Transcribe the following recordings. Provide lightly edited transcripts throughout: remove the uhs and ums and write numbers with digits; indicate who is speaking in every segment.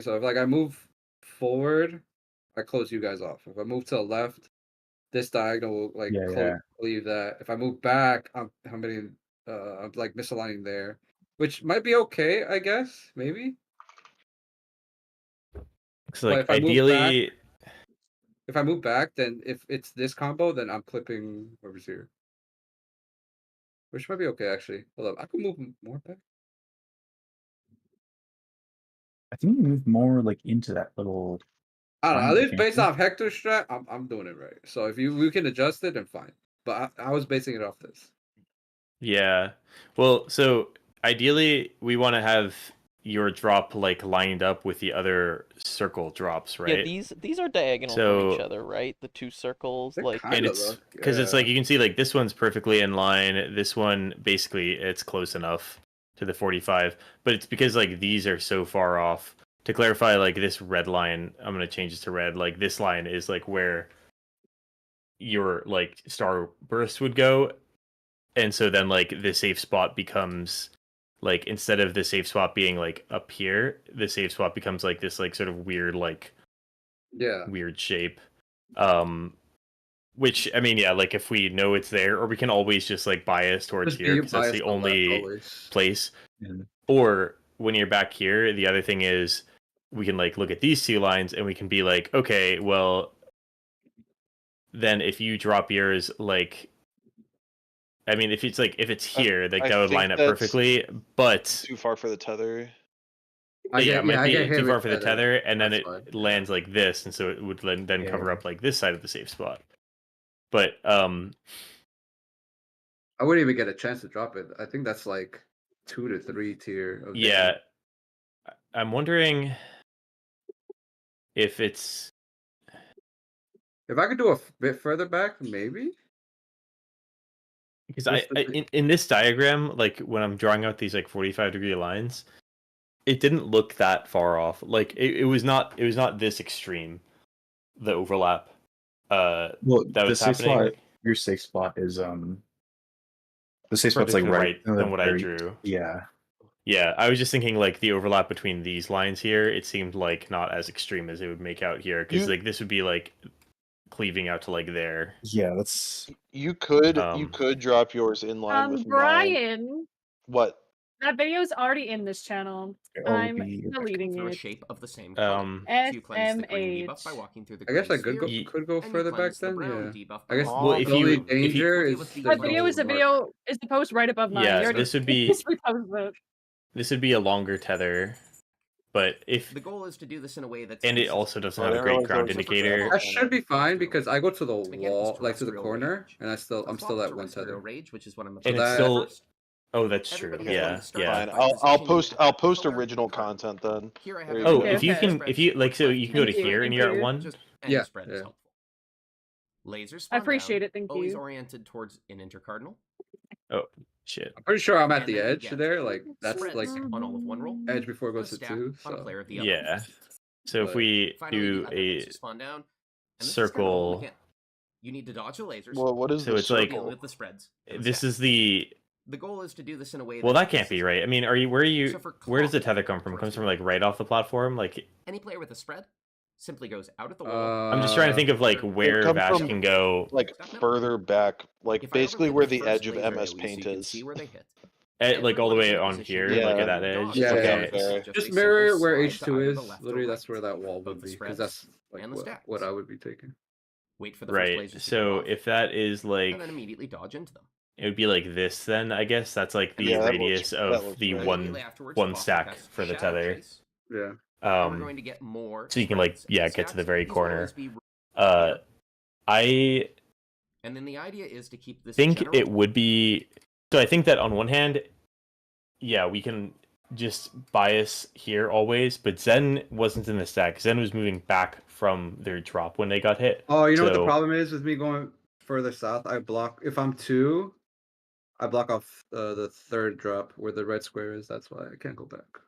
Speaker 1: So if like I move forward, I close you guys off. If I move to the left, this diagonal will like
Speaker 2: Yeah, yeah.
Speaker 1: leave that. If I move back, I'm like misaligning there, which might be okay, I guess, maybe.
Speaker 3: So
Speaker 1: But
Speaker 3: like ideally,
Speaker 1: if I move back, then if it's this combo, then I'm clipping whoever's here, which might be okay actually. Hold up, I can move more back.
Speaker 2: I think you move more like into that little.
Speaker 1: I don't know. At
Speaker 2: triangle,
Speaker 1: least
Speaker 2: can't
Speaker 1: based
Speaker 2: you?
Speaker 1: off Hector's strat, I'm doing it right. So if we can adjust it, then fine. But I was basing it off this.
Speaker 3: yeah. Well, so ideally we want to have your drop like lined up with the other circle drops, right?
Speaker 4: Yeah, these are diagonal from
Speaker 3: So-
Speaker 4: each other, right? The two circles,
Speaker 1: They're
Speaker 4: like
Speaker 1: kind
Speaker 3: And
Speaker 1: of
Speaker 3: it's
Speaker 1: look,
Speaker 3: because it's like
Speaker 1: yeah.
Speaker 3: you can see like this one's perfectly in line. This one basically it's close enough to the 45, but it's because like these are so far off. To clarify, like this red line, I'm gonna change this to red. Like this line is like where your like star burst would go, and so then like the safe spot becomes like instead of the safe spot being like up here, the safe spot becomes like this like sort of weird like
Speaker 1: Yeah.
Speaker 3: weird shape. Which I mean, yeah, like if we know it's there, or we can always just like bias towards
Speaker 1: Just
Speaker 3: here
Speaker 1: be
Speaker 3: because that's
Speaker 1: biased
Speaker 3: the
Speaker 1: to left
Speaker 3: only
Speaker 1: always.
Speaker 3: place.
Speaker 2: Mhm.
Speaker 3: Or when you're back here, the other thing is we can like look at these two lines and we can be like, okay, well, then if you drop yours, like, I mean, if it's here, like
Speaker 5: I
Speaker 3: that would
Speaker 5: think
Speaker 3: line up
Speaker 5: that's
Speaker 3: perfectly. But
Speaker 5: Too far for the tether.
Speaker 3: yeah, it might
Speaker 1: I
Speaker 3: be
Speaker 1: get hit
Speaker 3: too far
Speaker 1: with
Speaker 3: for the
Speaker 1: tether.
Speaker 3: tether, and then
Speaker 1: That's
Speaker 3: it
Speaker 1: fine, yeah.
Speaker 3: lands like this, and so it would then cover
Speaker 2: Yeah.
Speaker 3: up like this side of the safe spot. But
Speaker 1: I wouldn't even get a chance to drop it. I think that's like 2 to 3 tier of
Speaker 3: yeah,
Speaker 1: damage.
Speaker 3: I'm wondering if it's
Speaker 1: If I could do a bit further back, maybe.
Speaker 3: because
Speaker 1: What's the
Speaker 3: in this diagram, like when I'm drawing out these like 45-degree lines, it didn't look that far off. Like it was not this extreme, the overlap
Speaker 2: Well,
Speaker 3: that
Speaker 2: the
Speaker 3: was
Speaker 2: safe
Speaker 3: happening.
Speaker 2: spot. Your safe spot is the safe spot's
Speaker 3: Further
Speaker 2: like
Speaker 3: to the
Speaker 2: right
Speaker 3: than what I
Speaker 2: very-
Speaker 3: drew.
Speaker 2: Yeah.
Speaker 3: Yeah, I was just thinking like the overlap between these lines here, it seemed like not as extreme as it would make out here, because like this would be like cleaving out to like there.
Speaker 2: Yeah, that's
Speaker 5: You could
Speaker 3: Um,
Speaker 5: drop yours in line with mine.
Speaker 6: Brian,
Speaker 5: What?
Speaker 6: that video's already in this channel.
Speaker 2: Oh,
Speaker 6: I'm
Speaker 2: the-
Speaker 6: deleting
Speaker 7: through a
Speaker 6: it.
Speaker 7: shape of the same color. So you cleanse the green debuff by walking through the
Speaker 1: I
Speaker 7: green
Speaker 1: guess I could
Speaker 7: sphere,
Speaker 1: could go
Speaker 7: and you
Speaker 1: further back
Speaker 7: cleanse the
Speaker 1: then.
Speaker 7: brown
Speaker 1: Yeah.
Speaker 7: debuff
Speaker 1: I
Speaker 7: by
Speaker 1: guess
Speaker 7: walking
Speaker 3: Well,
Speaker 7: through
Speaker 3: if
Speaker 1: the only
Speaker 3: you- if you-
Speaker 1: danger
Speaker 7: We'll
Speaker 1: is
Speaker 7: deal with the
Speaker 1: there's
Speaker 6: That video
Speaker 1: no
Speaker 6: is the
Speaker 1: mark.
Speaker 6: video is the post right above mine.
Speaker 3: Yeah,
Speaker 6: You already
Speaker 3: this would be-
Speaker 6: just reposted it.
Speaker 3: this would be a longer tether, but if
Speaker 7: The goal is to do this in a way that's
Speaker 3: and it
Speaker 7: consistent.
Speaker 3: also doesn't
Speaker 5: I
Speaker 3: have a
Speaker 5: didn't
Speaker 3: great
Speaker 5: realize
Speaker 3: ground
Speaker 5: there was a
Speaker 3: indicator.
Speaker 5: forever.
Speaker 1: That should be fine because I go to the
Speaker 7: Mechanic's
Speaker 1: wall, like to the
Speaker 7: terrestrial
Speaker 1: corner,
Speaker 7: rage.
Speaker 1: and I'm still at
Speaker 7: Terrestrial
Speaker 1: 1 tether.
Speaker 7: rage, which is what I'm
Speaker 3: And
Speaker 7: about
Speaker 3: it's
Speaker 7: to
Speaker 3: still-
Speaker 7: first.
Speaker 3: Oh, that's true.
Speaker 7: Everybody has
Speaker 3: Yeah,
Speaker 7: one to start
Speaker 3: yeah.
Speaker 7: with.
Speaker 5: Fine. I'll post
Speaker 7: Color,
Speaker 5: original
Speaker 7: card.
Speaker 5: content then.
Speaker 7: Here I have
Speaker 5: There
Speaker 7: a
Speaker 5: you
Speaker 3: Oh,
Speaker 5: go.
Speaker 3: if you
Speaker 6: Okay.
Speaker 3: can, if you like, so you can go to
Speaker 6: Thank you,
Speaker 3: here and
Speaker 6: thank
Speaker 3: you're at
Speaker 6: you.
Speaker 3: 1.
Speaker 7: Just any
Speaker 1: Yeah,
Speaker 7: spread
Speaker 1: yeah.
Speaker 7: is helpful. Lasers
Speaker 6: I
Speaker 7: spawn
Speaker 6: appreciate
Speaker 7: down,
Speaker 6: it, thank
Speaker 7: always
Speaker 6: you.
Speaker 7: oriented towards an intercardinal.
Speaker 3: Shit.
Speaker 1: I'm pretty sure I'm at
Speaker 7: And
Speaker 1: the
Speaker 7: then you
Speaker 1: edge
Speaker 7: get
Speaker 1: there. Like that's
Speaker 7: spreads
Speaker 1: like
Speaker 7: on all of one roll.
Speaker 1: edge before it
Speaker 7: Put a
Speaker 1: goes to
Speaker 7: stack
Speaker 1: 2.
Speaker 7: on a
Speaker 1: So
Speaker 7: player at the other.
Speaker 3: Yeah. So if
Speaker 1: But-
Speaker 3: we
Speaker 7: Finally,
Speaker 3: do
Speaker 7: the other
Speaker 3: a
Speaker 7: lasers spawn down. And this is kind of a whole
Speaker 3: circle,
Speaker 7: mechanic. You need to dodge the lasers.
Speaker 5: Well, what is
Speaker 3: So
Speaker 5: the
Speaker 3: it's like-
Speaker 7: deal
Speaker 5: circle?
Speaker 7: with the spreads. and the
Speaker 3: this
Speaker 7: stack.
Speaker 3: is the
Speaker 7: The goal is to do this in a way.
Speaker 3: well,
Speaker 7: that's
Speaker 3: that can't be
Speaker 7: consistent.
Speaker 3: right. I mean, where are you?
Speaker 7: So for
Speaker 3: Where does the
Speaker 7: clock,
Speaker 3: tether come from? It comes from like right off the platform. Like
Speaker 7: Any player with a spread simply goes out of the wall.
Speaker 3: I'm just trying to think of like where
Speaker 5: come
Speaker 3: Vash
Speaker 5: from-
Speaker 3: can go.
Speaker 5: Like further back, like
Speaker 7: If I
Speaker 5: basically
Speaker 7: overlay
Speaker 5: where the
Speaker 7: first
Speaker 5: edge of
Speaker 7: laser
Speaker 5: MS
Speaker 7: AoE
Speaker 5: Paint
Speaker 7: so you can
Speaker 5: is.
Speaker 7: see where they hit.
Speaker 3: Like all the way
Speaker 7: Everyone
Speaker 3: on
Speaker 7: is
Speaker 3: here,
Speaker 7: positioned
Speaker 3: like at
Speaker 5: Yeah.
Speaker 3: that edge.
Speaker 1: Yeah,
Speaker 3: Okay.
Speaker 5: yeah.
Speaker 7: Just
Speaker 1: just
Speaker 7: a
Speaker 1: mirror
Speaker 7: simple
Speaker 1: where
Speaker 7: slide
Speaker 1: H2
Speaker 7: to either
Speaker 1: is.
Speaker 7: the left or
Speaker 1: Literally,
Speaker 7: right
Speaker 1: that's where that wall
Speaker 7: of
Speaker 1: would
Speaker 7: the
Speaker 1: be because
Speaker 7: spreads
Speaker 1: that's like
Speaker 7: and the stacks.
Speaker 1: what I would be taking.
Speaker 7: Wait for the first
Speaker 3: Right.
Speaker 7: lasers to
Speaker 3: So
Speaker 7: go off,
Speaker 3: if that is like,
Speaker 7: and then immediately dodge into them.
Speaker 3: it would be like this. Then I guess that's like the
Speaker 5: Yeah, that
Speaker 3: radius
Speaker 5: looks- that
Speaker 3: of
Speaker 5: looks
Speaker 3: the
Speaker 5: right.
Speaker 3: one
Speaker 7: Immediately afterwards,
Speaker 3: one
Speaker 7: Boston
Speaker 3: stack
Speaker 7: casts
Speaker 3: for the
Speaker 7: Shadow
Speaker 3: tether.
Speaker 7: Chase,
Speaker 1: Yeah.
Speaker 7: and we're
Speaker 3: Um,
Speaker 7: going to get more.
Speaker 3: so you can, like,
Speaker 7: spreads and
Speaker 3: yeah, get to the
Speaker 7: stacks.
Speaker 3: very
Speaker 7: These will
Speaker 3: corner.
Speaker 7: always be
Speaker 3: uh, I
Speaker 7: And then the idea is to keep this.
Speaker 3: think
Speaker 7: general-
Speaker 3: it would be. So I think that on one hand, yeah, we can just bias here always, but Zen wasn't in the stack. Zen was moving back from their drop when they got hit.
Speaker 1: Oh, you know what the
Speaker 3: So-
Speaker 1: problem is with me going further south? I block if I'm 2. I block off the third drop where the red square is. That's why I can't go back.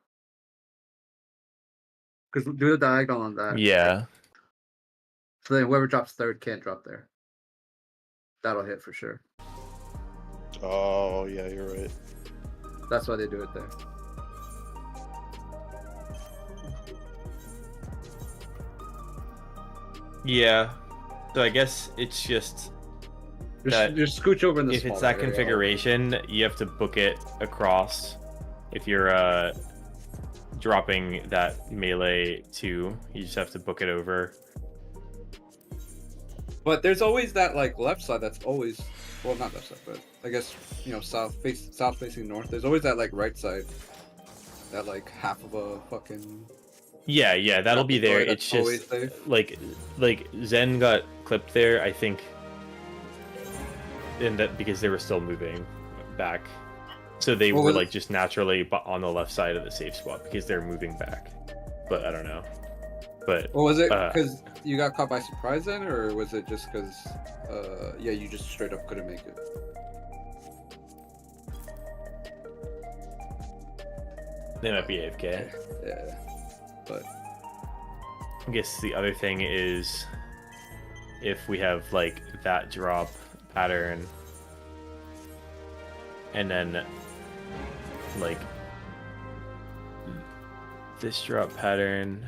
Speaker 1: Because do the diagonal on that.
Speaker 3: Yeah.
Speaker 1: So then whoever drops third can't drop there. That'll hit for sure.
Speaker 5: Oh yeah, you're right.
Speaker 1: That's why they do it there.
Speaker 3: Yeah. So I guess it's just that
Speaker 1: Just scooch over in the
Speaker 3: if it's
Speaker 1: smaller
Speaker 3: that
Speaker 1: area.
Speaker 3: configuration, you have to book it across. If you're dropping that melee 2, you just have to book it over.
Speaker 1: But there's always that like left side that's always, well, not left side, but I guess, you know, south facing north. There's always that like right side, that like half of a fucking.
Speaker 3: Yeah, that'll be there.
Speaker 1: That's
Speaker 3: It's
Speaker 1: always
Speaker 3: just
Speaker 1: safe.
Speaker 3: like Zen got clipped there, I think, in that because they were still moving back, so they
Speaker 1: Well,
Speaker 3: were
Speaker 1: was
Speaker 3: like just naturally on the left side of the safe spot because they're moving back. But I don't know. But
Speaker 1: Well, was it because you got caught by surprise then, or was it just because, yeah, you just straight up couldn't make it?
Speaker 3: they might be AFK.
Speaker 1: Yeah, but
Speaker 3: I guess the other thing is if we have like that drop pattern and then like this drop pattern.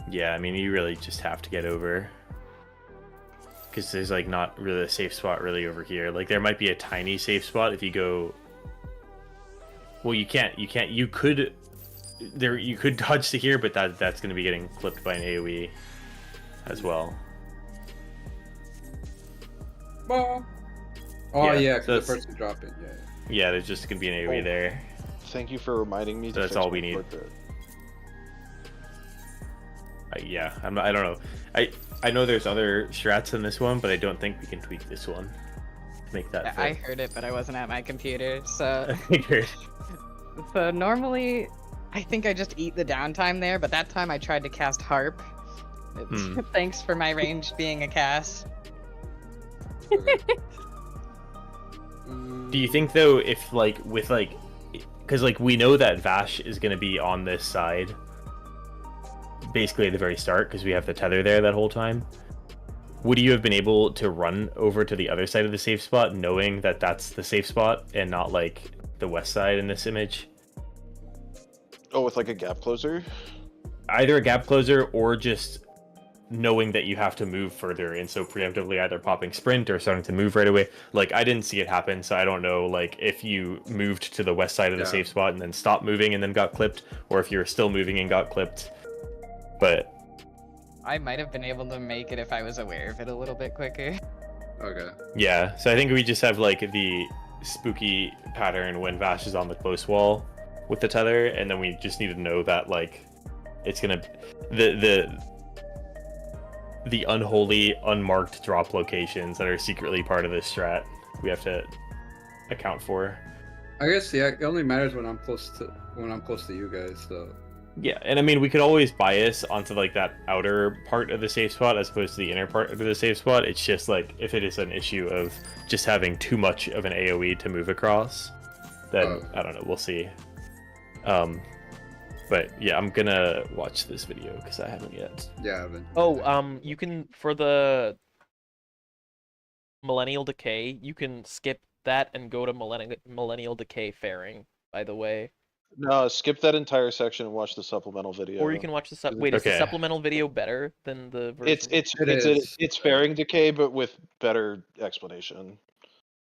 Speaker 3: Yeah, I mean, you really just have to get over. Because there's like not really a safe spot really over here. Like there might be a tiny safe spot if you go. Well, you could dodge to here, but that's going to be getting clipped by an AoE as well.
Speaker 1: well, oh
Speaker 3: Yeah,
Speaker 1: yeah, because
Speaker 3: so
Speaker 1: the
Speaker 3: it's-
Speaker 1: person dropping. Yeah.
Speaker 3: Yeah, there's just going to be an AoE
Speaker 5: Oh.
Speaker 3: there.
Speaker 5: Thank you for reminding me.
Speaker 3: So
Speaker 5: to
Speaker 3: that's
Speaker 5: fix
Speaker 3: all
Speaker 5: my
Speaker 3: we need.
Speaker 5: portrait.
Speaker 3: Yeah, I don't know. I know there's other strats in this one, but I don't think we can tweak this one to make that
Speaker 8: I
Speaker 3: fit.
Speaker 8: heard it, but I wasn't at my computer. So,
Speaker 3: I figured.
Speaker 8: so normally, I think I just eat the downtime there. But that time I tried to cast Harp.
Speaker 3: Hmm.
Speaker 8: Thanks for my range being a cast.
Speaker 1: Okay.
Speaker 3: Do you think though, if like with like, because like we know that Vash is going to be on this side, basically at the very start, because we have the tether there that whole time. Would you have been able to run over to the other side of the safe spot, knowing that that's the safe spot and not like the west side in this image?
Speaker 5: Oh, with like a gap closer.
Speaker 3: Either a gap closer or just knowing that you have to move further, and so preemptively either popping sprint or starting to move right away. Like I didn't see it happen, so I don't know like if you moved to the west side of the
Speaker 1: Yeah.
Speaker 3: safe spot and then stopped moving and then got clipped, or if you're still moving and got clipped. But
Speaker 8: I might have been able to make it if I was aware of it a little bit quicker.
Speaker 1: Okay.
Speaker 3: yeah, so I think we just have like the spooky pattern when Vash is on the close wall with the tether, and then we just need to know that like it's gonna the unholy unmarked drop locations that are secretly part of this strat we have to account for.
Speaker 1: I guess yeah, it only matters when I'm close to you guys, so.
Speaker 3: Yeah, and I mean we could always bias onto like that outer part of the safe spot as opposed to the inner part of the safe spot. It's just like if it is an issue of just having too much of an AoE to move across, then I don't know, we'll see. But yeah, I'm gonna watch this video because I haven't yet.
Speaker 1: Yeah, I haven't.
Speaker 4: Oh, you can, for the Millennial Decay, you can skip that and go to Millennial Decay fairing, by the way.
Speaker 5: No, skip that entire section and watch the supplemental video.
Speaker 4: Or you can watch the wait, is the
Speaker 3: Okay.
Speaker 4: supplemental video better than the version?
Speaker 5: It's fairing decay, but with better explanation.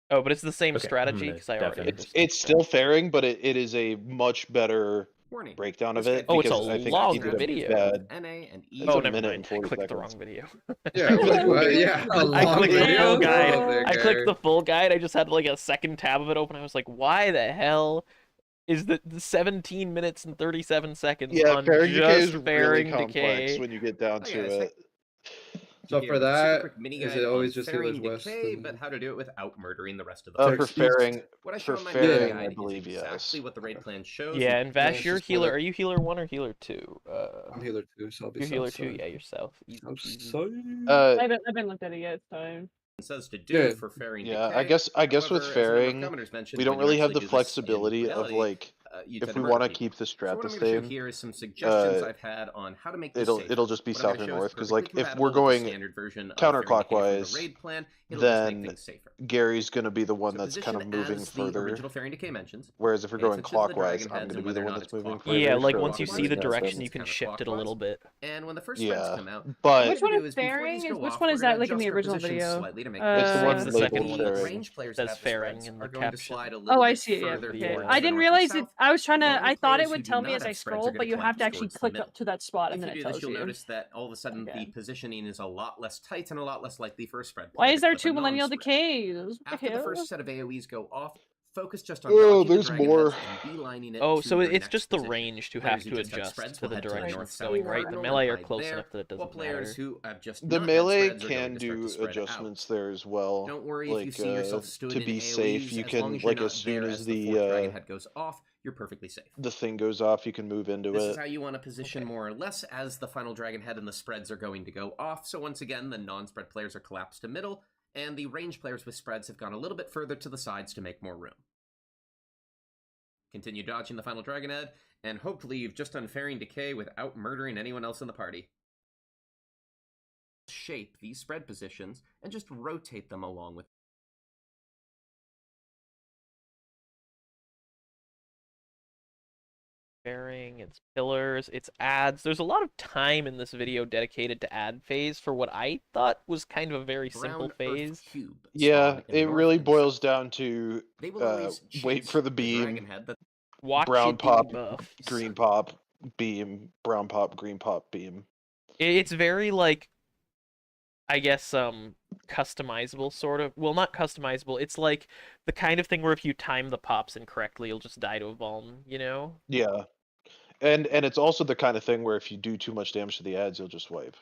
Speaker 4: Oh, but it's the same
Speaker 3: Okay, I'm
Speaker 4: strategy
Speaker 3: gonna
Speaker 4: because I already
Speaker 3: definitely-
Speaker 4: understand.
Speaker 5: It's still fairing, but it is a much better
Speaker 7: Warning.
Speaker 5: breakdown of
Speaker 7: This
Speaker 5: it.
Speaker 4: Oh, it's a
Speaker 5: because I think
Speaker 4: long
Speaker 5: he did a
Speaker 4: video.
Speaker 5: bad-
Speaker 7: NA and E.
Speaker 5: It's
Speaker 4: Oh,
Speaker 5: a
Speaker 4: never
Speaker 5: minute
Speaker 4: mind.
Speaker 5: and
Speaker 4: I
Speaker 5: 40
Speaker 4: clicked the
Speaker 5: seconds.
Speaker 4: wrong video.
Speaker 1: Yeah, yeah. A
Speaker 4: I
Speaker 1: long
Speaker 4: clicked the
Speaker 1: video?
Speaker 4: full guide.
Speaker 1: Oh, there,
Speaker 4: I clicked
Speaker 1: Gary.
Speaker 4: the full guide. I just had like a second tab of it open. I was like, why the hell is the 17 minutes and 37 seconds
Speaker 5: Yeah,
Speaker 4: on
Speaker 5: fairing decay is
Speaker 4: just
Speaker 5: really
Speaker 4: fairing
Speaker 5: complex
Speaker 4: decay?
Speaker 5: when you get down
Speaker 7: Oh,
Speaker 5: to
Speaker 7: yeah, it's
Speaker 5: it.
Speaker 7: like-
Speaker 1: So
Speaker 7: You
Speaker 1: for
Speaker 7: get a super
Speaker 1: that,
Speaker 7: quick mini
Speaker 1: is
Speaker 7: guide
Speaker 1: it always
Speaker 7: on
Speaker 1: just
Speaker 7: fairing
Speaker 1: Healer's West?
Speaker 7: decay,
Speaker 1: and-
Speaker 7: but how to do it without murdering the rest of the
Speaker 5: For
Speaker 7: party.
Speaker 5: fairing,
Speaker 7: What I
Speaker 5: for
Speaker 7: show in my
Speaker 5: fairing,
Speaker 7: mini
Speaker 5: I
Speaker 7: guide
Speaker 5: believe
Speaker 7: is
Speaker 5: yes.
Speaker 7: exactly what the raid plan shows.
Speaker 4: Yeah, and Vash,
Speaker 1: it's
Speaker 4: you're
Speaker 1: just
Speaker 4: healer.
Speaker 1: like-
Speaker 4: Are you healer 1 or healer 2?
Speaker 1: I'm healer 2, so I'll be
Speaker 4: You're healer
Speaker 1: south
Speaker 4: 2.
Speaker 1: side.
Speaker 4: Yeah, yourself. Easy
Speaker 1: South
Speaker 4: peasy.
Speaker 1: side.
Speaker 6: I haven't looked at it yet, so.
Speaker 7: says to do
Speaker 1: Yeah.
Speaker 7: for fairing
Speaker 5: Yeah,
Speaker 7: decay.
Speaker 5: I guess with
Speaker 7: However, as a number of
Speaker 5: fairing,
Speaker 7: commenters mentioned,
Speaker 5: we don't
Speaker 7: when you
Speaker 5: really have the
Speaker 7: actually do this in
Speaker 5: flexibility of
Speaker 7: reality,
Speaker 5: like
Speaker 7: you
Speaker 9: if
Speaker 7: tend
Speaker 9: we
Speaker 7: to
Speaker 9: want to
Speaker 7: rotate.
Speaker 9: keep the
Speaker 7: So
Speaker 9: strat
Speaker 7: what
Speaker 9: the
Speaker 7: I'm going to show
Speaker 9: same,
Speaker 7: here is some suggestions I've had on how to make this
Speaker 9: it'll
Speaker 7: safer.
Speaker 9: just be
Speaker 7: What I'm
Speaker 9: south
Speaker 7: gonna
Speaker 9: or
Speaker 7: show is
Speaker 9: north because
Speaker 7: perfectly
Speaker 9: like if we're
Speaker 7: compatible with the
Speaker 9: going
Speaker 7: standard version of Fairy Decay from the
Speaker 9: counterclockwise,
Speaker 7: raid plan, it'll just make
Speaker 9: then
Speaker 7: things safer.
Speaker 9: Gary's going to be the one
Speaker 7: So
Speaker 9: that's kind of
Speaker 7: position
Speaker 9: moving
Speaker 7: as the
Speaker 9: further.
Speaker 7: original Fairy Decay mentions.
Speaker 9: Whereas if we're
Speaker 7: Pay
Speaker 9: going
Speaker 7: attention to the
Speaker 9: clockwise,
Speaker 7: dragon
Speaker 9: I'm
Speaker 7: heads
Speaker 9: going to
Speaker 7: and
Speaker 9: be
Speaker 7: whether
Speaker 9: the
Speaker 7: or
Speaker 9: one
Speaker 7: not
Speaker 9: that's
Speaker 7: it's
Speaker 9: moving
Speaker 7: clockwise
Speaker 9: further.
Speaker 4: Yeah, like
Speaker 9: so
Speaker 4: once you see the
Speaker 7: clockwise
Speaker 4: direction,
Speaker 7: versus
Speaker 4: you can shift it a
Speaker 7: counterclockwise.
Speaker 4: little bit.
Speaker 7: And when the first spreads
Speaker 9: Yeah,
Speaker 7: come out,
Speaker 9: but
Speaker 6: Which
Speaker 7: what
Speaker 6: one
Speaker 7: we
Speaker 6: is
Speaker 7: do is before
Speaker 6: fairing?
Speaker 7: these go
Speaker 6: Which
Speaker 7: off,
Speaker 6: one
Speaker 7: we're
Speaker 6: is
Speaker 7: gonna
Speaker 6: that, like, in the
Speaker 7: adjust our
Speaker 6: original
Speaker 7: positions
Speaker 6: video?
Speaker 7: slightly to make
Speaker 9: it's the one
Speaker 4: It's the
Speaker 9: labeled
Speaker 4: second one.
Speaker 9: fairing.
Speaker 7: range players
Speaker 4: Says
Speaker 7: that have the
Speaker 4: fairing
Speaker 7: spreads
Speaker 4: in the
Speaker 7: are going to
Speaker 4: caption.
Speaker 7: slide a little
Speaker 6: Oh, I
Speaker 7: bit
Speaker 6: see it. Yeah.
Speaker 7: further
Speaker 6: Okay.
Speaker 7: towards
Speaker 6: I
Speaker 7: the
Speaker 6: didn't
Speaker 7: north and
Speaker 6: realize it.
Speaker 7: south,
Speaker 6: I was trying to.
Speaker 7: while the
Speaker 6: I thought
Speaker 7: players
Speaker 6: it
Speaker 7: who
Speaker 6: would
Speaker 7: do
Speaker 6: tell me
Speaker 7: not
Speaker 6: as I
Speaker 7: have spreads are
Speaker 6: scroll,
Speaker 7: gonna
Speaker 6: but you have
Speaker 7: collapse
Speaker 6: to actually
Speaker 7: towards the
Speaker 6: click
Speaker 7: middle.
Speaker 6: up to that spot and
Speaker 7: If
Speaker 6: then
Speaker 7: you
Speaker 6: it
Speaker 7: do this,
Speaker 6: tells
Speaker 7: you'll
Speaker 6: you.
Speaker 7: notice that all of a sudden the
Speaker 6: Okay.
Speaker 7: positioning is a lot less tight and a lot less likely for a spread
Speaker 6: Why
Speaker 7: player
Speaker 6: is
Speaker 7: to
Speaker 6: there
Speaker 7: clip a
Speaker 6: two millennial
Speaker 7: non-spread.
Speaker 6: decays? What the
Speaker 7: After the
Speaker 6: hell?
Speaker 7: first set of AoEs go off, focus just on
Speaker 9: Oh,
Speaker 7: dodging the
Speaker 9: there's
Speaker 7: dragon
Speaker 9: more.
Speaker 7: heads and beelining it
Speaker 4: Oh,
Speaker 7: to
Speaker 4: so
Speaker 7: your
Speaker 4: it's
Speaker 7: next
Speaker 4: just the
Speaker 7: position.
Speaker 4: range to
Speaker 7: Players
Speaker 4: have
Speaker 7: who
Speaker 4: to
Speaker 7: just have
Speaker 4: adjust
Speaker 7: spreads
Speaker 4: to
Speaker 7: will
Speaker 4: the
Speaker 7: head to the
Speaker 4: direction
Speaker 7: north,
Speaker 4: it's
Speaker 7: south,
Speaker 4: going, right? The
Speaker 7: cardinal,
Speaker 4: melee are
Speaker 7: hide
Speaker 4: close
Speaker 7: there,
Speaker 4: enough that it
Speaker 7: while
Speaker 4: doesn't
Speaker 7: players
Speaker 4: matter.
Speaker 7: who have just
Speaker 9: The
Speaker 7: not had
Speaker 9: melee
Speaker 7: spreads are going
Speaker 9: can
Speaker 7: to start to
Speaker 9: do
Speaker 7: spread
Speaker 9: adjustments
Speaker 7: out.
Speaker 9: there as well.
Speaker 7: Don't worry if you
Speaker 9: Like
Speaker 7: see yourself stood
Speaker 9: to
Speaker 7: in
Speaker 9: be
Speaker 7: AoEs,
Speaker 9: safe, you
Speaker 7: as long
Speaker 9: can
Speaker 7: as you're
Speaker 9: like
Speaker 7: not
Speaker 9: as soon
Speaker 7: there
Speaker 9: as
Speaker 7: the fourth dragon
Speaker 9: the
Speaker 7: head goes off, you're perfectly safe.
Speaker 9: thing goes off, you can move into
Speaker 7: This is
Speaker 9: it.
Speaker 7: how you want to position more or less as the final dragon head and the spreads are going to go off. So once again, the non-spread players are collapsed to middle, and the range players with spreads have gone a little bit further to the sides to make more room. Continue dodging the final dragon head, and hopefully you've just done Fairing Decay without murdering anyone else in the party. Shape these spread positions and just rotate them along with
Speaker 4: Fairing, it's pillars, it's ads. There's a lot of time in this video dedicated to ad phase for what I thought was kind of a very simple phase.
Speaker 7: Cube
Speaker 9: Yeah,
Speaker 7: spawn in the
Speaker 9: it
Speaker 7: north
Speaker 9: really
Speaker 7: and
Speaker 9: boils
Speaker 7: south.
Speaker 9: down to
Speaker 7: They will always
Speaker 9: wait
Speaker 7: chase
Speaker 9: for the
Speaker 7: dragon
Speaker 9: beam,
Speaker 7: head that
Speaker 4: Watch
Speaker 9: brown
Speaker 4: it
Speaker 9: pop,
Speaker 4: debuff.
Speaker 9: green pop, beam, brown pop, green pop, beam.
Speaker 4: It's very like, I guess, customizable sort of. Well, not customizable. It's like the kind of thing where if you time the pops incorrectly, you'll just die to a Vuln, you know?
Speaker 9: Yeah. And it's also the kind of thing where if you do too much damage to the ads, you'll just wipe.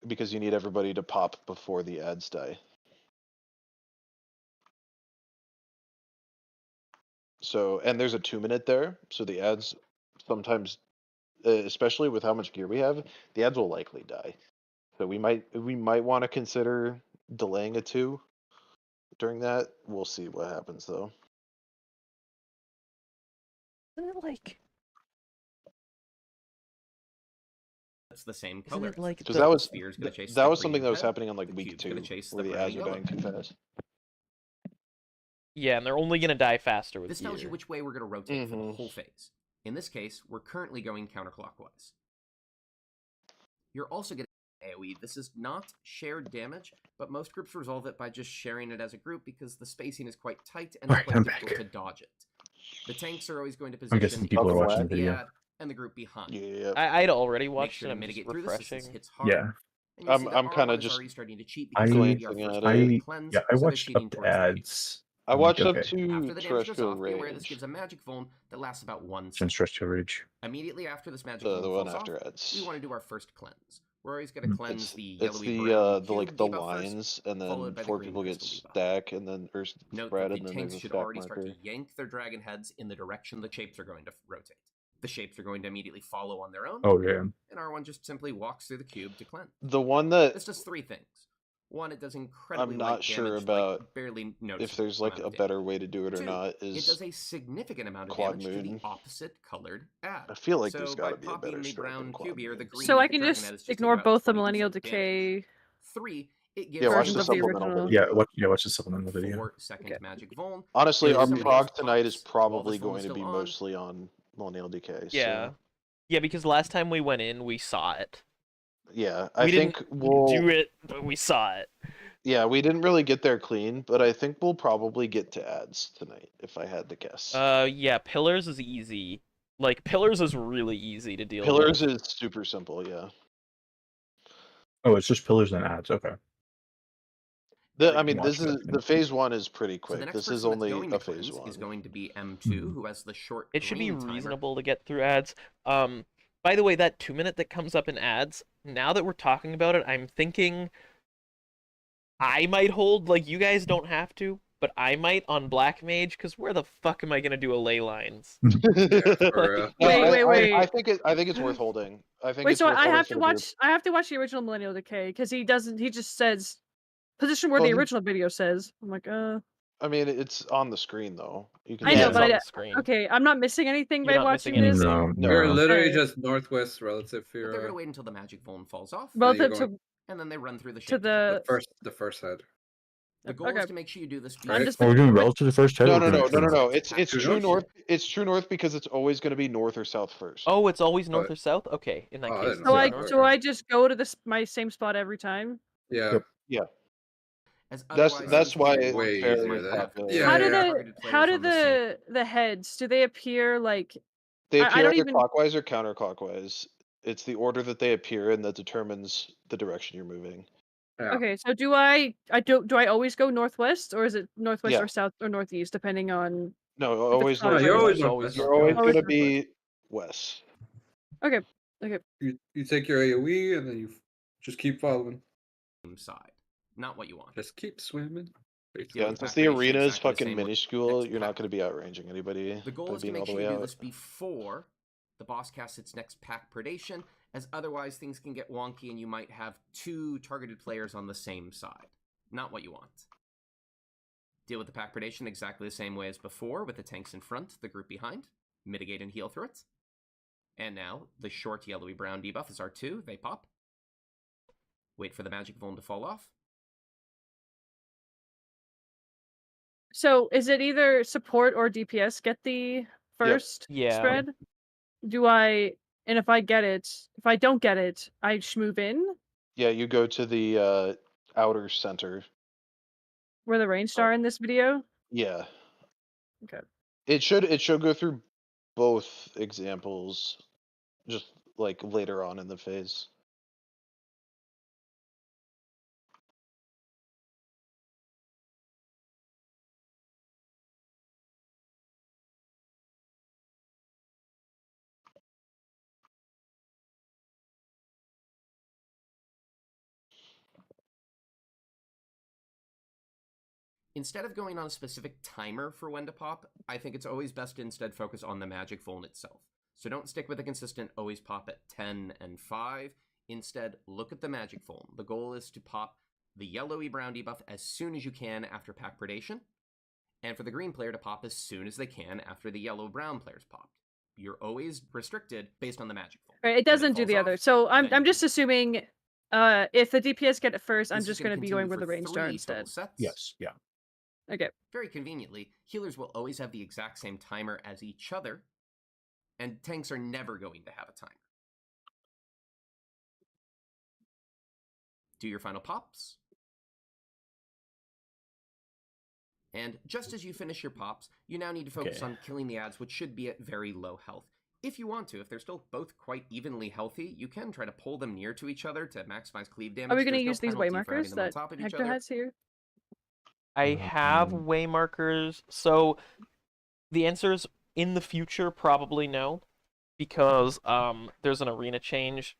Speaker 9: Because you need everybody to pop before the ads die. So, and there's a 2-minute there, so the ads sometimes, especially with how much gear we have, the ads will likely die. So we might want to consider delaying a 2 during that. We'll see what happens though.
Speaker 4: Isn't it like...
Speaker 7: that's the same
Speaker 4: Isn't
Speaker 7: color.
Speaker 4: it like
Speaker 9: Because
Speaker 4: the-
Speaker 9: that was
Speaker 7: Sphere's gonna chase
Speaker 9: that
Speaker 7: the
Speaker 9: was something
Speaker 7: green
Speaker 9: that was
Speaker 7: head,
Speaker 9: happening on like
Speaker 7: the
Speaker 9: week
Speaker 7: cube's
Speaker 9: 2,
Speaker 7: gonna chase the
Speaker 9: where the
Speaker 7: brown
Speaker 9: ads are
Speaker 7: yellow.
Speaker 9: dying too fast.
Speaker 4: Yeah, and they're only gonna die faster with
Speaker 7: This tells you
Speaker 4: gear.
Speaker 7: which way we're going to rotate for the
Speaker 9: Mhm.
Speaker 7: whole phase. In this case, we're currently going counterclockwise. You're also getting AoE. This is not shared damage, but most groups resolve it by just sharing it as a group because the spacing is quite tight and it's
Speaker 2: Alright,
Speaker 7: quite
Speaker 2: I'm
Speaker 7: difficult
Speaker 2: back.
Speaker 7: to dodge it. The tanks are always going to
Speaker 2: I'm guessing
Speaker 7: position
Speaker 2: people
Speaker 7: in
Speaker 9: are
Speaker 7: front
Speaker 9: watching
Speaker 7: of
Speaker 2: the video.
Speaker 7: ad and the group behind.
Speaker 9: Yeah.
Speaker 4: I'd already
Speaker 7: Make
Speaker 4: watched
Speaker 7: sure
Speaker 4: it,
Speaker 7: to
Speaker 4: I'm just
Speaker 7: mitigate through this. This
Speaker 4: refreshing.
Speaker 7: hits hard.
Speaker 2: Yeah.
Speaker 7: And you'll see that
Speaker 9: I'm kind
Speaker 7: R1
Speaker 9: of
Speaker 7: is
Speaker 9: just
Speaker 7: already starting to cheat because it's going to be our
Speaker 9: glancing
Speaker 7: first
Speaker 9: at it.
Speaker 7: cleanse,
Speaker 2: I
Speaker 7: so they're
Speaker 2: watched
Speaker 7: cheating
Speaker 2: up to
Speaker 7: towards the beginning.
Speaker 2: ads.
Speaker 9: I watched up
Speaker 2: Okay.
Speaker 9: to
Speaker 7: After the damage goes
Speaker 9: terrestrial
Speaker 7: off, be aware this
Speaker 9: range.
Speaker 7: gives a magic vuln that lasts about 1
Speaker 2: Since
Speaker 7: second.
Speaker 2: Terrestrial Rage.
Speaker 7: Immediately after this magic
Speaker 9: The
Speaker 7: vuln
Speaker 9: one
Speaker 7: falls
Speaker 9: after
Speaker 7: off,
Speaker 9: ads.
Speaker 7: we want to do our first cleanse. We're always going to cleanse the
Speaker 9: It's
Speaker 7: yellowy
Speaker 9: the
Speaker 7: brown
Speaker 9: the
Speaker 7: cube
Speaker 9: like the
Speaker 7: debuff first,
Speaker 9: lines, and
Speaker 7: followed
Speaker 9: then
Speaker 7: by the
Speaker 9: 4
Speaker 7: green
Speaker 9: people get
Speaker 7: crystal debuff.
Speaker 9: stack, and then or
Speaker 7: Note
Speaker 9: spread,
Speaker 7: that
Speaker 9: and
Speaker 7: the
Speaker 9: then there's
Speaker 7: tanks
Speaker 9: a
Speaker 7: should
Speaker 9: stack
Speaker 7: already start
Speaker 9: marker.
Speaker 7: to yank their dragon heads in the direction the shapes are going to rotate. The shapes are going to immediately follow on their own,
Speaker 2: Oh yeah.
Speaker 7: and R1 just simply walks through the cube to cleanse.
Speaker 9: The one that
Speaker 7: This does 3 things. One, it does incredibly
Speaker 9: I'm
Speaker 7: light
Speaker 9: not sure
Speaker 7: damage,
Speaker 9: about
Speaker 7: like barely
Speaker 9: if
Speaker 7: noticeable
Speaker 9: there's like
Speaker 7: amount
Speaker 9: a
Speaker 7: of
Speaker 9: better
Speaker 7: damage.
Speaker 9: way to do it or
Speaker 7: 2,
Speaker 9: not
Speaker 7: it
Speaker 9: is
Speaker 7: does a significant amount of
Speaker 9: Quad
Speaker 7: damage to the
Speaker 9: Moon.
Speaker 7: opposite colored ad.
Speaker 9: I feel like
Speaker 7: So
Speaker 9: there's
Speaker 7: by
Speaker 9: got to be a
Speaker 7: popping
Speaker 9: better
Speaker 7: the
Speaker 9: strat than
Speaker 7: brown
Speaker 9: Quad
Speaker 7: cube here,
Speaker 9: Moon.
Speaker 7: the green
Speaker 6: So I can
Speaker 7: dragon
Speaker 6: just
Speaker 7: head is just
Speaker 6: ignore
Speaker 7: about
Speaker 6: both the
Speaker 7: 22%
Speaker 6: millennial
Speaker 7: damage.
Speaker 6: decay
Speaker 7: 3, it gives
Speaker 9: Yeah, watch
Speaker 6: versions
Speaker 9: the
Speaker 6: of the
Speaker 9: supplemental
Speaker 6: original.
Speaker 9: video.
Speaker 2: Yeah, watch the supplemental video.
Speaker 7: 4-second
Speaker 6: Okay.
Speaker 7: magic vuln.
Speaker 9: Honestly,
Speaker 7: If
Speaker 9: our
Speaker 7: somebody
Speaker 9: prog
Speaker 7: else
Speaker 9: tonight is
Speaker 7: pops while
Speaker 9: probably
Speaker 7: this vuln
Speaker 9: going
Speaker 7: is
Speaker 9: to
Speaker 7: still
Speaker 9: be
Speaker 7: on,
Speaker 9: mostly on Millennial Decay.
Speaker 4: Yeah.
Speaker 9: So,
Speaker 4: Yeah, because last time we went in, we saw it.
Speaker 9: yeah, I
Speaker 4: We
Speaker 9: think
Speaker 4: didn't
Speaker 9: we'll
Speaker 4: do it, but we saw it.
Speaker 9: Yeah, we didn't really get there clean, but I think we'll probably get to ads tonight, if I had to guess.
Speaker 4: Yeah, Pillars is easy. Like, Pillars is really easy to deal
Speaker 9: Pillars
Speaker 4: with.
Speaker 9: is super simple, yeah.
Speaker 2: Oh, it's just pillars and ads. Okay.
Speaker 9: I mean,
Speaker 2: Watch
Speaker 9: this is
Speaker 2: that.
Speaker 9: the phase 1 is pretty
Speaker 7: So the
Speaker 9: quick.
Speaker 7: next
Speaker 9: This
Speaker 7: person
Speaker 9: is
Speaker 7: that's
Speaker 9: only
Speaker 7: going to
Speaker 9: a phase
Speaker 7: cleanse
Speaker 9: 1.
Speaker 7: is going to be M2,
Speaker 2: Mhm.
Speaker 7: who has the short
Speaker 4: It should be
Speaker 7: green timer.
Speaker 4: reasonable to get through ads. By the way, that 2-minute that comes up in ads, now that we're talking about it, I'm thinking I might hold, like, you guys don't have to, but I might on Black Mage, because where the fuck am I going to do a ley lines?
Speaker 1: Or,
Speaker 6: Wait.
Speaker 9: I think it's worth holding. I think
Speaker 6: Wait,
Speaker 9: it's
Speaker 6: so
Speaker 9: worth
Speaker 6: I
Speaker 9: holding
Speaker 6: have
Speaker 9: for
Speaker 6: to
Speaker 9: the group.
Speaker 6: watch. I have to watch the original Millennial Decay because he doesn't. He just says position where
Speaker 9: Well,
Speaker 6: the
Speaker 9: he-
Speaker 6: original video says. I'm like,
Speaker 9: I mean, it's on the screen though. You can.
Speaker 6: I
Speaker 4: Yeah,
Speaker 6: know,
Speaker 4: it's
Speaker 6: but
Speaker 4: on
Speaker 6: I,
Speaker 4: the screen.
Speaker 6: okay, I'm not missing anything
Speaker 4: You're
Speaker 6: by
Speaker 4: not
Speaker 6: watching
Speaker 4: missing
Speaker 6: this.
Speaker 4: anything.
Speaker 2: No,
Speaker 1: You're
Speaker 2: no.
Speaker 1: literally
Speaker 6: Okay.
Speaker 1: just northwest relative
Speaker 7: But they're going to
Speaker 1: for
Speaker 7: wait until the magic phone falls off,
Speaker 6: Relative
Speaker 1: going-
Speaker 6: to
Speaker 7: and then they run through the
Speaker 6: to
Speaker 7: shape. to top.
Speaker 6: the
Speaker 1: the first head.
Speaker 7: The goal
Speaker 6: okay.
Speaker 7: is to make sure you do this.
Speaker 1: I'm
Speaker 6: just-
Speaker 2: Are we doing relative to the first head?
Speaker 9: No,
Speaker 2: or
Speaker 9: no,
Speaker 2: doing
Speaker 9: no,
Speaker 2: true
Speaker 9: no, no,
Speaker 2: north?
Speaker 9: no. It's
Speaker 1: True
Speaker 9: true
Speaker 1: north?
Speaker 9: north. It's true north because it's always going to be north or south first.
Speaker 4: Oh, it's always north
Speaker 1: But-
Speaker 4: or south. Okay, in that
Speaker 1: Oh, I
Speaker 4: case,
Speaker 1: didn't
Speaker 4: it's
Speaker 1: know
Speaker 6: So
Speaker 1: Yeah,
Speaker 6: I
Speaker 4: north.
Speaker 6: so I just go to my same spot every time.
Speaker 1: Yeah.
Speaker 2: Yep.
Speaker 7: As
Speaker 9: That's
Speaker 7: otherwise
Speaker 9: that's
Speaker 7: things
Speaker 9: why
Speaker 7: can get
Speaker 9: it's
Speaker 1: Way
Speaker 7: wonky.
Speaker 9: very
Speaker 7: You
Speaker 1: easier
Speaker 7: might
Speaker 1: than-
Speaker 7: have
Speaker 1: Yeah,
Speaker 6: how do
Speaker 1: yeah.
Speaker 7: targeted
Speaker 6: how
Speaker 7: players
Speaker 6: do
Speaker 7: on the same-
Speaker 6: the heads? Do they appear like?
Speaker 9: They
Speaker 6: I
Speaker 9: appear
Speaker 6: don't
Speaker 9: either
Speaker 6: even-
Speaker 9: clockwise or counterclockwise. It's the order that they appear in that determines the direction you're moving.
Speaker 1: Yeah.
Speaker 6: Okay, so do I always go northwest, or is it northwest
Speaker 9: Yeah.
Speaker 6: or south or northeast, depending on?
Speaker 9: No,
Speaker 6: it's
Speaker 9: always
Speaker 6: not
Speaker 9: north.
Speaker 1: you're always
Speaker 4: It's
Speaker 1: northwest.
Speaker 9: You're always
Speaker 6: Always
Speaker 9: going to
Speaker 6: northwest.
Speaker 9: be west.
Speaker 6: Okay.
Speaker 1: You take your AoE and then you just keep following.
Speaker 7: same side. Not what you want.
Speaker 1: Just keep swimming.
Speaker 7: Deal
Speaker 9: Yeah,
Speaker 7: with
Speaker 9: and since the
Speaker 7: activation
Speaker 9: arena is
Speaker 7: exactly the
Speaker 9: fucking
Speaker 7: same way.
Speaker 9: minuscule,
Speaker 7: Next
Speaker 9: you're not
Speaker 7: pack.
Speaker 9: going to be outranging anybody
Speaker 7: The goal
Speaker 9: by
Speaker 7: is to
Speaker 9: being all
Speaker 7: make
Speaker 9: the
Speaker 7: sure
Speaker 9: way
Speaker 7: you do
Speaker 9: out.
Speaker 7: this before the boss casts its next pack predation, as otherwise things can get wonky and you might have two targeted players on the same side. Not what you want. Deal with the pack predation exactly the same way as before, with the tanks in front, the group behind. Mitigate and heal through it. And now, the short yellowy brown debuff is R2, they pop. Wait for the magic volume to fall off.
Speaker 6: So is it either support or DPS get the first
Speaker 4: Yeah.
Speaker 6: spread? Do I? And if I don't get it, I move in
Speaker 9: Yeah, you go to the outer center.
Speaker 6: where the ranged are in this video.
Speaker 9: Yeah.
Speaker 6: Okay.
Speaker 9: It should go through both examples, just like later on in the phase.
Speaker 7: Instead of going on a specific timer for when to pop, I think it's always best to instead focus on the magic phone itself. So don't stick with a consistent always pop at 10 and 5. Instead, look at the magic phone. The goal is to pop the yellowy brown debuff as soon as you can after pack predation, and for the green player to pop as soon as they can after the yellow brown player's popped. You're always restricted based on the magic phone.
Speaker 6: Right, it
Speaker 7: When it
Speaker 6: doesn't do
Speaker 7: falls
Speaker 6: the other.
Speaker 7: off,
Speaker 6: So
Speaker 7: then
Speaker 6: I'm
Speaker 7: you
Speaker 6: just
Speaker 7: do.
Speaker 6: assuming if the DPS get it first, I'm
Speaker 7: This is
Speaker 6: just going to be going where the
Speaker 7: continue
Speaker 6: ranged
Speaker 7: for
Speaker 6: are
Speaker 7: 3
Speaker 6: instead.
Speaker 7: total sets.
Speaker 2: Yes. Yeah.
Speaker 6: Okay.
Speaker 7: Very conveniently, healers will always have the exact same timer as each other, and tanks are never going to have a timer. Do your final pops. And just as you finish your pops, you now need to focus
Speaker 3: Okay.
Speaker 7: on killing the ads, which should be at very low health. If you want to, if they're still both quite evenly healthy, you can try to pull them near to each other to maximize cleave damage.
Speaker 6: Are we going to
Speaker 7: There's no
Speaker 6: use these
Speaker 7: penalty for
Speaker 6: waymarkers
Speaker 7: having them on
Speaker 6: that
Speaker 7: top of each
Speaker 6: Hector
Speaker 7: other.
Speaker 6: has here?
Speaker 4: I have
Speaker 2: Mm.
Speaker 4: waymarkers, so the answer is in the future probably no, because there's an arena change.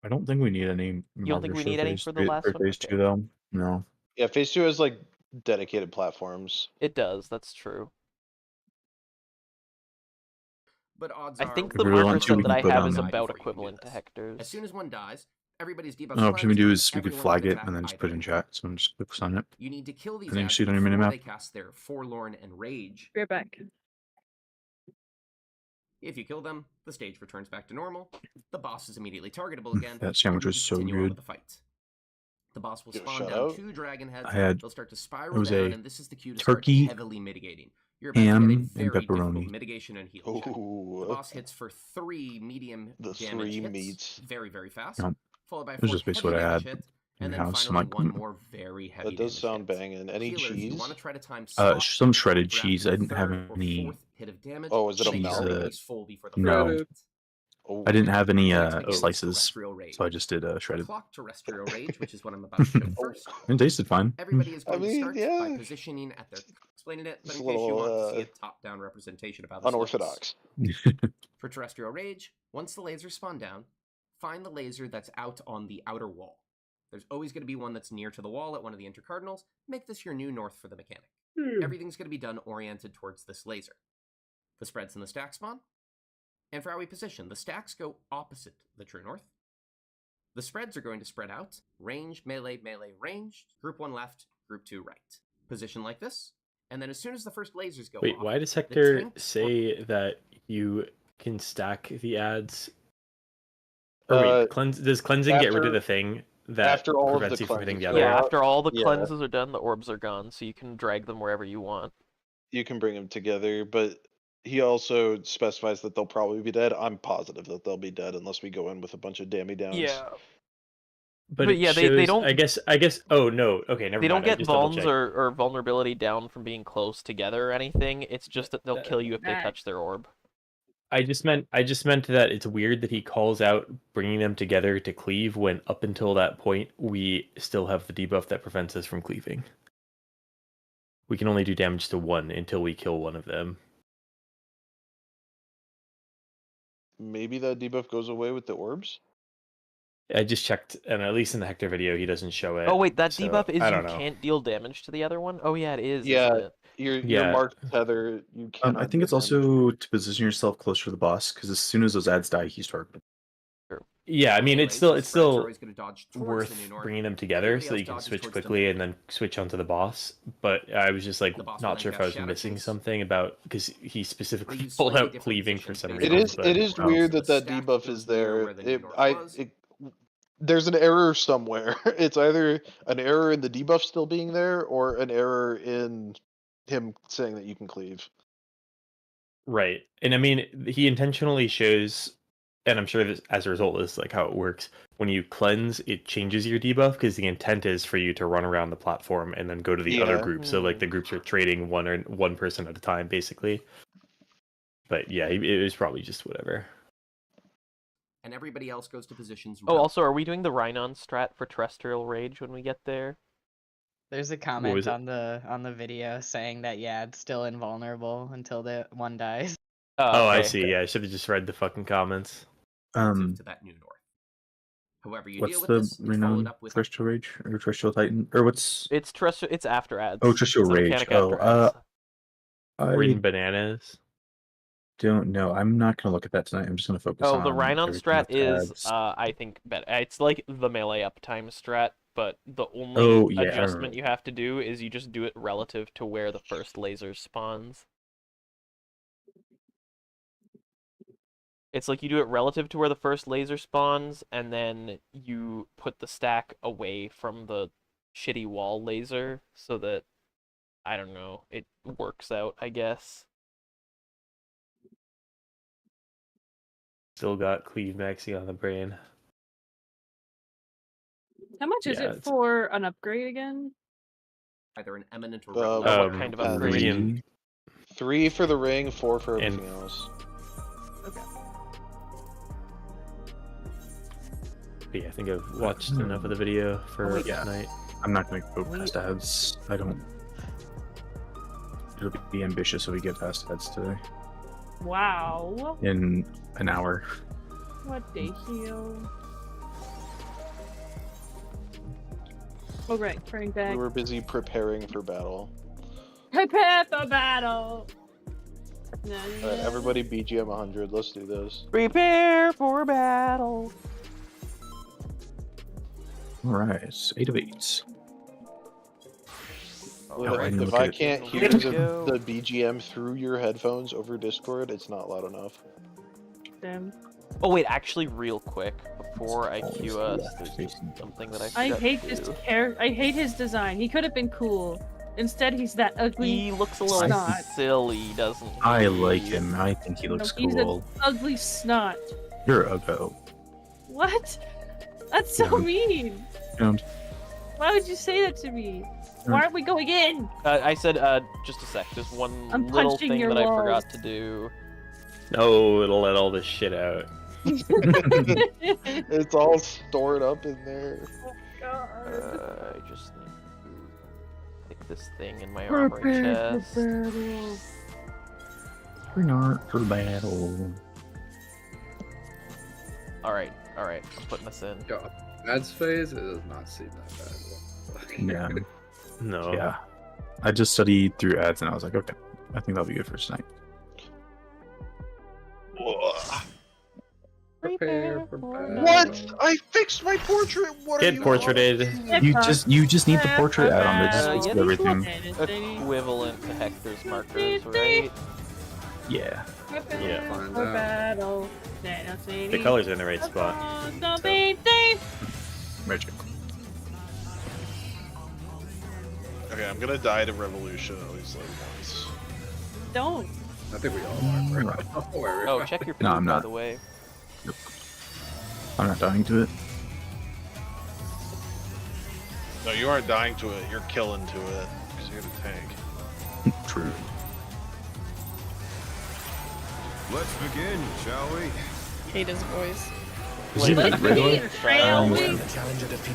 Speaker 2: I don't think we need any.
Speaker 4: You don't think we need any for the last one?
Speaker 2: Phase
Speaker 4: Okay.
Speaker 2: 2 though. No.
Speaker 9: Yeah, phase 2 has like dedicated platforms.
Speaker 4: It does, that's true.
Speaker 7: But odds
Speaker 4: I
Speaker 7: are
Speaker 4: think
Speaker 2: If
Speaker 4: the
Speaker 2: we really
Speaker 4: marker
Speaker 2: want to,
Speaker 4: set
Speaker 2: we
Speaker 4: that
Speaker 2: can
Speaker 4: I
Speaker 2: put
Speaker 4: have
Speaker 2: on
Speaker 4: is
Speaker 2: them.
Speaker 4: about
Speaker 7: Before you can do
Speaker 4: equivalent to
Speaker 7: this.
Speaker 4: Hector's.
Speaker 7: As soon as one dies, everybody's debuffs.
Speaker 2: No, option we do is we could
Speaker 7: everyone
Speaker 2: flag
Speaker 7: can
Speaker 2: it
Speaker 7: attack
Speaker 2: and then just
Speaker 7: either
Speaker 2: put it in
Speaker 7: one.
Speaker 2: chat. So I'm just focus on it.
Speaker 7: You need to kill these
Speaker 2: And then you
Speaker 7: ads
Speaker 2: see it on your
Speaker 7: before
Speaker 2: minimap.
Speaker 7: they cast their Forlorn and Rage.
Speaker 6: Be right back.
Speaker 7: If you kill them, the stage returns back to normal. The boss is immediately targetable again.
Speaker 2: That sandwich
Speaker 7: and you
Speaker 2: was
Speaker 7: can
Speaker 2: so
Speaker 7: continue on
Speaker 2: good.
Speaker 7: with the fight. The boss will
Speaker 9: Get a
Speaker 7: spawn
Speaker 9: shout
Speaker 7: down
Speaker 9: out.
Speaker 7: 2 dragon heads.
Speaker 2: I had-
Speaker 7: They'll start to
Speaker 2: it
Speaker 7: spiral
Speaker 2: was
Speaker 7: down,
Speaker 2: a
Speaker 7: and this is the cue to start
Speaker 2: turkey,
Speaker 7: heavily mitigating. You're about to
Speaker 2: ham,
Speaker 7: get a
Speaker 2: and
Speaker 7: very difficult
Speaker 2: pepperoni.
Speaker 7: mitigation and heal check. The
Speaker 9: Ooh.
Speaker 7: boss hits for 3 medium
Speaker 9: The
Speaker 7: damage
Speaker 9: 3
Speaker 7: hits,
Speaker 9: meats.
Speaker 7: very, very fast,
Speaker 2: Yep.
Speaker 7: followed by
Speaker 2: It was
Speaker 7: 4
Speaker 2: just basically
Speaker 7: heavy
Speaker 2: what I
Speaker 7: damage
Speaker 2: had
Speaker 7: hits,
Speaker 2: in
Speaker 7: and
Speaker 2: the
Speaker 7: then
Speaker 2: house.
Speaker 7: finally
Speaker 2: My-
Speaker 7: one more very heavy
Speaker 9: That does
Speaker 7: damage
Speaker 9: sound
Speaker 7: hit.
Speaker 9: banging. Any
Speaker 7: Healers,
Speaker 9: cheese?
Speaker 7: you want to try to time spot
Speaker 2: Some shredded
Speaker 7: grab
Speaker 2: cheese.
Speaker 7: the
Speaker 2: I didn't have
Speaker 7: 3rd or
Speaker 2: any.
Speaker 7: 4th hit of damage.
Speaker 9: Oh, is it a
Speaker 7: make sure
Speaker 2: melt?
Speaker 7: everybody's full before the
Speaker 2: No.
Speaker 7: first hit.
Speaker 9: Oh.
Speaker 2: I didn't have any
Speaker 7: Next we get
Speaker 2: slices,
Speaker 7: Terrestrial Rage.
Speaker 2: so I just did shredded.
Speaker 7: Clock Terrestrial Rage, which is what I'm about to show first.
Speaker 2: It tasted fine.
Speaker 7: Everybody is
Speaker 9: I
Speaker 7: going
Speaker 9: mean,
Speaker 7: to start by
Speaker 9: yeah.
Speaker 7: positioning at their explaining it, but
Speaker 9: It's
Speaker 7: in
Speaker 9: a
Speaker 7: case you
Speaker 9: little,
Speaker 7: want to see a top-down representation of how this
Speaker 9: Unorthodox.
Speaker 7: looks. For Terrestrial Rage, once the lasers spawn down, find the laser that's out on the outer wall. There's always going to be one that's near to the wall at one of the intercardinals. Make this your new north for the mechanic. Everything's going to be done oriented towards this laser. The spreads in the stack spawn. And for how we position, the stacks go opposite the true north. The spreads are going to spread out. Range, melee, melee, range. Group 1 left, group 2 right. position like this, and then as soon as the first lasers go
Speaker 3: Wait,
Speaker 7: off,
Speaker 3: why does
Speaker 7: the
Speaker 3: Hector
Speaker 7: tank
Speaker 3: say that you can stack the ads? Or wait, does cleansing get rid of
Speaker 9: after-
Speaker 3: the thing that
Speaker 9: after all of
Speaker 3: prevents
Speaker 9: the
Speaker 3: you from hitting the
Speaker 9: cleanses
Speaker 3: other
Speaker 9: go
Speaker 4: Yeah,
Speaker 3: one?
Speaker 9: out,
Speaker 4: after all the
Speaker 9: yeah.
Speaker 4: cleanses are done, the orbs are gone, so you can drag them wherever you want.
Speaker 9: You can bring them together, but he also specifies that they'll probably be dead. I'm positive that they'll be dead unless we go in with a bunch of dammy downs.
Speaker 3: But,
Speaker 4: But
Speaker 3: it
Speaker 4: yeah,
Speaker 3: shows,
Speaker 4: they don't-
Speaker 3: I guess. Oh no. Okay, never
Speaker 4: They don't
Speaker 3: mind. I
Speaker 4: get
Speaker 3: just double
Speaker 4: vulns
Speaker 3: checked.
Speaker 4: or vulnerability down from being close together or anything. It's just that they'll kill you if they
Speaker 6: That-
Speaker 4: touch their orb.
Speaker 3: I just meant that it's weird that he calls out bringing them together to cleave when up until that point we still have the debuff that prevents us from cleaving. We can only do damage to one until we kill one of them.
Speaker 9: Maybe that debuff goes away with the orbs?
Speaker 3: I just checked, and at least in the Hector video, he doesn't show it.
Speaker 4: Oh wait, that
Speaker 3: so
Speaker 4: debuff is
Speaker 3: I
Speaker 4: you
Speaker 3: don't know.
Speaker 4: can't deal damage to the other one? Oh yeah, it is.
Speaker 9: Yeah.
Speaker 4: Isn't it?
Speaker 9: Your
Speaker 3: Yeah.
Speaker 9: marked tether, you cannot.
Speaker 2: I think
Speaker 9: do
Speaker 2: it's
Speaker 9: damage.
Speaker 2: also to position yourself closer to the boss, because as soon as those ads die, he's targeted.
Speaker 3: Yeah, I mean,
Speaker 7: Anyways,
Speaker 3: it's still
Speaker 7: these spreads are always gonna dodge towards the
Speaker 3: worth
Speaker 7: new north.
Speaker 3: bringing them together
Speaker 7: Everybody
Speaker 3: so that
Speaker 7: else
Speaker 3: you can
Speaker 7: dodges
Speaker 3: switch
Speaker 7: towards the
Speaker 3: quickly
Speaker 7: north.
Speaker 3: and then switch onto the boss. But I was just like
Speaker 7: The boss will
Speaker 3: not
Speaker 7: then
Speaker 3: sure if
Speaker 7: cast
Speaker 3: I was
Speaker 7: Shadow
Speaker 3: missing
Speaker 7: Chase.
Speaker 3: something about because he
Speaker 7: They
Speaker 3: specifically
Speaker 7: use
Speaker 3: pulled
Speaker 7: slightly
Speaker 3: out
Speaker 7: different
Speaker 3: cleaving for
Speaker 7: positions
Speaker 3: some
Speaker 7: based
Speaker 3: reason.
Speaker 7: on
Speaker 9: It is
Speaker 3: but,
Speaker 9: weird
Speaker 7: the
Speaker 9: that that
Speaker 7: stack
Speaker 9: debuff
Speaker 7: goes
Speaker 9: is
Speaker 7: near
Speaker 9: there.
Speaker 7: where the new north was.
Speaker 9: There's an error somewhere. It's either an error in the debuff still being there or an error in him saying that you can cleave.
Speaker 3: Right. And I mean, he intentionally shows, and I'm sure that as a result, this is like how it works. When you cleanse, it changes your debuff because the intent is for you to run around the platform and then go to the other
Speaker 9: Yeah.
Speaker 3: group. So like the groups are trading one person at a time, basically. But yeah, it was probably just whatever.
Speaker 7: And everybody else goes to positions.
Speaker 4: Oh,
Speaker 7: relative.
Speaker 4: also, are we doing the Rhinon strat for Terrestrial Rage when we get there?
Speaker 8: There's a
Speaker 3: was
Speaker 8: comment
Speaker 3: it?
Speaker 8: on the video saying that yeah, it's still invulnerable until the one dies.
Speaker 3: Oh, I
Speaker 4: okay.
Speaker 3: see. Yeah, I should have just read the fucking comments.
Speaker 7: relative to that new north. However you
Speaker 2: What's
Speaker 7: deal with
Speaker 2: the
Speaker 7: this, it's followed
Speaker 2: renowned
Speaker 7: up with
Speaker 2: Terrestrial Rage or Terrestrial Titan or what's?
Speaker 4: It's terrestrial. It's after ads.
Speaker 2: Oh, Terrestrial
Speaker 4: It's a
Speaker 2: Rage.
Speaker 4: mechanic
Speaker 2: Oh,
Speaker 4: after ads.
Speaker 3: Green
Speaker 2: I
Speaker 3: bananas.
Speaker 2: don't know. I'm not gonna look at that tonight. I'm just gonna focus on.
Speaker 4: Oh, the Rhinon
Speaker 2: everything
Speaker 4: strat
Speaker 2: with
Speaker 4: is,
Speaker 2: ads.
Speaker 4: I think, better. It's like the melee uptime strat, but the only
Speaker 2: Oh, yeah, I
Speaker 4: adjustment
Speaker 2: remember.
Speaker 4: you have to do is you just do it relative to where the first laser spawns. It's like you do it relative to where the first laser spawns, and then you put the stack away from the shitty wall laser so that, I don't know, it works out, I guess.
Speaker 3: Still got Cleve Maxi on the brain.
Speaker 6: How much is
Speaker 3: Yeah,
Speaker 6: it
Speaker 3: it's-
Speaker 6: for an upgrade again?
Speaker 7: either an eminent or
Speaker 9: Uh,
Speaker 7: regular.
Speaker 4: what kind of
Speaker 9: and
Speaker 4: upgrade?
Speaker 3: Radiant.
Speaker 9: 3 for the ring, 4 for
Speaker 3: And-
Speaker 9: everything else.
Speaker 3: But yeah, I think I've watched enough of the video for
Speaker 2: yeah.
Speaker 3: tonight.
Speaker 2: I'm not gonna go past ads. I don't. It'll be ambitious if we get past ads today
Speaker 6: Wow.
Speaker 2: in an hour.
Speaker 6: What the hell? Oh, right. Turning back.
Speaker 9: We were busy preparing for battle.
Speaker 6: Prepare for battle!
Speaker 9: Alright, everybody BGM 100. Let's do this.
Speaker 4: Prepare for battle!
Speaker 2: All right, 8 of 8.
Speaker 9: Look,
Speaker 2: and
Speaker 9: if
Speaker 2: look
Speaker 9: I
Speaker 2: at-
Speaker 9: can't hear
Speaker 4: Here we
Speaker 9: the
Speaker 4: go.
Speaker 9: BGM through your headphones over Discord, it's not loud enough.
Speaker 6: Damn.
Speaker 4: Oh wait, actually, real quick, before I
Speaker 2: Always
Speaker 4: cue us,
Speaker 2: left
Speaker 4: there's just
Speaker 2: facing.
Speaker 4: something that I
Speaker 6: I
Speaker 4: forgot
Speaker 6: hate
Speaker 4: to
Speaker 6: this
Speaker 4: do.
Speaker 6: I hate his design. He could have been cool. Instead, he's that ugly,
Speaker 4: He looks a little
Speaker 6: snot.
Speaker 4: silly, doesn't he?
Speaker 2: I like him. I think he looks
Speaker 6: he's
Speaker 2: cool.
Speaker 6: ugly snot.
Speaker 2: You're a go.
Speaker 6: What? That's so
Speaker 2: Yeah.
Speaker 6: mean.
Speaker 2: And
Speaker 6: Why would you say that to me? Why aren't we going in?
Speaker 4: I said, just a sec. There's one
Speaker 6: I'm
Speaker 4: little
Speaker 6: punching
Speaker 4: thing
Speaker 6: your
Speaker 4: that I
Speaker 6: walls.
Speaker 4: forgot to do.
Speaker 3: No, it'll let all this shit out.
Speaker 9: It's all stored up in there.
Speaker 4: I just need to pick this thing in my armor chest.
Speaker 2: we're not for battle.
Speaker 4: Alright, I'm putting this in.
Speaker 1: Yo, ads phase, it does not seem that bad.
Speaker 2: Yeah,
Speaker 3: No.
Speaker 2: yeah. I just studied through ads and I was like, okay, I think that'll be good for tonight.
Speaker 1: Prepare for battle.
Speaker 9: What? I fixed my portrait. What are
Speaker 3: Get
Speaker 9: you
Speaker 3: portraited.
Speaker 2: You just need the portrait add-on to just fix
Speaker 4: yeah,
Speaker 2: everything.
Speaker 4: Equivalent to Hector's markers, right?
Speaker 2: Yeah.
Speaker 3: Yeah.
Speaker 1: Find
Speaker 6: For
Speaker 1: out.
Speaker 6: battle.
Speaker 3: The colors are in the right spot.
Speaker 2: Magic.
Speaker 5: Okay, I'm gonna die to Revolution at least like once.
Speaker 6: Don't.
Speaker 1: I think we all are. Bro. Don't worry.
Speaker 4: Oh, check your food,
Speaker 2: No, I'm
Speaker 4: by
Speaker 2: not.
Speaker 4: the way.
Speaker 2: I'm not dying to it.
Speaker 5: No, you aren't dying to it. You're killing to it because you're the tank.
Speaker 2: True.
Speaker 10: Let's begin, shall we?
Speaker 8: Hate his voice.
Speaker 2: Is he
Speaker 4: Wait,
Speaker 2: like
Speaker 4: wait,
Speaker 2: regular?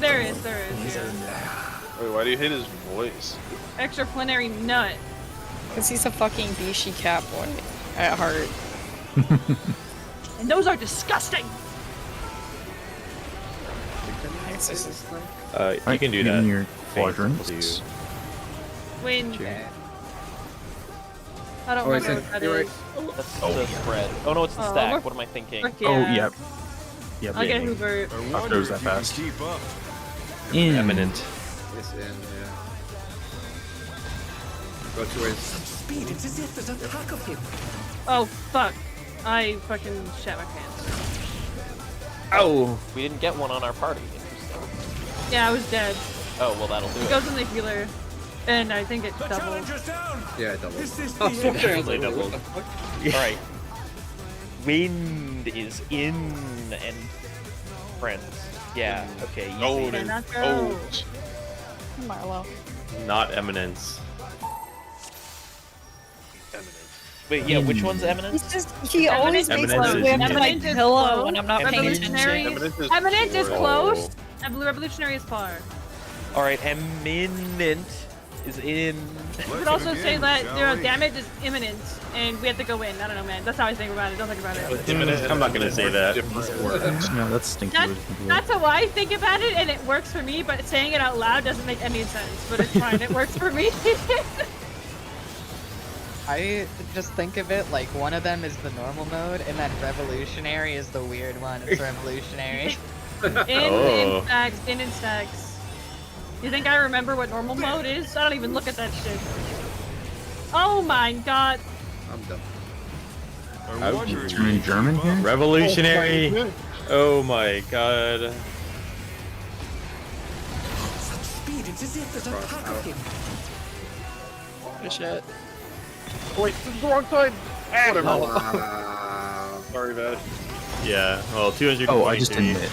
Speaker 6: There is, yeah.
Speaker 5: Wait, why do you hate his voice?
Speaker 6: Extraplanetary nut.
Speaker 8: Because he's a fucking Bishi cat boy at heart.
Speaker 6: And those are disgusting!
Speaker 3: You can do
Speaker 2: in
Speaker 3: that.
Speaker 2: your
Speaker 3: Faint
Speaker 2: quadrants.
Speaker 3: will do.
Speaker 6: When...
Speaker 3: Sure.
Speaker 6: I don't
Speaker 1: Oh, I
Speaker 6: remember
Speaker 1: think
Speaker 6: what that
Speaker 1: you're
Speaker 6: is.
Speaker 1: right.
Speaker 4: That's
Speaker 2: Oh,
Speaker 4: the
Speaker 2: yeah.
Speaker 4: spread. Oh no, it's the
Speaker 6: Oh,
Speaker 4: stack.
Speaker 6: we're-
Speaker 4: What am I thinking?
Speaker 6: Frick
Speaker 2: Oh,
Speaker 6: yeah.
Speaker 2: yep. Yep.
Speaker 6: I'll get
Speaker 2: yeah.
Speaker 6: Hubert.
Speaker 10: I
Speaker 2: After
Speaker 10: wonder
Speaker 2: it was
Speaker 10: if
Speaker 2: that
Speaker 10: you can
Speaker 2: fast.
Speaker 10: keep up.
Speaker 2: In.
Speaker 3: Eminent.
Speaker 1: It's in, yeah. Go to his.
Speaker 6: Oh, fuck. I fucking shat my pants.
Speaker 3: Oh!
Speaker 4: We didn't get one on our party. Interesting.
Speaker 6: Yeah, I was dead.
Speaker 4: Oh well, that'll do
Speaker 6: It
Speaker 4: it.
Speaker 6: goes in the healer. And I think it doubles.
Speaker 1: Yeah, it doubles.
Speaker 10: This is
Speaker 1: Oh,
Speaker 10: the
Speaker 1: sorry, I was
Speaker 3: Definitely
Speaker 1: like,
Speaker 3: doubled.
Speaker 1: what the fuck?
Speaker 4: All right. Wind is in and friends. Yeah. Okay. Easy.
Speaker 5: Oh,
Speaker 6: Okay, not go.
Speaker 5: oh.
Speaker 8: Marlo.
Speaker 3: Not eminence.
Speaker 4: Wait. Yeah. Which one's eminence?
Speaker 8: He always
Speaker 3: Eminence
Speaker 8: makes
Speaker 3: is
Speaker 8: me whip
Speaker 3: in.
Speaker 8: my
Speaker 6: Eminence is
Speaker 8: pillow
Speaker 6: close.
Speaker 8: when I'm not paying
Speaker 6: Evolutionary.
Speaker 8: attention.
Speaker 6: Eminent is
Speaker 5: four.
Speaker 6: close. Revolutionary is far.
Speaker 4: All right. Eminent is in.
Speaker 6: You could also say that their damage is imminent, and we have to go in. I don't know, man. That's how I think about it. Don't think about it.
Speaker 3: I'm not gonna say that.
Speaker 5: Different words.
Speaker 2: No, that's stinky.
Speaker 6: That's,
Speaker 2: way to think of it.
Speaker 6: that's how I think about it, and it works for me, but saying it out loud doesn't make any sense. But it's fine. It works for me.
Speaker 8: I just think of it like one of them is the normal mode, and then revolutionary is the weird one. It's revolutionary.
Speaker 6: In stacks. In stacks. You think I remember what normal mode is? I don't even look at that shit. Oh my god.
Speaker 1: I'm done.
Speaker 10: I wonder if
Speaker 2: Turn in
Speaker 10: you
Speaker 2: German
Speaker 10: keep up.
Speaker 2: here?
Speaker 3: Revolutionary. Oh my god.
Speaker 8: Shit.
Speaker 5: Wait, this is the wrong side. Whatever.
Speaker 1: Wow.
Speaker 5: Sorry, man.
Speaker 3: Yeah. Well, 223.
Speaker 2: Oh, I just didn't hit.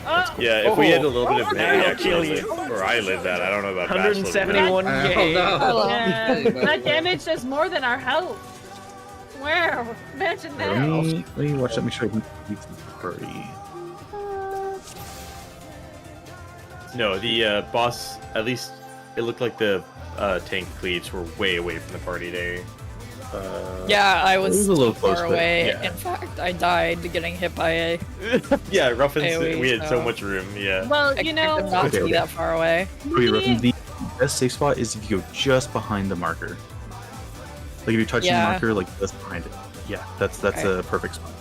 Speaker 6: Oh,
Speaker 3: Yeah, if we had a little bit of
Speaker 4: now
Speaker 3: maybe
Speaker 4: I'll
Speaker 3: actually
Speaker 4: kill
Speaker 3: live,
Speaker 4: you.
Speaker 3: where I live at, I don't know about Bash living there.
Speaker 4: 171
Speaker 1: Oh, no.
Speaker 6: yeah. That damage does more than our health. Where? Imagine that.
Speaker 2: Let me watch that. Make sure I can keep the party.
Speaker 3: No, the boss, at least it looked like the tank cleats were way away from the party there.
Speaker 8: Yeah, I
Speaker 2: It was
Speaker 8: was
Speaker 2: a little
Speaker 8: far
Speaker 2: close, but
Speaker 8: away.
Speaker 3: yeah.
Speaker 8: In fact, I died getting hit by a.
Speaker 3: Yeah, Ruffins,
Speaker 8: AoE,
Speaker 3: we had so
Speaker 8: so-
Speaker 3: much room, yeah.
Speaker 6: Well,
Speaker 8: I
Speaker 6: you know,
Speaker 8: expected not to
Speaker 2: Okay,
Speaker 8: be
Speaker 2: okay.
Speaker 8: that far away.
Speaker 2: Okay, Ruffin, the best safe spot is if you go just behind the marker. Like if you're touching
Speaker 8: Yeah.
Speaker 2: the marker, like just behind it. Yeah, that's
Speaker 8: Okay.
Speaker 2: a perfect spot.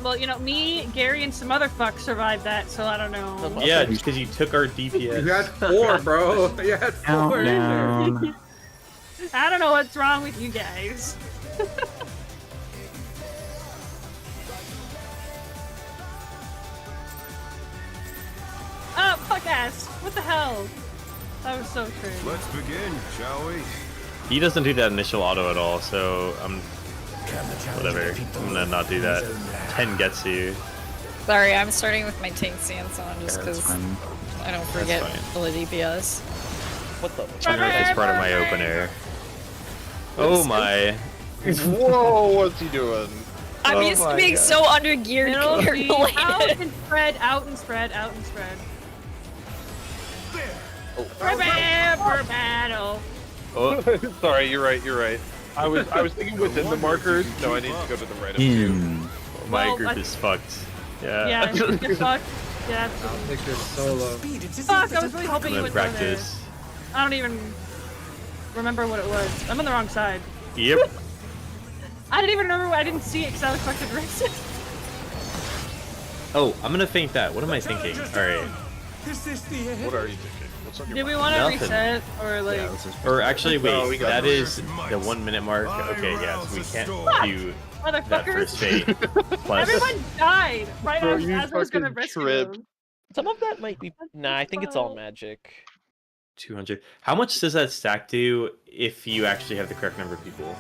Speaker 6: well, you know, me, Gary, and some other fucks survived that, so I don't know.
Speaker 3: Yeah, because you took our DPS.
Speaker 1: You had 4, bro. You had 4 in there.
Speaker 2: Countdown.
Speaker 6: I don't know what's wrong with you guys. Oh, fuck ass. What the hell? That was so true.
Speaker 10: Let's begin, shall we?
Speaker 3: He doesn't do that initial auto at all, so I'm whatever. I'm gonna not do that. 10 gets you.
Speaker 8: Sorry, I'm starting with my tank stance on just
Speaker 2: Yeah, that's
Speaker 8: because
Speaker 2: fine.
Speaker 8: I don't forget
Speaker 3: fine.
Speaker 8: the DPS.
Speaker 4: What the?
Speaker 3: It's part of my opener. Oh my.
Speaker 5: Whoa, what's he doing?
Speaker 8: I'm
Speaker 3: Oh
Speaker 8: used to
Speaker 3: my
Speaker 8: being
Speaker 3: God.
Speaker 8: so undergeared
Speaker 6: It'll
Speaker 8: compared
Speaker 6: be
Speaker 8: to
Speaker 6: out
Speaker 8: Layden.
Speaker 6: and spread, out and spread, out and spread.
Speaker 5: Oh.
Speaker 6: Prepare for battle.
Speaker 3: Oh,
Speaker 5: Sorry, you're right. You're right. I was thinking within the markers. No, I need to go to the right of you.
Speaker 2: In.
Speaker 3: my
Speaker 6: Well,
Speaker 3: group
Speaker 6: I-
Speaker 3: is fucked.
Speaker 6: Yeah,
Speaker 3: Yeah.
Speaker 6: you're fucked. Yeah,
Speaker 1: I'll
Speaker 6: absolutely.
Speaker 1: take your solo.
Speaker 6: Fuck, I was really
Speaker 3: I'm
Speaker 6: hoping you
Speaker 3: gonna
Speaker 6: would go there.
Speaker 3: practice.
Speaker 6: I don't even remember what it was. I'm on the wrong side.
Speaker 3: Yep.
Speaker 6: I didn't even remember. I didn't see it because I was fucking racist.
Speaker 3: Oh, I'm gonna feint that. What am I thinking? All right.
Speaker 5: What are you thinking? What's on your
Speaker 6: Do we
Speaker 5: mind?
Speaker 6: want to
Speaker 3: Nothing.
Speaker 6: reset or like?
Speaker 2: Yeah, this is
Speaker 3: Or actually, wait.
Speaker 5: No, we got
Speaker 3: that
Speaker 5: the
Speaker 3: is the 1 minute mark. Okay, yeah. So we can't do that first
Speaker 6: Motherfuckers!
Speaker 3: feint. Plus,
Speaker 6: Everyone died right
Speaker 5: Bro, you
Speaker 6: as I was gonna
Speaker 5: fucking
Speaker 6: rescue
Speaker 5: tripped.
Speaker 6: them.
Speaker 4: Some of that might be. Nah, I think it's all magic.
Speaker 3: 200. How much does that stack do if you actually have the correct number of people?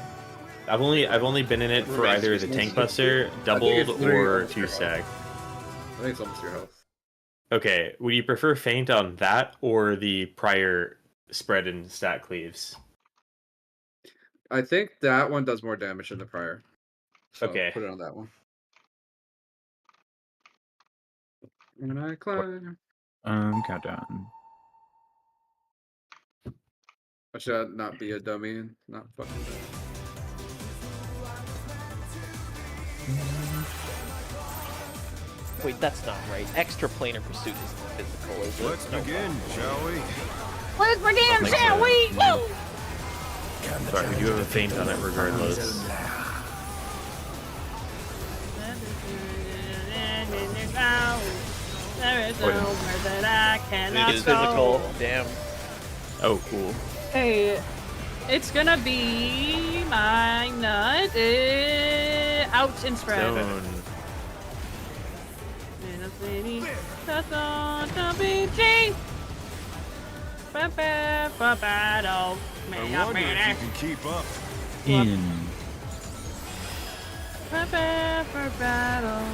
Speaker 3: I've only been in it for
Speaker 5: Remains
Speaker 3: either
Speaker 5: to
Speaker 3: the
Speaker 5: be
Speaker 3: tank
Speaker 5: seen.
Speaker 3: buster,
Speaker 1: it's
Speaker 3: doubled,
Speaker 1: literally
Speaker 3: or
Speaker 1: almost your
Speaker 3: 2 stack.
Speaker 1: I think it's almost your health.
Speaker 3: Okay, would you prefer feint on that or the prior spread and stat cleaves?
Speaker 1: I think that one does more damage than the prior. So
Speaker 3: Okay.
Speaker 1: put it on that one. When I climb.
Speaker 2: Countdown.
Speaker 1: I should not be a dummy and not fucking that.
Speaker 4: Wait, that's not right. Extraplanar pursuit is physical, is it?
Speaker 10: Let's
Speaker 4: No.
Speaker 10: begin, shall we?
Speaker 6: Let's begin,
Speaker 3: Makes
Speaker 6: shall
Speaker 3: sense.
Speaker 6: we? Woo!
Speaker 3: Sorry, we do have a feint on it regardless.
Speaker 6: There is nowhere that I cannot
Speaker 4: It's
Speaker 6: go.
Speaker 4: physical. Damn.
Speaker 3: Oh, cool.
Speaker 6: Hey, it's gonna be my nut out and spread.
Speaker 3: Stone.
Speaker 6: That's on WG. Prepare for battle.
Speaker 10: I wonder if you can keep up.
Speaker 2: In.
Speaker 6: Prepare for battle.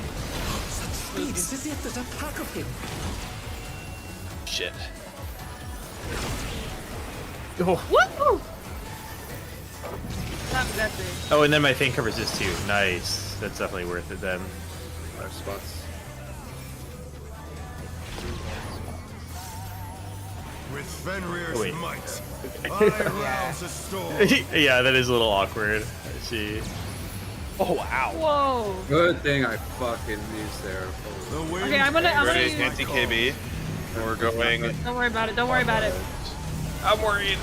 Speaker 3: Shit.
Speaker 6: Woo! That's it.
Speaker 3: Oh, and then my feint covers this too. Nice. That's definitely worth it then.
Speaker 1: 5 spots.
Speaker 10: With Fenrir's
Speaker 3: Oh, wait.
Speaker 10: might, I rouse a storm.
Speaker 3: Yeah, that is a little awkward. I see.
Speaker 4: Oh wow.
Speaker 6: Whoa.
Speaker 1: Good thing I fucking used there.
Speaker 10: The wind
Speaker 6: Okay, I'm gonna
Speaker 5: Ready?
Speaker 6: use.
Speaker 5: Anti-KB. And we're going.
Speaker 6: Don't worry about it. Don't worry about it.
Speaker 4: I'm worried.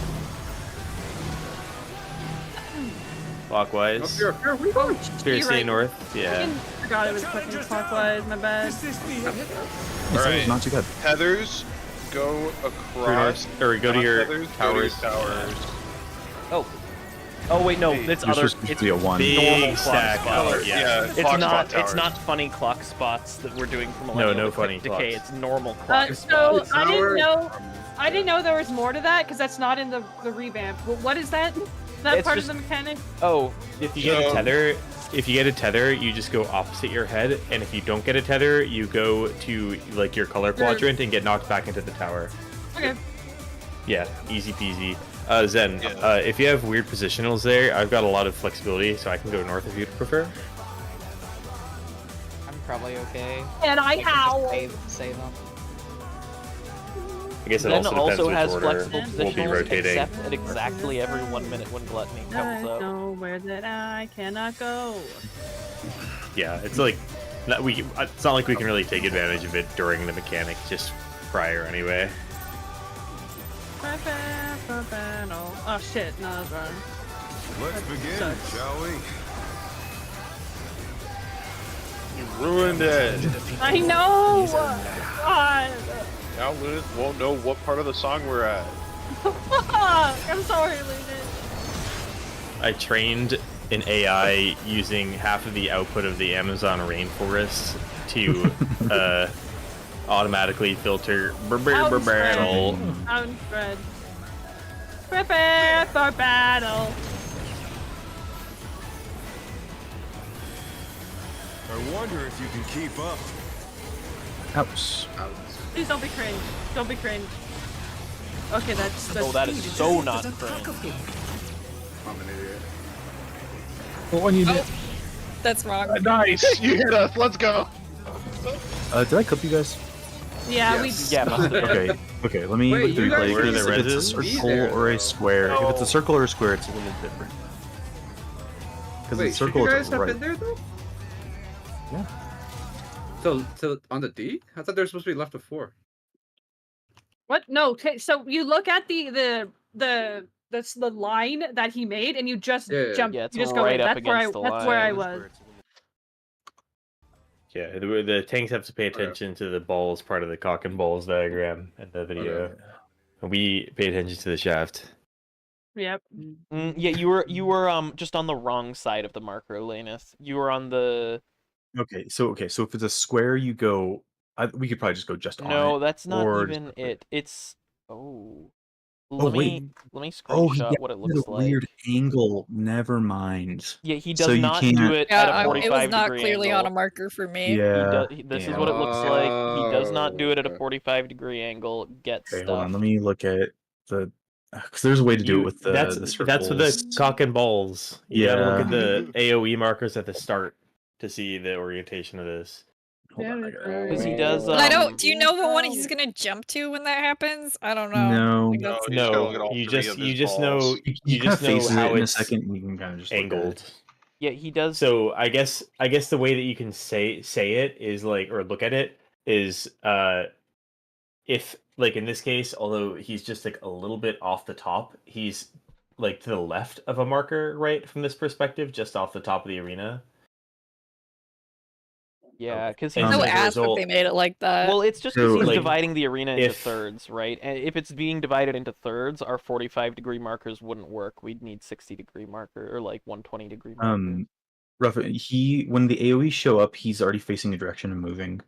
Speaker 3: Clockwise.
Speaker 1: Here, we go.
Speaker 3: Seriously,
Speaker 6: right.
Speaker 3: north.
Speaker 6: I
Speaker 3: Yeah.
Speaker 6: forgot it was fucking clockwise. My bad.
Speaker 5: Alright.
Speaker 2: Not too bad.
Speaker 5: Tethers, go across.
Speaker 3: Or go to your
Speaker 5: Tethers,
Speaker 3: towers.
Speaker 5: towers.
Speaker 4: Oh. Oh wait, no.
Speaker 5: Hey,
Speaker 4: It's
Speaker 2: You're
Speaker 4: other.
Speaker 2: supposed to
Speaker 4: It's
Speaker 2: be a 1.
Speaker 3: Big
Speaker 4: normal
Speaker 3: stack.
Speaker 4: clock
Speaker 3: Oh,
Speaker 4: spots.
Speaker 3: yeah.
Speaker 4: It's
Speaker 5: clock
Speaker 4: not.
Speaker 5: spot
Speaker 4: It's
Speaker 5: towers.
Speaker 4: not funny clock spots that we're doing for
Speaker 3: No,
Speaker 4: Millennial
Speaker 3: no funny
Speaker 4: Decay.
Speaker 3: clocks.
Speaker 4: It's normal clock
Speaker 6: So
Speaker 4: spots.
Speaker 6: I didn't
Speaker 1: Tower.
Speaker 6: know. I didn't know there was more to that because that's not in the revamp. What is that? That
Speaker 4: It's
Speaker 6: part
Speaker 4: just-
Speaker 6: of the mechanic?
Speaker 4: Oh,
Speaker 3: If you get a
Speaker 5: So-
Speaker 3: tether, you just go opposite your head, and if you don't get a tether, you go to like your color quadrant and get knocked back into the tower.
Speaker 6: Okay.
Speaker 3: Yeah, easy peasy. Zen,
Speaker 5: Yeah.
Speaker 3: if you have weird positionals there, I've got a lot of flexibility, so I can go north if you'd prefer.
Speaker 8: I'm probably okay.
Speaker 6: And I
Speaker 8: can just
Speaker 6: howl.
Speaker 8: save them.
Speaker 3: I guess it
Speaker 4: Zen
Speaker 3: also depends
Speaker 4: also
Speaker 3: which
Speaker 4: has
Speaker 3: order
Speaker 4: flexible
Speaker 3: we'll be
Speaker 4: positionals,
Speaker 3: rotating.
Speaker 4: except at exactly every 1 minute when Gluttony comes
Speaker 6: There's
Speaker 4: up.
Speaker 6: nowhere that I cannot go.
Speaker 3: Yeah, it's like it's not like we can really take advantage of it during the mechanic, just prior anyway.
Speaker 6: Prepare for battle. Oh shit, no, that's wrong.
Speaker 10: Let's begin,
Speaker 6: Sucks.
Speaker 10: shall we?
Speaker 5: You ruined it.
Speaker 6: I know! God!
Speaker 5: Now Lunas won't know what part of the song we're at.
Speaker 6: Fuck! I'm sorry, Lunas.
Speaker 3: I trained an AI using half of the output of the Amazon rainforest to automatically filter battle.
Speaker 6: Sound spread. Prepare for battle.
Speaker 10: I wonder if you can keep up.
Speaker 2: Ouch.
Speaker 6: Please don't be cringe. Don't be cringe. Okay, that's
Speaker 4: Oh, that is so not cringe.
Speaker 1: I'm an idiot.
Speaker 2: What one you did?
Speaker 6: That's wrong.
Speaker 5: Nice! You hit us. Let's go.
Speaker 2: Did I clip you guys?
Speaker 6: Yeah,
Speaker 1: Yes.
Speaker 4: Yeah, must have.
Speaker 2: Okay. Okay. Let me
Speaker 1: Wait,
Speaker 2: look
Speaker 1: you
Speaker 2: through
Speaker 1: guys
Speaker 2: the
Speaker 3: were
Speaker 2: replays.
Speaker 3: the
Speaker 2: If it's a
Speaker 3: residents?
Speaker 2: circle
Speaker 1: Be there.
Speaker 2: or a square. If it's a circle or a square, it's a little different. Because
Speaker 1: Wait,
Speaker 2: the
Speaker 1: should
Speaker 2: circle
Speaker 1: you
Speaker 2: is
Speaker 1: guys have
Speaker 2: right.
Speaker 1: been there though?
Speaker 2: Yeah.
Speaker 1: So on the D? I thought they were supposed to be left of 4.
Speaker 6: What? No. So you look at the line that he made, and you just
Speaker 1: Yeah, yeah.
Speaker 6: jump.
Speaker 4: Yeah, it's
Speaker 6: you just go
Speaker 4: right
Speaker 6: in.
Speaker 4: up
Speaker 6: That's where I.
Speaker 4: against the
Speaker 6: That's where I
Speaker 4: line.
Speaker 6: was.
Speaker 3: Yeah, the tanks have to pay attention to the balls part of the cock and balls diagram in the video. We pay attention to the shaft.
Speaker 6: Yep.
Speaker 4: Yeah, you were just on the wrong side of the marker, Laneth. You were on the.
Speaker 2: Okay, so if it's a square, you go. We could probably just go just on it.
Speaker 4: No, that's not
Speaker 2: or
Speaker 4: even
Speaker 2: just-
Speaker 4: it. It's
Speaker 2: Oh,
Speaker 4: Let
Speaker 2: wait.
Speaker 4: me
Speaker 2: Oh,
Speaker 4: screenshot
Speaker 2: yeah,
Speaker 4: what it
Speaker 2: a
Speaker 4: looks like.
Speaker 2: weird angle. Never mind.
Speaker 4: Yeah, he
Speaker 2: So
Speaker 4: does
Speaker 2: you
Speaker 4: not do
Speaker 2: can't-
Speaker 4: it
Speaker 11: Yeah,
Speaker 4: at a 45
Speaker 11: it was not
Speaker 4: degree
Speaker 11: clearly
Speaker 4: angle.
Speaker 11: on a marker for me.
Speaker 2: Yeah.
Speaker 4: This is
Speaker 2: yeah.
Speaker 4: what it looks like. He does not do it at a
Speaker 1: Okay.
Speaker 4: 45 degree angle. Get
Speaker 2: Okay,
Speaker 4: stuff.
Speaker 2: hold on. Let me look at the. Because there's a way to do it with the.
Speaker 3: that's
Speaker 2: the
Speaker 3: with
Speaker 2: circles.
Speaker 3: the cock and balls. You gotta look at
Speaker 2: Yeah.
Speaker 3: the AOE markers at the start to see the orientation of this.
Speaker 2: Hold on, I gotta-
Speaker 4: Because he does.
Speaker 11: But I don't. Do you know what one he's gonna jump to when that happens? I don't know.
Speaker 2: No.
Speaker 11: Like, that's-
Speaker 5: No, you just gotta look at
Speaker 3: No,
Speaker 5: all
Speaker 3: you
Speaker 5: three
Speaker 3: just
Speaker 5: of
Speaker 3: you
Speaker 5: his
Speaker 3: just know
Speaker 5: balls.
Speaker 3: you
Speaker 2: He kind
Speaker 3: just
Speaker 2: of
Speaker 3: know
Speaker 2: faces
Speaker 3: how
Speaker 2: it in a
Speaker 3: it's
Speaker 2: second. You can kind of just look at
Speaker 3: angled.
Speaker 2: it.
Speaker 4: Yeah, he does.
Speaker 3: So I guess the way that you can say it is like, or look at it is if like in this case, although he's just like a little bit off the top, he's like to the left of a marker, right, from this perspective, just off the top of the arena.
Speaker 4: Yeah, because
Speaker 3: And
Speaker 11: So
Speaker 3: as a
Speaker 11: ass that
Speaker 3: result-
Speaker 11: they made it like that.
Speaker 4: Well, it's just because
Speaker 2: So,
Speaker 4: he's
Speaker 3: like,
Speaker 4: dividing the arena into
Speaker 3: if-
Speaker 4: thirds, right? And if it's being divided into thirds, our 45 degree markers wouldn't work. We'd need 60 degree marker or like 120 degree marker.
Speaker 2: Rough. When the AOE show up, he's already facing the direction of moving.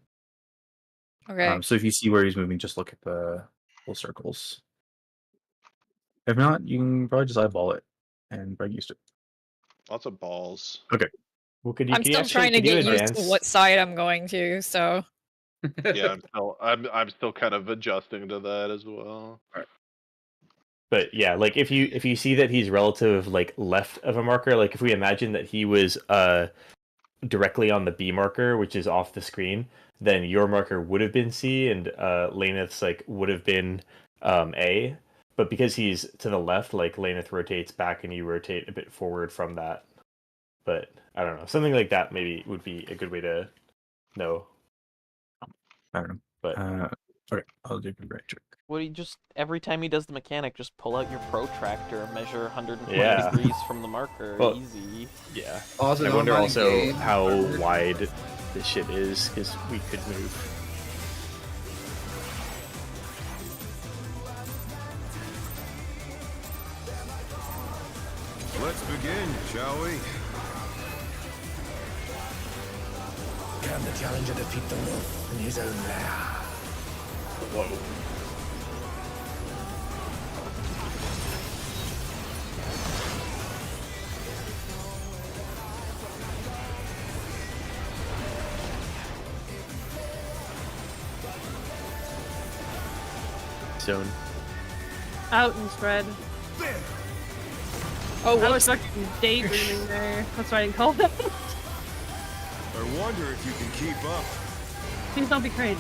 Speaker 11: Okay.
Speaker 2: So if you see where he's moving, just look at the little circles. If not, you can probably just eyeball it and break used to it.
Speaker 5: Lots of balls.
Speaker 3: Well, could you?
Speaker 11: I'm
Speaker 3: can you
Speaker 11: still
Speaker 3: actually-
Speaker 11: trying to
Speaker 3: could you
Speaker 11: get used to
Speaker 3: advance-
Speaker 11: what side I'm going to. So
Speaker 5: Yeah, I'm still kind of adjusting to that as well.
Speaker 3: But yeah, like if you see that he's relative like left of a marker, like if we imagine that he was directly on the B marker, which is off the screen, then your marker would have been C and Laneth's like would have been A. But because he's to the left, like Laneth rotates back and you rotate a bit forward from that. But I don't know, something like that maybe would be a good way to know.
Speaker 2: I don't know.
Speaker 3: But
Speaker 2: Okay, I'll do a right check.
Speaker 4: What he just every time he does the mechanic, just pull out your protractor and measure 120
Speaker 3: Yeah.
Speaker 4: degrees from the marker.
Speaker 3: Well,
Speaker 4: Easy.
Speaker 3: yeah.
Speaker 1: Also,
Speaker 3: I
Speaker 1: no
Speaker 3: wonder
Speaker 1: money
Speaker 3: also
Speaker 1: gained.
Speaker 3: how wide this shit is because we could move.
Speaker 10: Let's begin, shall we?
Speaker 12: Can the challenger defeat the wolf in his own lair?
Speaker 3: Whoa. Zone.
Speaker 6: Out and spread.
Speaker 11: oh,
Speaker 6: I was
Speaker 11: whoops.
Speaker 6: fucking daydreaming there. That's why I didn't call that.
Speaker 10: I wonder if you can keep up.
Speaker 6: Please don't be cringe.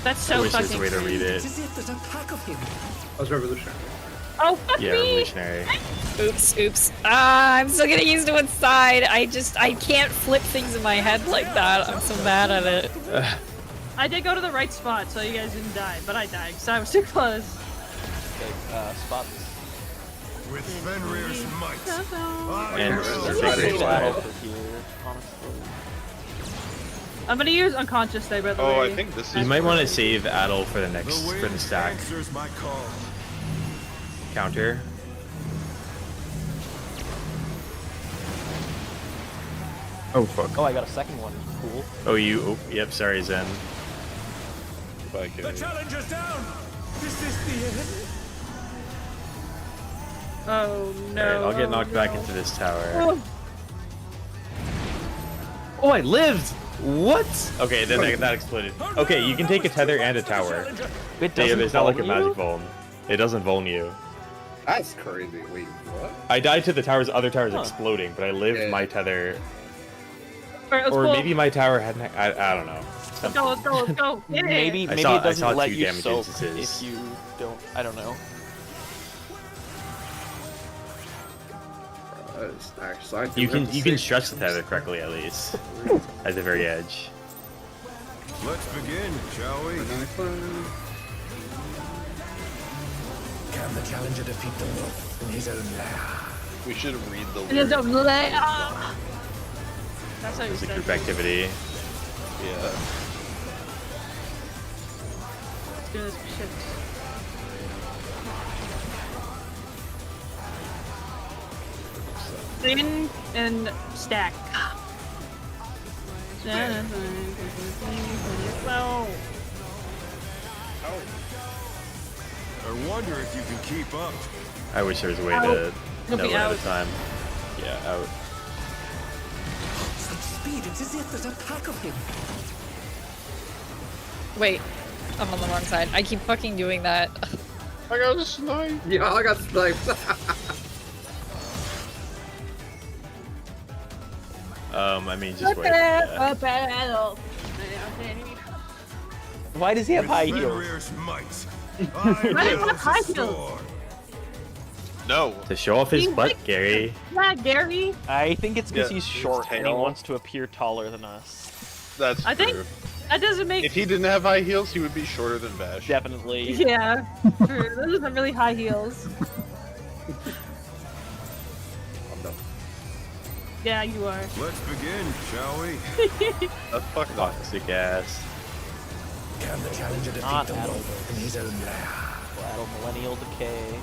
Speaker 6: That's so
Speaker 3: I wish there's
Speaker 6: fucking
Speaker 3: a way to read it.
Speaker 12: As if there's a pack of him.
Speaker 1: That was revolutionary.
Speaker 6: Oh, fuck
Speaker 3: Yeah,
Speaker 6: me!
Speaker 3: revolutionary.
Speaker 11: Oops. I'm still getting used to one side. I can't flip things in my head like that. I'm so bad at it.
Speaker 6: I did go to the right spot, so you guys didn't die, but I died because I was too close.
Speaker 4: Okay, spot.
Speaker 10: With Fenrir's might.
Speaker 3: And
Speaker 10: I
Speaker 3: there's
Speaker 10: will
Speaker 3: a
Speaker 4: Take
Speaker 3: great
Speaker 4: it
Speaker 3: slide.
Speaker 4: out over here, honestly.
Speaker 6: I'm gonna use unconscious there, by the way.
Speaker 5: Oh, I think this is.
Speaker 3: You might want to save Adel for the next
Speaker 10: The
Speaker 3: for the
Speaker 10: wind
Speaker 3: stack
Speaker 10: answers my call.
Speaker 3: counter.
Speaker 2: Oh fuck.
Speaker 4: Oh, I got a second one. Cool.
Speaker 3: Oh, you. Oh, yep. Sorry, Zen.
Speaker 5: Goodbye,
Speaker 10: The
Speaker 5: Kitty.
Speaker 10: challenger's down. This is the end.
Speaker 6: Oh no.
Speaker 3: Alright, I'll get
Speaker 6: oh,
Speaker 3: knocked
Speaker 6: no.
Speaker 3: back into this tower.
Speaker 6: Oh,
Speaker 3: Oh, I lived! What? Okay, then that exploded. Okay, you can take a tether and a tower.
Speaker 4: It
Speaker 3: Yeah,
Speaker 4: doesn't
Speaker 3: it's not like a
Speaker 4: vuln you?
Speaker 3: magic vuln. It doesn't vuln you.
Speaker 1: That's crazy. Wait, what?
Speaker 3: I died to the tower's other towers
Speaker 4: Huh.
Speaker 3: exploding, but I lived
Speaker 1: Yeah.
Speaker 3: my tether.
Speaker 6: Alright, let's
Speaker 3: Or
Speaker 6: go.
Speaker 3: maybe my tower hadn't. I don't know.
Speaker 6: Let's go, let's go, let's go. Yeah.
Speaker 4: Maybe
Speaker 3: I
Speaker 4: maybe
Speaker 3: saw-
Speaker 4: it
Speaker 3: I
Speaker 4: doesn't
Speaker 3: saw
Speaker 4: let
Speaker 3: 2
Speaker 4: you
Speaker 3: damage
Speaker 4: soak
Speaker 3: instances.
Speaker 4: if you don't. I don't know.
Speaker 1: Actually, I do
Speaker 3: You
Speaker 1: have
Speaker 3: can
Speaker 1: to say-
Speaker 3: stretch the tether correctly at least at the very edge.
Speaker 10: Let's begin, shall we?
Speaker 12: Can the challenger defeat the wolf in his own lair?
Speaker 5: We should read the
Speaker 6: It is
Speaker 5: lyrics.
Speaker 6: a That's how you
Speaker 3: It's a
Speaker 6: said
Speaker 3: group
Speaker 6: it.
Speaker 3: activity.
Speaker 5: Yeah.
Speaker 6: Let's do this shit. Thin and stack. Well,
Speaker 10: I wonder if you can keep up.
Speaker 3: I wish there was a way
Speaker 6: Out.
Speaker 3: to
Speaker 6: It'll
Speaker 3: know
Speaker 6: be
Speaker 3: ahead
Speaker 6: out.
Speaker 3: of time. Yeah, out.
Speaker 12: Such speed, it's as if there's a pack of him.
Speaker 11: Wait, I'm on the wrong side. I keep fucking doing that.
Speaker 9: I got a snipe.
Speaker 1: Yeah, I got sniped.
Speaker 3: I mean, just wait. Yeah.
Speaker 4: Why does he have high heels?
Speaker 10: Fenrir's might.
Speaker 6: Why do you have high heels?
Speaker 5: No.
Speaker 3: To show off his
Speaker 6: He's
Speaker 3: butt,
Speaker 6: like-
Speaker 3: Gary.
Speaker 6: Yeah, Gary.
Speaker 4: I think it's because
Speaker 5: Yeah,
Speaker 4: he's
Speaker 5: his
Speaker 4: short and he
Speaker 5: tail.
Speaker 4: wants to appear taller than us.
Speaker 5: That's
Speaker 6: I think
Speaker 5: true.
Speaker 6: that doesn't make.
Speaker 5: If he didn't have high heels, he would be shorter than Vash.
Speaker 4: Definitely.
Speaker 6: Yeah, true. Those are really high heels. Yeah, you are.
Speaker 10: Let's begin, shall we?
Speaker 5: That's fucking awesome.
Speaker 3: Toxic ass.
Speaker 12: Can the challenger defeat
Speaker 4: Not
Speaker 12: the
Speaker 4: Adel.
Speaker 12: wolf in his own lair?
Speaker 4: Battle Millennial Decay.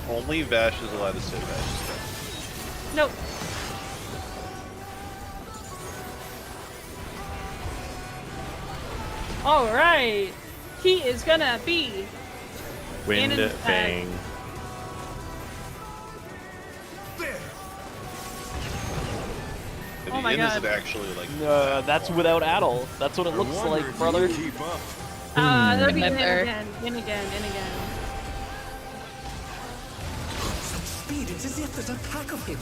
Speaker 5: Only Vash is allowed to say Vash.
Speaker 6: Nope. All right. He is gonna be.
Speaker 3: Wind
Speaker 6: In and
Speaker 3: bang.
Speaker 5: And
Speaker 6: Oh my
Speaker 5: in
Speaker 6: God.
Speaker 5: is it actually like?
Speaker 4: That's without Adel. That's what it
Speaker 10: I
Speaker 4: looks
Speaker 10: wonder
Speaker 4: like,
Speaker 10: if you
Speaker 4: brother.
Speaker 10: can keep up.
Speaker 6: That'll be in
Speaker 11: Remember.
Speaker 6: again, in again, in again.
Speaker 12: Such speed, it's as if there's a pack of him.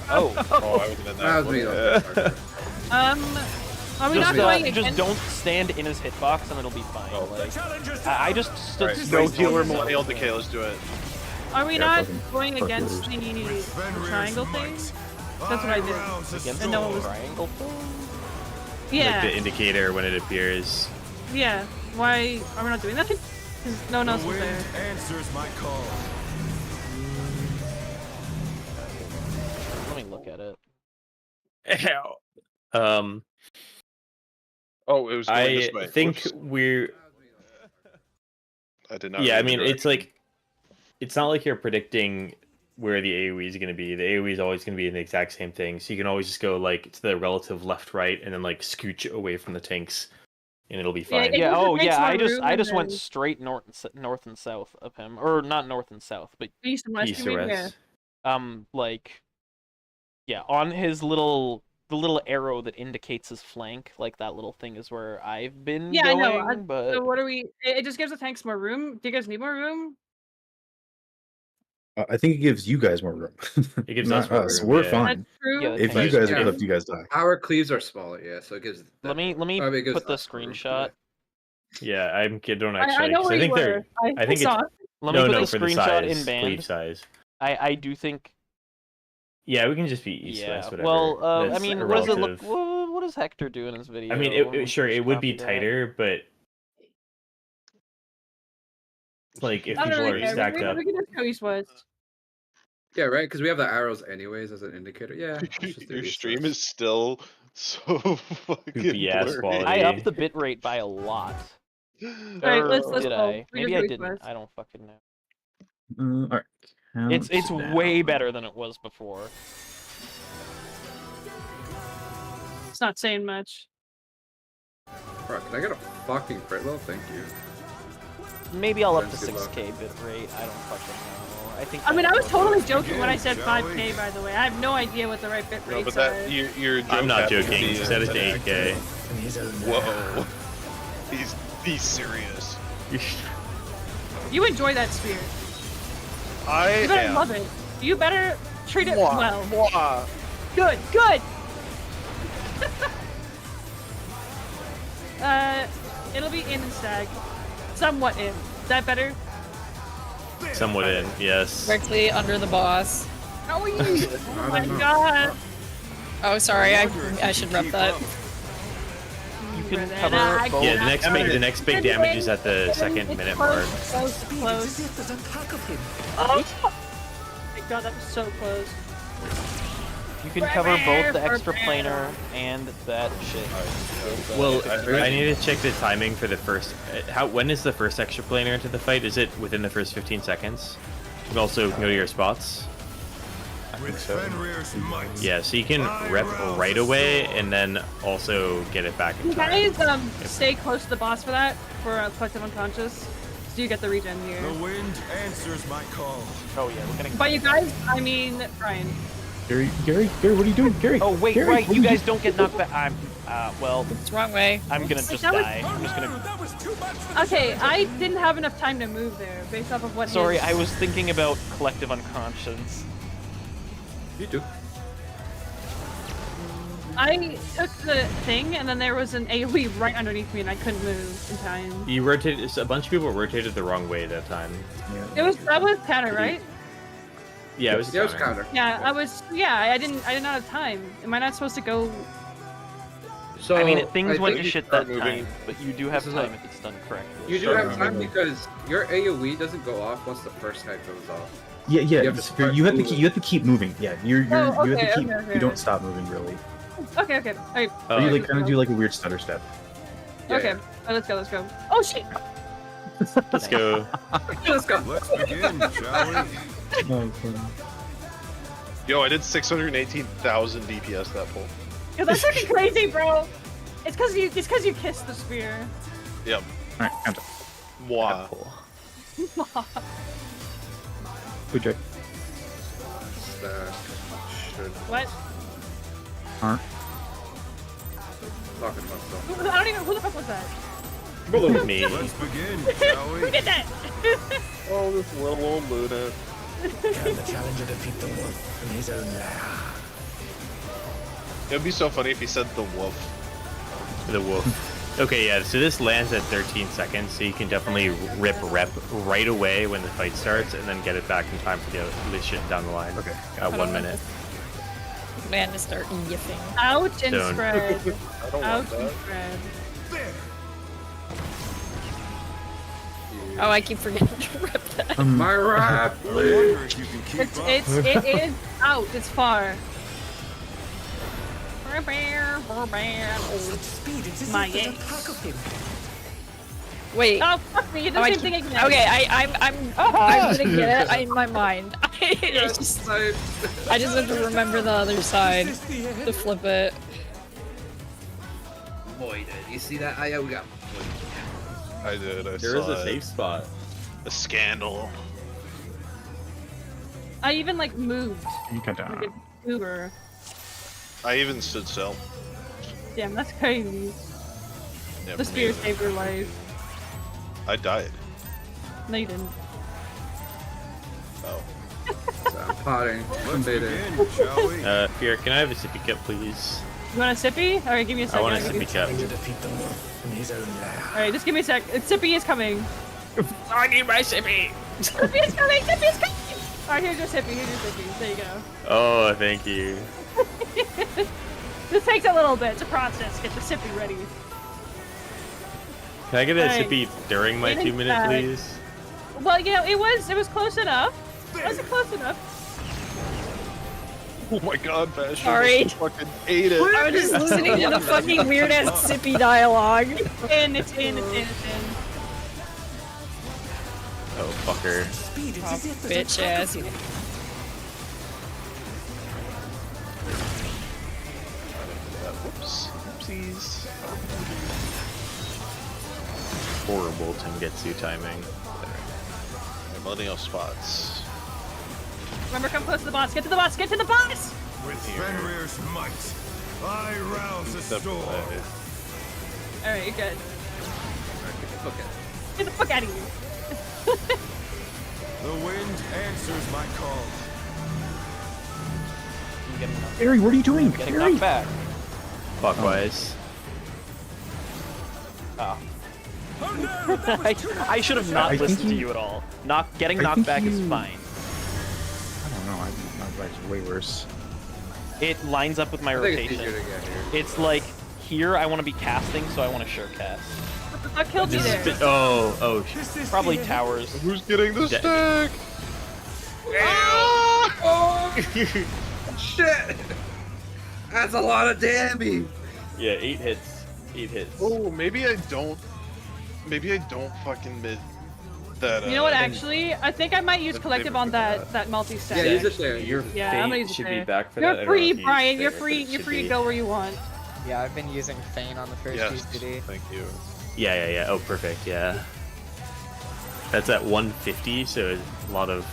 Speaker 4: Oh.
Speaker 5: Oh, I would have been
Speaker 1: That was me.
Speaker 5: that.
Speaker 6: Are we
Speaker 4: Just,
Speaker 6: not going
Speaker 4: just
Speaker 6: again?
Speaker 4: don't stand in his hitbox and it'll be fine. Like, I just stood
Speaker 5: Alright,
Speaker 4: so
Speaker 5: no healer
Speaker 4: close.
Speaker 5: Millennial Decay. Let's do it.
Speaker 6: Are we
Speaker 2: Yeah,
Speaker 6: not
Speaker 2: fucking
Speaker 6: going
Speaker 2: fuck
Speaker 6: against
Speaker 2: those.
Speaker 6: the
Speaker 10: With Fenrir's
Speaker 6: triangle
Speaker 10: might,
Speaker 6: thing? That's what I did.
Speaker 10: rounds a
Speaker 4: Against
Speaker 6: And no one was-
Speaker 10: sword.
Speaker 4: triangle thing?
Speaker 3: Like
Speaker 6: Yeah,
Speaker 3: the indicator when it appears.
Speaker 6: yeah. Why are we not doing that? Because no one
Speaker 10: The
Speaker 6: else was
Speaker 10: wind
Speaker 6: there.
Speaker 10: answers my call.
Speaker 4: Let me look at it.
Speaker 5: Oh, it was going
Speaker 3: I
Speaker 5: this way.
Speaker 3: think
Speaker 5: Whoops.
Speaker 3: we're.
Speaker 5: I did not.
Speaker 3: Yeah, I
Speaker 5: read the
Speaker 3: mean, it's
Speaker 5: direction.
Speaker 3: like, it's not like you're predicting where the AoE is going to be. The AoE is always going to be in the exact same thing, so you can always just go like to the relative left, right, and then like scooch away from the tanks, and it'll be
Speaker 6: Yeah,
Speaker 3: fine.
Speaker 6: it
Speaker 4: Yeah.
Speaker 6: just
Speaker 4: Oh,
Speaker 6: makes
Speaker 4: yeah.
Speaker 6: more
Speaker 4: I just,
Speaker 6: room
Speaker 4: I
Speaker 6: and
Speaker 4: just went
Speaker 6: then-
Speaker 4: straight north and south of him, or not north and south, but
Speaker 6: East and west,
Speaker 3: East
Speaker 6: you
Speaker 3: or
Speaker 6: mean? Yeah.
Speaker 3: west.
Speaker 4: like, yeah, on his little, the little arrow that indicates his flank, like that little thing is where I've been
Speaker 6: Yeah, I
Speaker 4: going.
Speaker 6: know.
Speaker 4: But
Speaker 6: So what are we? It just gives the tanks more room. Do you guys need more room?
Speaker 2: I think it gives you guys more room.
Speaker 3: It gives
Speaker 2: Not
Speaker 3: us more
Speaker 2: us.
Speaker 3: room,
Speaker 2: We're
Speaker 3: yeah.
Speaker 2: fine.
Speaker 6: That's true.
Speaker 4: Yeah, the
Speaker 2: If you
Speaker 4: tanks
Speaker 2: guys
Speaker 1: Yeah.
Speaker 2: get left, you guys die.
Speaker 1: Our cleaves are smaller, yeah, so it gives.
Speaker 4: let me
Speaker 1: I mean, it gives
Speaker 4: put the
Speaker 1: us more room,
Speaker 4: screenshot.
Speaker 3: Yeah, I don't
Speaker 6: I
Speaker 3: actually.
Speaker 6: know
Speaker 3: 'cause
Speaker 6: where
Speaker 3: I think
Speaker 6: you
Speaker 3: they're.
Speaker 6: were.
Speaker 3: I think
Speaker 6: saw
Speaker 3: it's.
Speaker 6: it.
Speaker 4: Let me
Speaker 3: No,
Speaker 4: put
Speaker 3: no,
Speaker 4: the
Speaker 3: for the
Speaker 4: screenshot
Speaker 3: size,
Speaker 4: in band.
Speaker 3: sleeve size.
Speaker 4: I do think.
Speaker 3: Yeah, we can just be east,
Speaker 4: Yeah.
Speaker 3: west, whatever.
Speaker 4: Well, I
Speaker 3: That's
Speaker 4: mean, what does it look?
Speaker 3: relative.
Speaker 4: What does Hector do in his video?
Speaker 3: I mean,
Speaker 4: Let me
Speaker 3: sure, it
Speaker 4: just
Speaker 3: would be
Speaker 4: copy that.
Speaker 3: tighter, but like if
Speaker 6: I don't
Speaker 3: people
Speaker 6: really
Speaker 3: are
Speaker 6: care.
Speaker 3: stacked up.
Speaker 6: We can just go east west.
Speaker 1: Yeah, right. Because we have the arrows anyways as an indicator. Yeah. let's just do
Speaker 5: Your
Speaker 1: east,
Speaker 5: stream
Speaker 1: west.
Speaker 5: is still so fucking
Speaker 3: Goofy ass
Speaker 5: blurry.
Speaker 3: quality.
Speaker 4: I upped the bitrate by a lot.
Speaker 6: Alright, let's
Speaker 4: Or did
Speaker 6: go.
Speaker 4: I?
Speaker 6: We
Speaker 4: Maybe
Speaker 6: just
Speaker 4: I
Speaker 6: go east
Speaker 4: didn't.
Speaker 6: west.
Speaker 4: I don't fucking know.
Speaker 2: All right.
Speaker 4: It's
Speaker 2: Count
Speaker 4: way
Speaker 2: down.
Speaker 4: better than it was before.
Speaker 6: It's not saying much.
Speaker 1: Bro, can I get a fucking crit level? Thank you.
Speaker 4: Maybe I'll up to
Speaker 1: Friends, good
Speaker 4: 6k bitrate. I don't fucking know. I think.
Speaker 6: I mean, I was
Speaker 4: that's
Speaker 6: totally
Speaker 4: what-
Speaker 6: joking when I said
Speaker 10: Shall we?
Speaker 6: 5k. By the way, I have no idea what the right bit
Speaker 5: No,
Speaker 6: rates
Speaker 5: but that
Speaker 6: are.
Speaker 5: you're
Speaker 3: I'm not
Speaker 5: joking.
Speaker 3: joking. You said it's 8K.
Speaker 12: In his own
Speaker 5: Whoa. He's serious.
Speaker 6: You enjoy that spear.
Speaker 5: I
Speaker 6: You better
Speaker 5: am.
Speaker 6: love it. You better treat it
Speaker 5: Mwah,
Speaker 6: well.
Speaker 5: mwah.
Speaker 6: Good, good. It'll be in and stag. Somewhat in. Is that better?
Speaker 3: Somewhat in, yes.
Speaker 11: Directly under the boss.
Speaker 6: Oh, oh my
Speaker 1: don't know.
Speaker 6: god.
Speaker 11: Oh, sorry. I should rep that.
Speaker 4: You can
Speaker 6: Then
Speaker 4: cover
Speaker 6: I
Speaker 4: both.
Speaker 3: Yeah, the next big damage is at the second
Speaker 6: It's
Speaker 3: minute
Speaker 6: close,
Speaker 3: mark.
Speaker 6: Close,
Speaker 12: speed, it's
Speaker 6: close.
Speaker 12: as if there's a pack of him.
Speaker 6: Oh! God, that was so close.
Speaker 4: You can cover both the extra planar and that shit.
Speaker 3: Well, I need to check the timing for the first. When is the first extra planar into the fight? Is it within the first 15 seconds? You can also go to your spots. Yeah, so you can rep right away and then also get it back in
Speaker 6: You
Speaker 3: time.
Speaker 6: guys stay close to the boss for that, for Collective Unconscious. So you get the regen here.
Speaker 10: The wind answers my call.
Speaker 4: Oh yeah, we're getting.
Speaker 6: But you guys, I mean, Brian.
Speaker 2: Gary, what are you doing? Gary!
Speaker 4: Oh wait,
Speaker 2: Gary,
Speaker 4: right,
Speaker 2: what
Speaker 4: you
Speaker 2: are
Speaker 4: guys don't get knocked back. I'm, well.
Speaker 11: It's wrong way.
Speaker 4: I'm gonna just
Speaker 6: that was-
Speaker 4: die. I'm just gonna.
Speaker 6: Okay, I didn't have enough time to move there, based off of what.
Speaker 4: Sorry,
Speaker 6: his-
Speaker 4: I was thinking about Collective Unconscious.
Speaker 1: You do.
Speaker 6: I took the thing, and then there was an AoE right underneath me, and I couldn't move in time.
Speaker 3: You rotated. A bunch of people rotated the wrong way that time.
Speaker 6: That was counter, right?
Speaker 3: Yeah, it was.
Speaker 1: Yeah, it was
Speaker 3: counter.
Speaker 1: counter.
Speaker 6: Yeah, I didn't have time. Am I not supposed to go?
Speaker 1: So
Speaker 4: I mean, things
Speaker 1: I
Speaker 4: went
Speaker 1: think
Speaker 4: to
Speaker 1: you
Speaker 4: shit
Speaker 1: start
Speaker 4: that
Speaker 1: moving-
Speaker 4: time, but you do have
Speaker 1: This is
Speaker 4: time
Speaker 1: like-
Speaker 4: if it's done correctly.
Speaker 1: You do have time because your AoE doesn't go off once the first guy goes off.
Speaker 2: Yeah,
Speaker 1: You have to
Speaker 2: you
Speaker 1: start
Speaker 2: have to
Speaker 1: moving.
Speaker 2: keep, you have to keep moving. Yeah, you have
Speaker 6: okay,
Speaker 2: to keep.
Speaker 6: okay.
Speaker 2: You don't stop moving really.
Speaker 6: Okay. Alright.
Speaker 2: Or you like kind of do like a weird stutter step.
Speaker 6: Okay. Oh, let's go. Oh shit!
Speaker 3: Let's go.
Speaker 1: Let's go.
Speaker 10: Let's begin, shall we?
Speaker 5: Yo, I did 618,000 DPS that pull.
Speaker 6: Yo, that's fucking crazy, bro. It's cause you kissed the spear.
Speaker 5: Yep.
Speaker 2: Alright, counter.
Speaker 5: Moi.
Speaker 2: Good job.
Speaker 1: That should
Speaker 6: What?
Speaker 2: Aren't.
Speaker 1: talking about stuff.
Speaker 6: I don't even. Who the fuck was that?
Speaker 3: Follow me.
Speaker 10: Let's begin, shall
Speaker 6: Who
Speaker 10: we?
Speaker 6: did that?
Speaker 5: Oh, this little old Luna.
Speaker 12: Can the challenger defeat the wolf in his own lair?
Speaker 5: It'd be so funny if he said the wolf.
Speaker 3: The wolf. Okay, yeah. So this lands at 13 seconds, so you can definitely rep right away when the fight starts, and then get it back in time for the shit down the line.
Speaker 2: Okay.
Speaker 3: 1 minute.
Speaker 11: Man to start yiffing.
Speaker 6: Ouch and
Speaker 3: Don't.
Speaker 6: spread.
Speaker 5: I don't
Speaker 6: Ouch
Speaker 5: want
Speaker 6: and
Speaker 5: that.
Speaker 6: spread.
Speaker 11: Oh, I keep forgetting to rep that.
Speaker 1: My rap,
Speaker 10: I wonder if you can keep up.
Speaker 6: It is out. It's far.
Speaker 12: Speed, it is
Speaker 6: My
Speaker 12: as there's a
Speaker 6: ex.
Speaker 12: pack of him.
Speaker 11: Wait.
Speaker 6: Oh fuck me! You did
Speaker 11: Oh,
Speaker 6: the
Speaker 11: I
Speaker 6: same thing
Speaker 11: keep-
Speaker 6: again.
Speaker 11: Okay, I'm gonna get it in my mind. It's just, I just have to remember the other side to flip it.
Speaker 1: Boy, did you see that? Oh, yeah, we got.
Speaker 5: I did. I
Speaker 3: There
Speaker 5: saw
Speaker 3: is a
Speaker 5: it.
Speaker 3: safe spot.
Speaker 5: A scandal.
Speaker 6: I even like moved.
Speaker 2: You cut
Speaker 6: Like
Speaker 2: down.
Speaker 6: a Uber.
Speaker 5: I even stood still.
Speaker 6: Damn, that's crazy.
Speaker 5: Yeah,
Speaker 6: The
Speaker 5: for me,
Speaker 6: spear saved your life.
Speaker 5: I died.
Speaker 6: No, you didn't.
Speaker 5: Oh.
Speaker 1: I'm potting.
Speaker 10: Let's
Speaker 1: Invaded.
Speaker 10: begin, shall we?
Speaker 3: Here, can I have a sippy cup, please?
Speaker 6: You want a sippy? Alright, give me a
Speaker 3: I
Speaker 6: second.
Speaker 3: want a
Speaker 6: I'll give you-
Speaker 3: sippy cup.
Speaker 12: Challenger defeat the wolf in his own lair.
Speaker 6: Alright, just give me a sec. Sippy is coming.
Speaker 3: I need my sippy.
Speaker 6: Sippy is coming! Sippy is coming! Alright, here's your sippy. Here's your sippy. There you go.
Speaker 3: Oh, thank you.
Speaker 6: This takes a little bit to process. Get the sippy ready.
Speaker 3: Can I get a
Speaker 6: Alright.
Speaker 3: sippy during my
Speaker 6: It is
Speaker 3: 2 minute,
Speaker 6: bad.
Speaker 3: please?
Speaker 6: Well, you know, it was close enough. Was it close enough?
Speaker 5: Oh my god, Passion.
Speaker 11: Sorry.
Speaker 5: Fucking ate it.
Speaker 11: I was just listening to the fucking weird ass sippy dialogue.
Speaker 6: It's in.
Speaker 3: Oh, fucker.
Speaker 12: Speed, it
Speaker 11: Oh,
Speaker 12: is as there's a
Speaker 11: bitch
Speaker 12: pack
Speaker 11: ass.
Speaker 12: of him.
Speaker 5: Whoops. Oopsies.
Speaker 3: Horrible Tengetsu timing.
Speaker 5: Millennial spots.
Speaker 6: Remember, come close to the boss. Get to the boss. Get to the boss.
Speaker 10: With Fenrir's might, I rouse the storm.
Speaker 6: All right, you're good.
Speaker 1: Okay.
Speaker 6: Get the fuck out of here.
Speaker 10: The wind answers my call.
Speaker 4: I'm getting knocked,
Speaker 2: Gary, what are you doing?
Speaker 4: getting
Speaker 2: Gary!
Speaker 4: knocked back.
Speaker 3: Clockwise.
Speaker 4: Oh.
Speaker 10: Oh no, that was too
Speaker 4: I should have not
Speaker 2: I think
Speaker 4: listened to
Speaker 2: you-
Speaker 4: you at all. Getting
Speaker 2: I
Speaker 4: knocked
Speaker 2: think
Speaker 4: back is
Speaker 2: you-
Speaker 4: fine.
Speaker 2: I don't know. My life's way worse.
Speaker 4: It lines up with my
Speaker 1: I think it's
Speaker 4: rotation.
Speaker 1: easier to get here.
Speaker 4: It's like here I want to be casting, so I want to sure cast.
Speaker 6: What the fuck killed you
Speaker 3: This is
Speaker 6: there?
Speaker 3: oh, shit.
Speaker 10: This is
Speaker 4: Probably
Speaker 10: the end.
Speaker 4: towers.
Speaker 5: Who's getting the
Speaker 3: Da-
Speaker 5: stick? Ah!
Speaker 1: Oh shit! That's a lot of damage.
Speaker 3: Yeah, 8 hits. 8 hits.
Speaker 5: Oh, maybe I don't fucking mid that.
Speaker 6: You know what? Actually, I think I might use
Speaker 5: That's
Speaker 6: collective
Speaker 5: favorite
Speaker 6: on
Speaker 5: for
Speaker 6: that multi-stack.
Speaker 1: Yeah, use it there.
Speaker 3: Your
Speaker 6: Yeah, I'm gonna
Speaker 3: fate
Speaker 6: use it
Speaker 3: should
Speaker 6: there.
Speaker 3: be back for that. I
Speaker 6: You're
Speaker 3: don't know
Speaker 6: free,
Speaker 3: if you
Speaker 6: Brian.
Speaker 3: used
Speaker 6: You're
Speaker 3: it, but
Speaker 6: free.
Speaker 3: it
Speaker 6: You're
Speaker 3: should
Speaker 6: free to
Speaker 3: be.
Speaker 6: go where you want.
Speaker 8: Yeah, I've been using Feign on the first
Speaker 5: Yes,
Speaker 8: GCD.
Speaker 5: thank you.
Speaker 3: Yeah. Oh, perfect. Yeah. That's at 150, so a lot of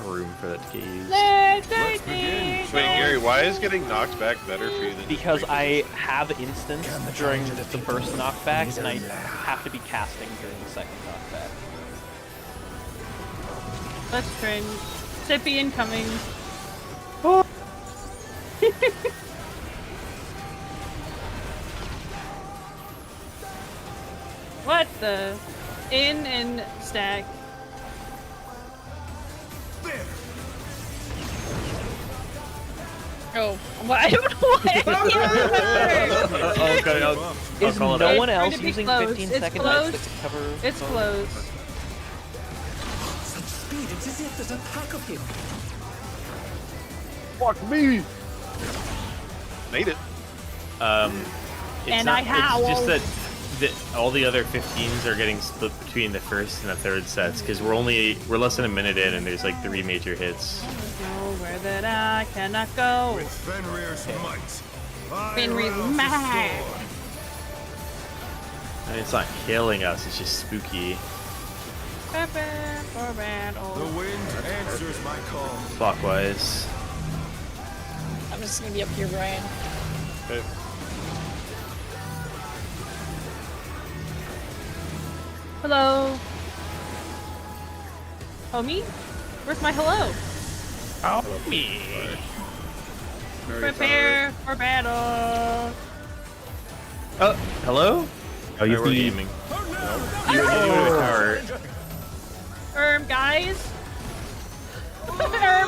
Speaker 3: room for that to get used.
Speaker 5: Wait, Gary, why is getting knocked back better for you than
Speaker 4: Because
Speaker 5: just
Speaker 4: I have instance during the first knockback, and I have to be casting during the second knockback.
Speaker 6: Let's trend. Sippy incoming. What the? In and stack.
Speaker 11: Oh, well, I don't know why.
Speaker 3: Okay, I'll
Speaker 4: Is
Speaker 3: call it
Speaker 4: no
Speaker 3: out.
Speaker 4: one
Speaker 6: It's
Speaker 4: else
Speaker 6: going to be
Speaker 4: using
Speaker 6: close.
Speaker 4: 15
Speaker 6: It's
Speaker 4: second
Speaker 6: close.
Speaker 4: dice that can cover?
Speaker 6: It's close.
Speaker 12: Such speed, it's as if there's a pack of him.
Speaker 5: fuck me? Made it.
Speaker 3: It's
Speaker 6: And
Speaker 3: not,
Speaker 6: I howl.
Speaker 3: It's just that all the other 15s are getting split between the first and the third sets because we're less than a minute in and there's like 3 major hits.
Speaker 6: Nowhere that I cannot go.
Speaker 10: With Fenrir's might, I
Speaker 6: Fenrir's
Speaker 10: rouse the
Speaker 6: might.
Speaker 10: storm.
Speaker 3: And it's not killing us, it's just spooky.
Speaker 6: Prepare for
Speaker 10: The
Speaker 6: battle.
Speaker 10: wind answers my call.
Speaker 3: Clockwise.
Speaker 11: I'm just gonna be up here, Brian.
Speaker 5: Okay.
Speaker 6: Hello. Homie? Where's my hello?
Speaker 3: Oh, me.
Speaker 6: Prepare for battle.
Speaker 3: Oh, hello?
Speaker 2: Oh, you
Speaker 3: Or were you
Speaker 2: think
Speaker 3: aiming? You were the tower.
Speaker 6: Guys?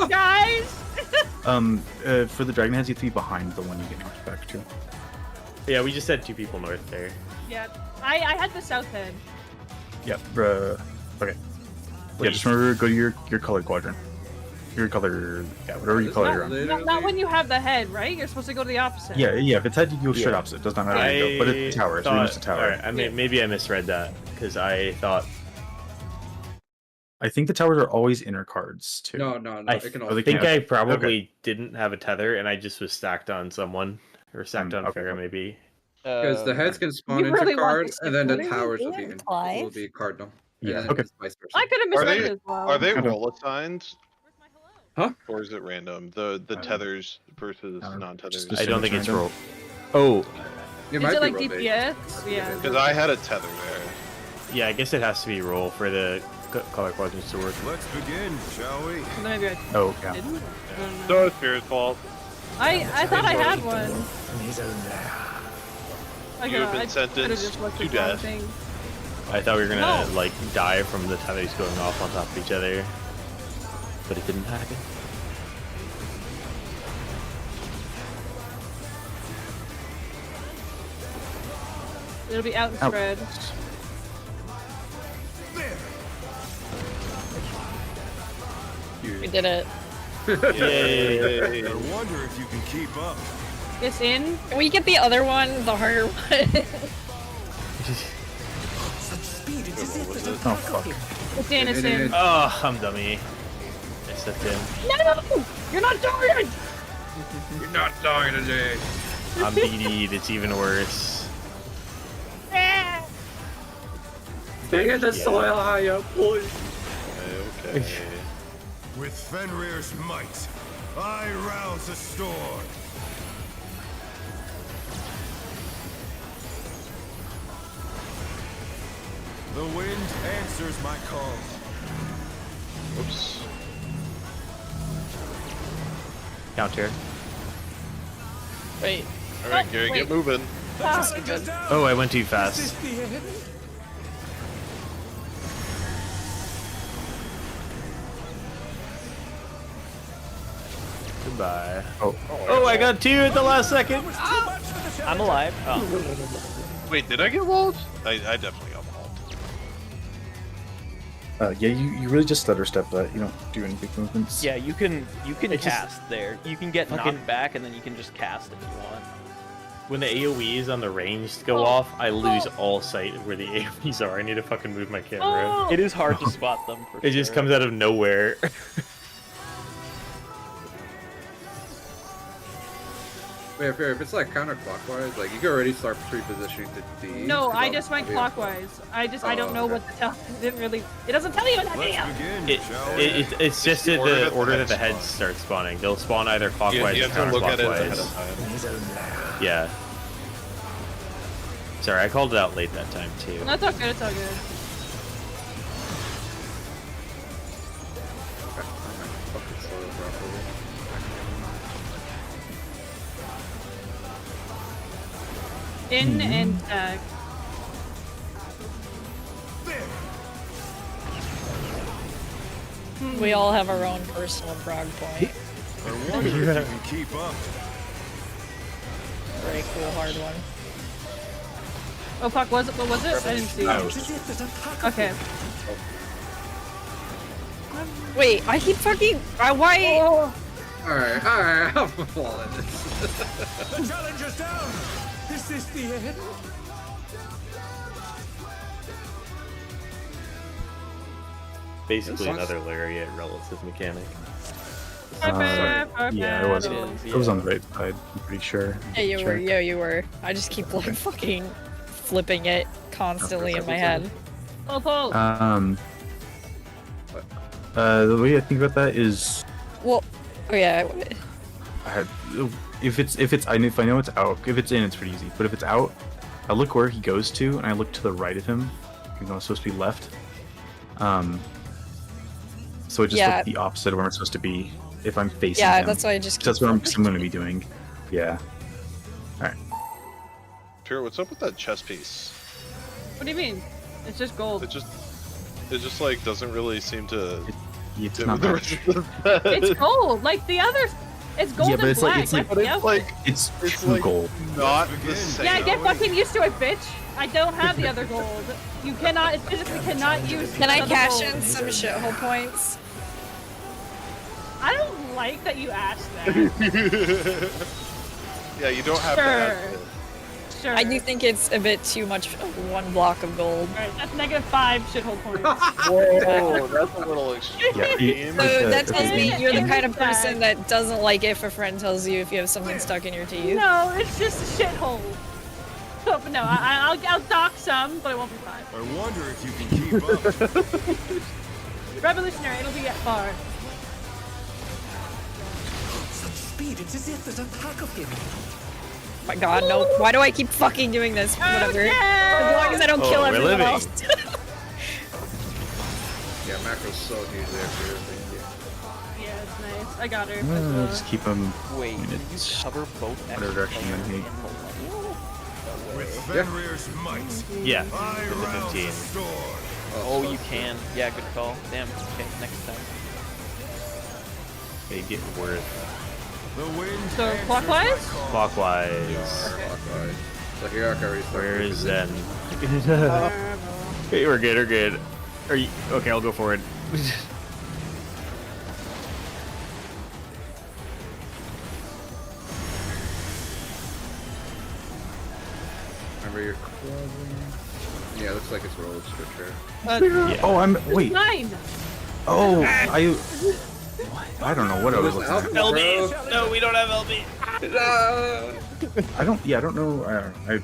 Speaker 6: Guys?
Speaker 2: for the dragon heads, you have to be behind the one you get knocked back to.
Speaker 3: Yeah, we just had 2 people north there.
Speaker 6: Yeah. I had the south head.
Speaker 2: Yep. Okay. Yeah, just remember go to your colored quadrant. Your color, yeah, whatever you color you're on.
Speaker 6: Not when you have the head, right? You're supposed to go to the opposite.
Speaker 2: Yeah, if it's head, you go straight
Speaker 3: Yeah.
Speaker 2: opposite. It does not matter where you go. But it's a tower, so we use the tower.
Speaker 3: Alright, maybe I misread that because I thought
Speaker 2: I think the towers are always inner cards too.
Speaker 1: No.
Speaker 3: I
Speaker 1: It can
Speaker 2: Oh,
Speaker 1: also
Speaker 2: they
Speaker 3: think
Speaker 2: can't.
Speaker 3: I probably
Speaker 2: Okay.
Speaker 3: didn't have a tether and I just was stacked on someone or stacked on
Speaker 2: okay.
Speaker 3: Farah maybe.
Speaker 1: because the heads can spawn
Speaker 6: You
Speaker 1: into
Speaker 6: really want
Speaker 1: card,
Speaker 6: this
Speaker 1: and then the
Speaker 11: to
Speaker 1: towers will
Speaker 11: be
Speaker 1: be
Speaker 11: Clive?
Speaker 1: will be cardinal.
Speaker 2: Yeah,
Speaker 1: And then
Speaker 2: okay.
Speaker 1: Vice versa.
Speaker 6: I could have
Speaker 5: Are
Speaker 6: misread
Speaker 5: they-
Speaker 6: it as well.
Speaker 5: Are they
Speaker 2: Okay.
Speaker 5: roll assigned?
Speaker 1: Huh?
Speaker 5: Or is it random? The tethers versus
Speaker 2: Uh,
Speaker 5: non-tethers.
Speaker 2: just
Speaker 3: I don't think it's
Speaker 2: random.
Speaker 3: roll. Oh,
Speaker 1: It
Speaker 6: Is
Speaker 1: might
Speaker 6: it
Speaker 1: be
Speaker 6: like
Speaker 1: roll-based.
Speaker 6: DPS? Yeah.
Speaker 5: Because I had a tether there.
Speaker 3: yeah, I guess it has to be roll for the color quadrants to work.
Speaker 10: Let's begin, shall we?
Speaker 6: Then maybe I
Speaker 2: Oh, yeah.
Speaker 6: didn't. I don't know.
Speaker 5: So it's Spirit's fault.
Speaker 6: I thought I had one.
Speaker 12: In his own lair.
Speaker 5: You have been
Speaker 6: could've
Speaker 5: sentenced
Speaker 6: just looked
Speaker 5: to
Speaker 6: at the wrong
Speaker 5: death.
Speaker 6: thing.
Speaker 3: I thought we were gonna
Speaker 6: No.
Speaker 3: like die from the tethers going off on top of each other, but it didn't happen.
Speaker 6: It'll be out and
Speaker 2: Out.
Speaker 6: spread.
Speaker 11: We did it.
Speaker 3: Yay!
Speaker 10: I wonder if you can keep up.
Speaker 6: It's in.
Speaker 11: Can we get the other one, the harder one?
Speaker 12: Such speed, it's as if there's a
Speaker 2: Oh,
Speaker 12: pack of
Speaker 2: fuck.
Speaker 12: him.
Speaker 6: It's in. It's in.
Speaker 3: Oh, I'm dummy. I stepped in.
Speaker 6: No! You're not dying!
Speaker 1: You're not dying today.
Speaker 3: I'm BD'd, it's even worse.
Speaker 6: Ah!
Speaker 1: Get the soil higher, please.
Speaker 5: Okay.
Speaker 10: With Fenrir's might, I rouse a storm. The wind answers my call.
Speaker 5: Oops.
Speaker 3: Counter.
Speaker 11: Wait.
Speaker 5: All right,
Speaker 6: Oh,
Speaker 5: Gary,
Speaker 6: wait.
Speaker 5: get moving.
Speaker 3: Oh, I went too fast. Goodbye. Oh, I got 2 at the last second.
Speaker 4: I'm alive. Oh.
Speaker 5: Wait, did I get walled? I definitely got walled.
Speaker 2: Yeah, you really just stutter step that. You don't do any big movements.
Speaker 4: Yeah, you can
Speaker 3: It just-
Speaker 4: cast there. You can get
Speaker 3: Fucking-
Speaker 4: knocked back, and then you can just cast if you want.
Speaker 3: When the AoEs on the range go off, I lose all sight of where the AoEs are. I need to fucking move my camera.
Speaker 4: It is hard to spot them. For
Speaker 3: It just
Speaker 4: sure.
Speaker 3: comes out of nowhere.
Speaker 1: Wait, if it's like counterclockwise, like you can already start pre-positioning to D.
Speaker 6: No,
Speaker 1: 'cause
Speaker 6: I
Speaker 1: I'll-
Speaker 6: just went
Speaker 1: I'll be-
Speaker 6: clockwise. I don't know
Speaker 1: okay.
Speaker 6: what to tell. It didn't really. It doesn't tell you in that video.
Speaker 3: It's just in the order that the heads start spawning. They'll spawn either clockwise
Speaker 5: You
Speaker 3: or
Speaker 5: have to look at it ahead
Speaker 3: counterclockwise.
Speaker 5: of time.
Speaker 3: Yeah. Sorry, I called it out late that time too.
Speaker 6: No, it's all good. It's all good.
Speaker 1: Fucking slow properly.
Speaker 6: In and tag.
Speaker 11: We all have our own personal brag point.
Speaker 10: I wonder if you can keep up.
Speaker 11: Very cool, hard one.
Speaker 6: Oh fuck, what was it? I didn't see it. Okay.
Speaker 11: Wait, I keep fucking. Why?
Speaker 1: Alright, I'm falling.
Speaker 12: The challenger's down! Is this the end?
Speaker 3: Basically
Speaker 1: This
Speaker 3: another lariat relative mechanic.
Speaker 2: Yeah, it was. It was on the right side. I'm pretty sure.
Speaker 11: Yeah, you were.
Speaker 2: Check.
Speaker 11: Yeah, you were. I just keep like fucking flipping it constantly in my head.
Speaker 6: Oh, Paul.
Speaker 2: The way I think about that is,
Speaker 11: Well, oh yeah.
Speaker 2: if I know it's out. If it's in, it's pretty easy. But if it's out, I look where he goes to, and I look to the right of him, even though it's supposed to be left. So it just
Speaker 11: Yeah.
Speaker 2: look the opposite of where I'm supposed to be if I'm facing
Speaker 11: Yeah,
Speaker 2: him.
Speaker 11: that's why I just keep
Speaker 2: That's what I'm
Speaker 11: flipping.
Speaker 2: going to be doing. Yeah. All right.
Speaker 5: Pure, what's up with that chess piece?
Speaker 6: What do you mean? It's just gold.
Speaker 5: It just like doesn't really seem to.
Speaker 2: It's
Speaker 5: fit
Speaker 2: not
Speaker 5: with the
Speaker 2: much.
Speaker 5: rest of the
Speaker 6: It's gold, like the others. It's gold
Speaker 2: Yeah, but
Speaker 6: and
Speaker 2: it's
Speaker 6: black.
Speaker 2: like it's like
Speaker 5: But it's like
Speaker 2: it's
Speaker 5: it's
Speaker 2: true
Speaker 5: like
Speaker 2: gold.
Speaker 5: not the same.
Speaker 6: Yeah, get fucking used to it, bitch. I don't have the other gold. You cannot, it physically cannot use.
Speaker 11: Can I
Speaker 6: another
Speaker 11: cash
Speaker 6: gold.
Speaker 11: in some shithole points?
Speaker 6: I don't like that you asked that.
Speaker 5: Yeah, you don't have to
Speaker 6: Sure.
Speaker 5: add it.
Speaker 6: Sure.
Speaker 11: I do think it's a bit too much of one block of gold.
Speaker 6: Alright, that's -5 shithole points.
Speaker 5: Whoa, that's a little extreme.
Speaker 2: Yeah,
Speaker 11: So that tells me you're the kind of
Speaker 6: Bad.
Speaker 11: person that doesn't like it if a friend tells you if you have something stuck in your teeth.
Speaker 6: No, it's just a shithole. But no, I'll dock some, but it won't be 5.
Speaker 10: I wonder if you can keep up.
Speaker 6: Revolutionary, it'll be at far.
Speaker 12: Such speed, it's as if there's a pack of him.
Speaker 11: Oh my god, no. Why do I keep fucking doing this? Whatever. As long as I don't kill
Speaker 3: we're
Speaker 11: everyone
Speaker 3: living.
Speaker 11: else.
Speaker 1: Yeah, macro's so huge there too. Thank you.
Speaker 6: Yeah, it's nice. I got her.
Speaker 2: Just keep him.
Speaker 4: Wait,
Speaker 2: I mean,
Speaker 4: can you
Speaker 2: it's
Speaker 4: cover both
Speaker 2: whatever direction you
Speaker 4: extra
Speaker 2: need.
Speaker 4: players in the
Speaker 10: With
Speaker 1: Yeah.
Speaker 10: Fenrir's might,
Speaker 3: Yeah,
Speaker 10: I
Speaker 3: with the
Speaker 10: rouse the
Speaker 3: 15.
Speaker 10: storm.
Speaker 4: Oh, you can. Yeah, good call. Damn. Okay, next time.
Speaker 3: They get worth
Speaker 10: The wind
Speaker 6: So,
Speaker 10: answers
Speaker 6: clockwise?
Speaker 10: my call.
Speaker 3: clockwise.
Speaker 1: Clockwise. So here I can already start.
Speaker 3: Where is Zen?
Speaker 6: Uh,
Speaker 3: Okay, we're good. We're good. Are you okay? I'll go forward.
Speaker 1: Remember your closing. Yeah, it looks like it's rolled scripture.
Speaker 3: Yeah.
Speaker 2: Oh, I'm wait.
Speaker 6: Mine!
Speaker 2: Oh, I don't know what I was looking at.
Speaker 3: LB. No, we don't have LB.
Speaker 2: I don't. Yeah, I don't know. I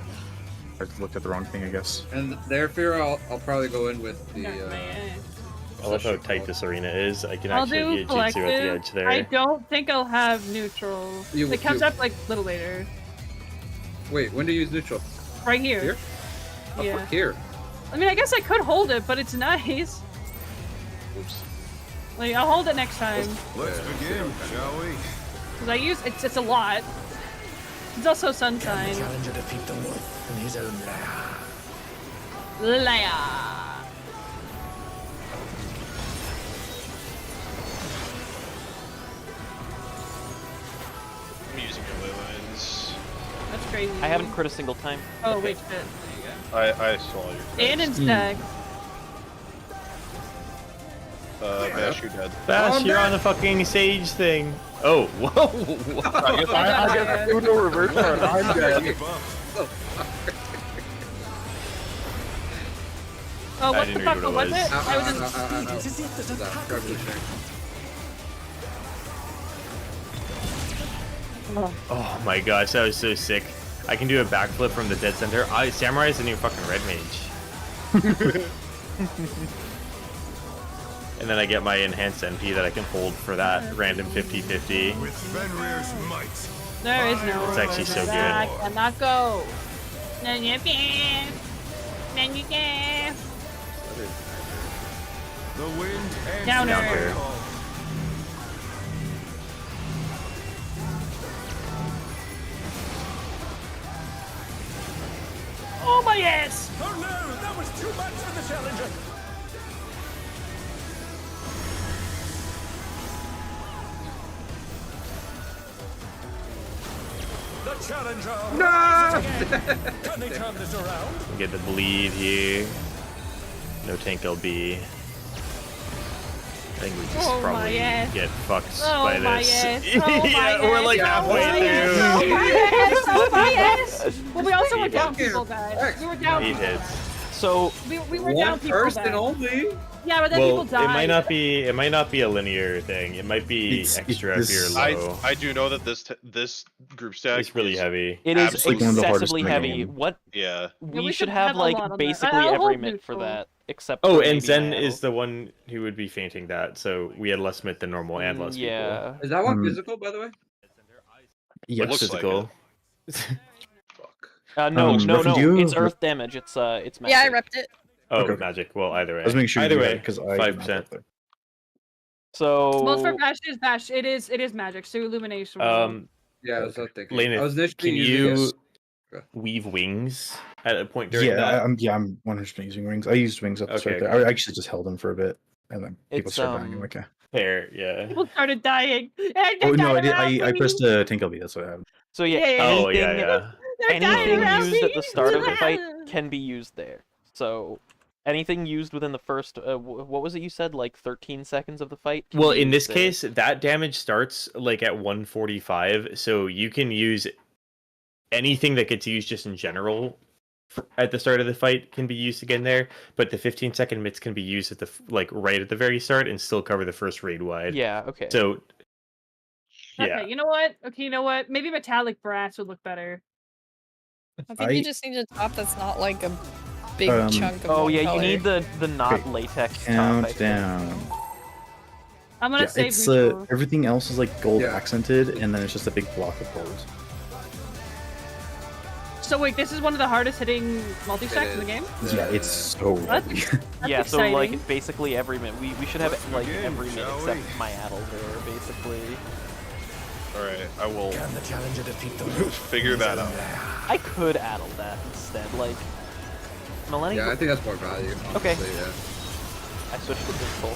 Speaker 2: just looked at the wrong thing, I guess.
Speaker 1: And therefore, I'll probably go in with the.
Speaker 3: I love how tight this arena is. I can
Speaker 6: I'll
Speaker 3: actually
Speaker 6: do
Speaker 3: get Jitsu at the
Speaker 6: collective.
Speaker 3: edge there.
Speaker 6: I don't think I'll have neutral.
Speaker 1: You-
Speaker 6: It comes
Speaker 1: you-
Speaker 6: up like a little later.
Speaker 1: Wait, when do you use neutral?
Speaker 6: Right here.
Speaker 1: Here? Oh,
Speaker 6: Yeah.
Speaker 1: here.
Speaker 6: I mean, I guess I could hold it, but it's nice.
Speaker 1: Oops.
Speaker 6: Like, I'll hold it next time.
Speaker 10: Let's begin, shall we?
Speaker 6: Because I use it's a lot. It's also sun
Speaker 12: The
Speaker 6: sign.
Speaker 12: challenger defeat the wolf in his own lair.
Speaker 6: Leia.
Speaker 5: I'm using your ley lines.
Speaker 6: That's crazy.
Speaker 4: I haven't crit a single time.
Speaker 6: Oh,
Speaker 4: Okay.
Speaker 6: wait, shit. There you
Speaker 5: I saw your.
Speaker 6: go. And in
Speaker 2: Hmm.
Speaker 6: stack.
Speaker 5: Bash, you're dead.
Speaker 3: Bash, you're on the fucking sage thing. Oh, whoa!
Speaker 5: I guess Uno reverse card. I'm dead.
Speaker 6: Oh, what
Speaker 3: didn't
Speaker 6: the
Speaker 3: read
Speaker 6: fuck?
Speaker 3: what it
Speaker 6: What was
Speaker 3: was.
Speaker 6: it? I was in.
Speaker 12: It's as if there's a pack of
Speaker 1: Revolutionary.
Speaker 3: Oh my gosh, that was so sick. I can do a backflip from the dead center. Samurai is the new fucking red mage. And then I get my enhanced NP that I can hold for that random 50-50.
Speaker 10: With Fenrir's might.
Speaker 6: There is no.
Speaker 3: It's actually so good.
Speaker 6: I cannot go. No, you can't. Then you can.
Speaker 10: The wind and
Speaker 6: Downer.
Speaker 3: Downer.
Speaker 6: Oh my ass!
Speaker 12: Oh no, that was too much for the challenger. The challenger.
Speaker 1: No!
Speaker 12: Can they turn this around?
Speaker 3: Get the bleed here. No tank LB. I think we just
Speaker 6: Oh my
Speaker 3: probably
Speaker 6: ass.
Speaker 3: get fucked
Speaker 6: Oh
Speaker 3: by
Speaker 6: my
Speaker 3: this.
Speaker 6: ass. Oh my
Speaker 3: Yeah,
Speaker 6: ass.
Speaker 3: we're like
Speaker 6: Oh
Speaker 3: halfway
Speaker 6: my ass.
Speaker 3: through.
Speaker 6: Oh my ass. Oh my ass. Well, we also were
Speaker 3: Eight
Speaker 6: down
Speaker 3: hits.
Speaker 6: people, guys. We were down
Speaker 3: 8
Speaker 6: people.
Speaker 3: hits.
Speaker 4: So
Speaker 6: We were down
Speaker 1: One
Speaker 6: people.
Speaker 1: person
Speaker 6: guys.
Speaker 1: only.
Speaker 6: Yeah, but then
Speaker 3: Well,
Speaker 6: people
Speaker 3: it
Speaker 6: died.
Speaker 3: might not be a linear thing. It might be extra if you're low.
Speaker 5: I do know that this group stack
Speaker 3: It's really
Speaker 5: is
Speaker 3: heavy.
Speaker 4: it is
Speaker 5: absolutely-
Speaker 2: one of the hardest
Speaker 4: excessively
Speaker 2: in the
Speaker 4: heavy.
Speaker 2: game.
Speaker 4: What
Speaker 5: Yeah.
Speaker 4: we should have
Speaker 6: a
Speaker 4: like
Speaker 6: lot on that.
Speaker 4: basically
Speaker 6: I'll
Speaker 4: every
Speaker 6: hold
Speaker 4: mit for
Speaker 6: neutral.
Speaker 4: that, except
Speaker 3: Oh,
Speaker 4: for
Speaker 3: and
Speaker 4: maybe
Speaker 3: Zen
Speaker 4: Nile.
Speaker 3: is the one who would be fainting that, so we had less mit than normal and less
Speaker 4: Yeah.
Speaker 1: Is that one
Speaker 2: Um,
Speaker 1: physical, by the way?
Speaker 2: Yes.
Speaker 3: people.
Speaker 5: looks like
Speaker 3: Physical.
Speaker 1: Fuck.
Speaker 4: No,
Speaker 2: Ruffin,
Speaker 4: no,
Speaker 2: do you-
Speaker 4: it's earth damage. It's magic.
Speaker 11: Yeah, I repped it.
Speaker 3: Oh,
Speaker 2: Okay.
Speaker 3: magic. Well, either way.
Speaker 2: I was making sure
Speaker 3: either
Speaker 2: you
Speaker 3: way,
Speaker 2: because I
Speaker 3: 5%.
Speaker 4: So
Speaker 6: Most for Bash is Bash. It is magic. So illumination.
Speaker 1: Yeah, I was thinking.
Speaker 3: Lena,
Speaker 1: I was initially
Speaker 3: can
Speaker 1: using
Speaker 3: you
Speaker 1: this-
Speaker 3: weave wings at a point during
Speaker 2: Yeah,
Speaker 3: that?
Speaker 2: I'm 100% using wings. I used wings at the start
Speaker 3: Okay,
Speaker 2: there. I actually just held them for a bit, and then people
Speaker 4: It's,
Speaker 2: started dying. I'm like,
Speaker 3: Fair, yeah.
Speaker 6: People started dying.
Speaker 2: oh no, I did. I pressed Tank LB. That's what happened.
Speaker 4: So yeah,
Speaker 6: Yeah,
Speaker 3: Oh,
Speaker 4: anything,
Speaker 3: yeah, yeah.
Speaker 4: anything
Speaker 6: around
Speaker 4: used at the
Speaker 6: me.
Speaker 4: start of the fight can be used there. So anything used within the first, what was it you said, like 13 seconds of the fight? can
Speaker 3: Well,
Speaker 4: be
Speaker 3: in this
Speaker 4: used there.
Speaker 3: case, that damage starts like at 145, so you can use anything that gets used just in general at the start of the fight can be used again there, but the 15-second mitts can be used at the right at the very start and still cover the first raid wide.
Speaker 4: Yeah, okay.
Speaker 3: So yeah.
Speaker 6: Okay, you know what? Okay, you know what? Maybe metallic brass would look better.
Speaker 11: I think you just need a top that's not like a big
Speaker 2: Um,
Speaker 11: chunk of
Speaker 4: Oh
Speaker 11: one
Speaker 4: yeah,
Speaker 11: color.
Speaker 4: you need the not
Speaker 2: Okay,
Speaker 4: latex top. I
Speaker 2: Count
Speaker 4: think.
Speaker 2: down.
Speaker 6: I'm gonna
Speaker 2: Yeah,
Speaker 6: save
Speaker 2: it's
Speaker 6: neutral.
Speaker 2: everything else is like gold
Speaker 1: Yeah.
Speaker 2: accented, and then it's just a big block of gold.
Speaker 6: So wait, this is one of the hardest hitting multi-stacks
Speaker 1: It
Speaker 6: in the
Speaker 1: is.
Speaker 6: game?
Speaker 2: Yeah, it's so
Speaker 6: What?
Speaker 2: heavy.
Speaker 6: That's
Speaker 4: Yeah, so
Speaker 6: exciting.
Speaker 4: like basically every mit. We should have like
Speaker 10: begin,
Speaker 4: every mit
Speaker 10: shall
Speaker 4: except
Speaker 10: we?
Speaker 4: my Adel there, basically.
Speaker 5: Alright, I will
Speaker 12: Can the challenger defeat the wolf?
Speaker 5: figure that out.
Speaker 4: I could Adel that instead, like Millennium.
Speaker 1: Yeah, I think that's more value.
Speaker 4: Okay.
Speaker 1: Honestly, yeah.
Speaker 4: I switched to physical.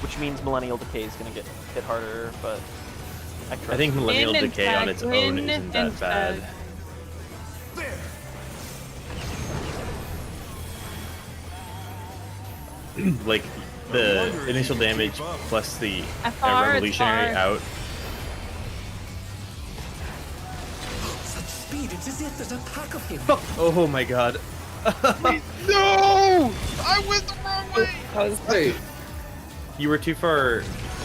Speaker 4: Which means Millennial Decay is gonna get hit harder, but I trust
Speaker 3: I think
Speaker 4: it.
Speaker 3: Millennial
Speaker 6: In
Speaker 3: Decay on
Speaker 6: and
Speaker 3: its
Speaker 6: tag,
Speaker 3: own
Speaker 6: in
Speaker 3: isn't that
Speaker 6: and
Speaker 3: bad.
Speaker 6: tag.
Speaker 3: Like the initial damage plus the
Speaker 6: FR,
Speaker 3: revolutionary
Speaker 6: it's
Speaker 3: out.
Speaker 12: Such speed, it's as if there's a pack of him.
Speaker 3: Oh my god.
Speaker 5: No! I went the wrong way!
Speaker 1: Wait,
Speaker 3: You were too far.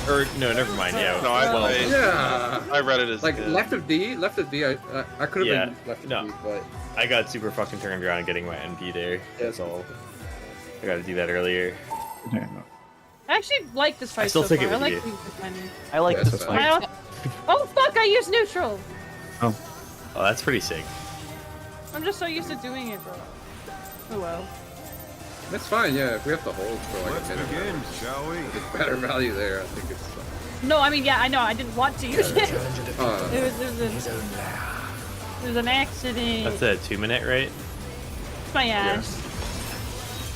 Speaker 3: Or no, never mind. Yeah.
Speaker 5: No, I
Speaker 1: yeah.
Speaker 5: I read it as
Speaker 1: Like left of D, I could have
Speaker 3: Yeah,
Speaker 1: been left of
Speaker 3: no.
Speaker 1: D, but
Speaker 3: I got super fucking turned around getting my NP there. That's all. I gotta do that earlier.
Speaker 2: Yeah,
Speaker 6: I actually like this fight
Speaker 3: still
Speaker 6: so
Speaker 3: think
Speaker 6: far.
Speaker 3: it
Speaker 6: I
Speaker 3: would
Speaker 6: like
Speaker 3: be-
Speaker 6: these defenders.
Speaker 4: I like
Speaker 1: Yeah,
Speaker 4: this
Speaker 1: that's
Speaker 4: fight.
Speaker 6: I oh fuck! I used neutral.
Speaker 3: Oh, that's pretty sick.
Speaker 6: I'm just so used to doing it, bro. Oh well.
Speaker 1: that's fine. Yeah, if we have to hold for like
Speaker 10: Let's
Speaker 1: a minute,
Speaker 10: begin, shall we?
Speaker 1: it's better value there. I think it's.
Speaker 6: No, I mean yeah, I know. I didn't want to use it.
Speaker 12: Challenger defeat
Speaker 1: Uh,
Speaker 6: It was an accident.
Speaker 3: That's a 2-minute, right?
Speaker 6: It's my ass.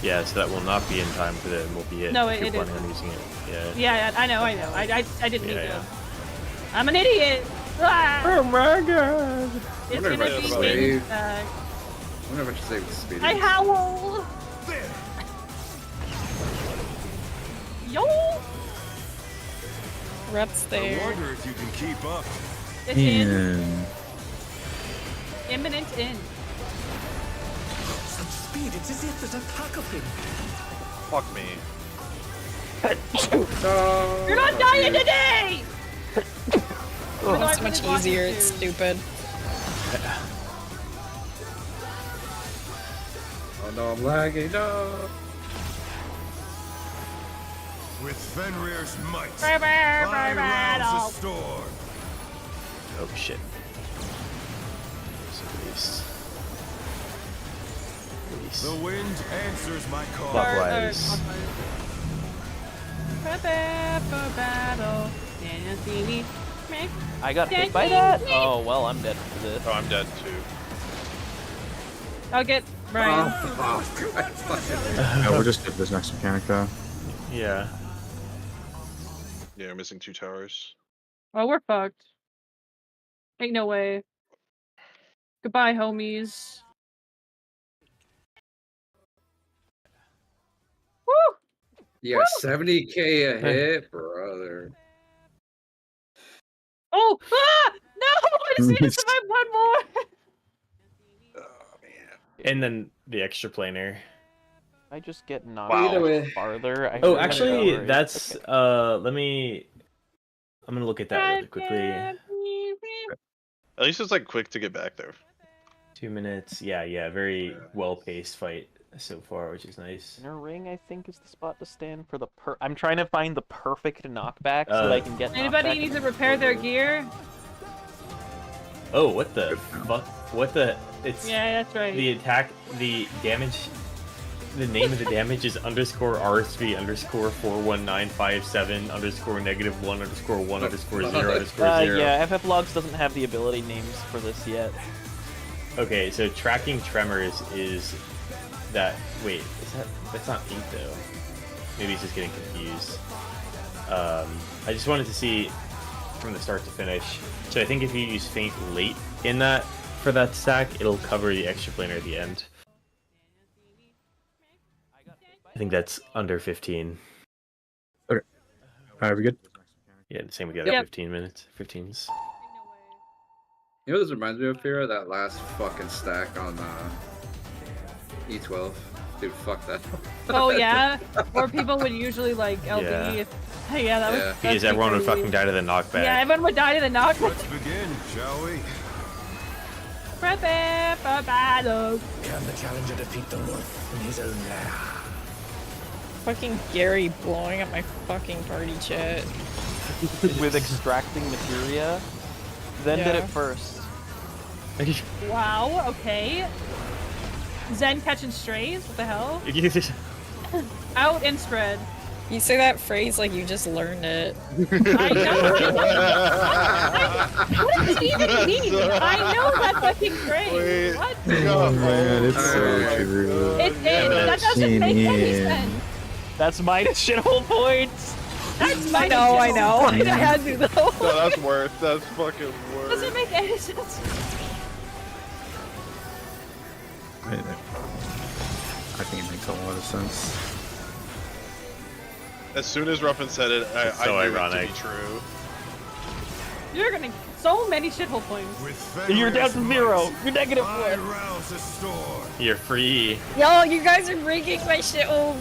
Speaker 3: Yeah, so that will not be in time for the multi-hit.
Speaker 6: No,
Speaker 3: if you're
Speaker 6: it
Speaker 3: planning
Speaker 6: isn't.
Speaker 3: on using it. Yeah.
Speaker 6: Yeah, I know. I didn't need
Speaker 3: Yeah,
Speaker 6: to.
Speaker 3: yeah.
Speaker 6: I'm an idiot. Ah!
Speaker 3: Oh my god.
Speaker 6: It's
Speaker 1: wonder
Speaker 6: gonna
Speaker 1: if I
Speaker 6: be
Speaker 1: save.
Speaker 6: in,
Speaker 1: wonder if I should say with speed.
Speaker 6: I howl! Yo!
Speaker 11: Rep's
Speaker 10: I
Speaker 11: there.
Speaker 10: wonder if you can keep up.
Speaker 6: It's in.
Speaker 2: And
Speaker 6: Imminent in.
Speaker 12: Such speed, it's as if there's a pack of him.
Speaker 5: Fuck me.
Speaker 6: You're not dying today!
Speaker 11: Oh, it's much easier, it's stupid.
Speaker 1: Oh no, I'm lagging. No.
Speaker 10: With Fenrir's might,
Speaker 6: Bye, bye, bye,
Speaker 10: I
Speaker 6: bye,
Speaker 10: rouse
Speaker 6: no.
Speaker 10: the storm.
Speaker 3: Oh shit.
Speaker 10: The wind answers my call.
Speaker 3: Clockwise.
Speaker 6: Prepare for battle. Daniel Stevie.
Speaker 4: I got hit by that? Oh, well, I'm dead for this.
Speaker 5: Oh, I'm dead too.
Speaker 6: I'll get Brian.
Speaker 2: yeah, we'll just get this next mechanic though.
Speaker 3: Yeah.
Speaker 5: Yeah, you're missing 2 towers.
Speaker 6: Oh, we're fucked. Ain't no way. Goodbye, homies. Woo!
Speaker 1: Yeah, 70k a hit, brother.
Speaker 6: Oh! Ah! No! I just need to survive one more!
Speaker 3: And then the extra planar.
Speaker 4: I just get knocked
Speaker 1: Either way.
Speaker 4: farther. I
Speaker 3: Oh,
Speaker 4: really
Speaker 3: actually,
Speaker 4: don't worry.
Speaker 3: that's
Speaker 4: Okay.
Speaker 3: I'm gonna look at that really quickly.
Speaker 5: At least it's like quick to get back there.
Speaker 3: 2 minutes. Yeah, very well-paced fight so far, which is nice.
Speaker 4: Inner ring, I think, is the spot to stand for the I'm trying to find the perfect knockback so that I can get
Speaker 6: Anybody
Speaker 4: knockback
Speaker 6: need to
Speaker 4: and-
Speaker 6: repair their gear?
Speaker 3: Oh, what the fuck? What the? It's
Speaker 6: Yeah, that's right.
Speaker 3: the attack, the damage. The name of the damage is _RSV_41957_-1_1_1_0_0.
Speaker 4: Yeah, FF Logs doesn't have the ability names for this yet.
Speaker 3: Okay, so tracking tremors is that. Wait, is that's not 8 though? Maybe he's just getting confused. I just wanted to see from the start to finish. So I think if you use faint late in that for that stack, it'll cover the extra planar at the end. I think that's under 15.
Speaker 2: Okay. Alright, we good?
Speaker 3: Yeah, the same with the other
Speaker 6: Yep.
Speaker 3: 15 minutes. 15s.
Speaker 1: You know what this reminds me of, Fira? That last fucking stack on E12. Dude, fuck that.
Speaker 6: Oh yeah? Or people would usually like LB
Speaker 3: Yeah.
Speaker 6: if... Yeah, that was...
Speaker 1: Yeah.
Speaker 3: Because everyone would fucking die to the knockback.
Speaker 6: Yeah, everyone would die to the knockback.
Speaker 10: Let's begin, shall we?
Speaker 6: Prepare for battle.
Speaker 12: Can the challenger defeat the wolf in his own lair?
Speaker 11: Fucking Gary blowing up my fucking party chat.
Speaker 4: With extracting materia. Zen did
Speaker 11: Yeah.
Speaker 4: it first.
Speaker 6: Wow, okay. Zen catching strays? What the hell? Out and spread.
Speaker 11: You say that phrase like you just learned it.
Speaker 6: I know. What does it even mean? I know that fucking phrase.
Speaker 5: Wait.
Speaker 6: What?
Speaker 2: Oh man, it's so
Speaker 1: Oh,
Speaker 2: true.
Speaker 6: It is. That doesn't make any
Speaker 2: Ian.
Speaker 6: sense.
Speaker 4: That's minus shithole points!
Speaker 6: That's
Speaker 11: I know. I had to though.
Speaker 5: No, that's worse. That's fucking worse.
Speaker 6: Doesn't make any sense.
Speaker 2: I think it makes a lot of sense.
Speaker 5: As soon as Ruffin said it, I
Speaker 3: so
Speaker 5: knew
Speaker 3: ironic.
Speaker 5: it to be true.
Speaker 6: You're gonna so many shithole points.
Speaker 10: With
Speaker 4: You're down to
Speaker 10: Fenrir's
Speaker 4: 0.
Speaker 10: might,
Speaker 4: You're negative
Speaker 10: I
Speaker 4: 1.
Speaker 10: rouse the storm.
Speaker 3: You're free.
Speaker 11: Yo, you guys are breaking my shithole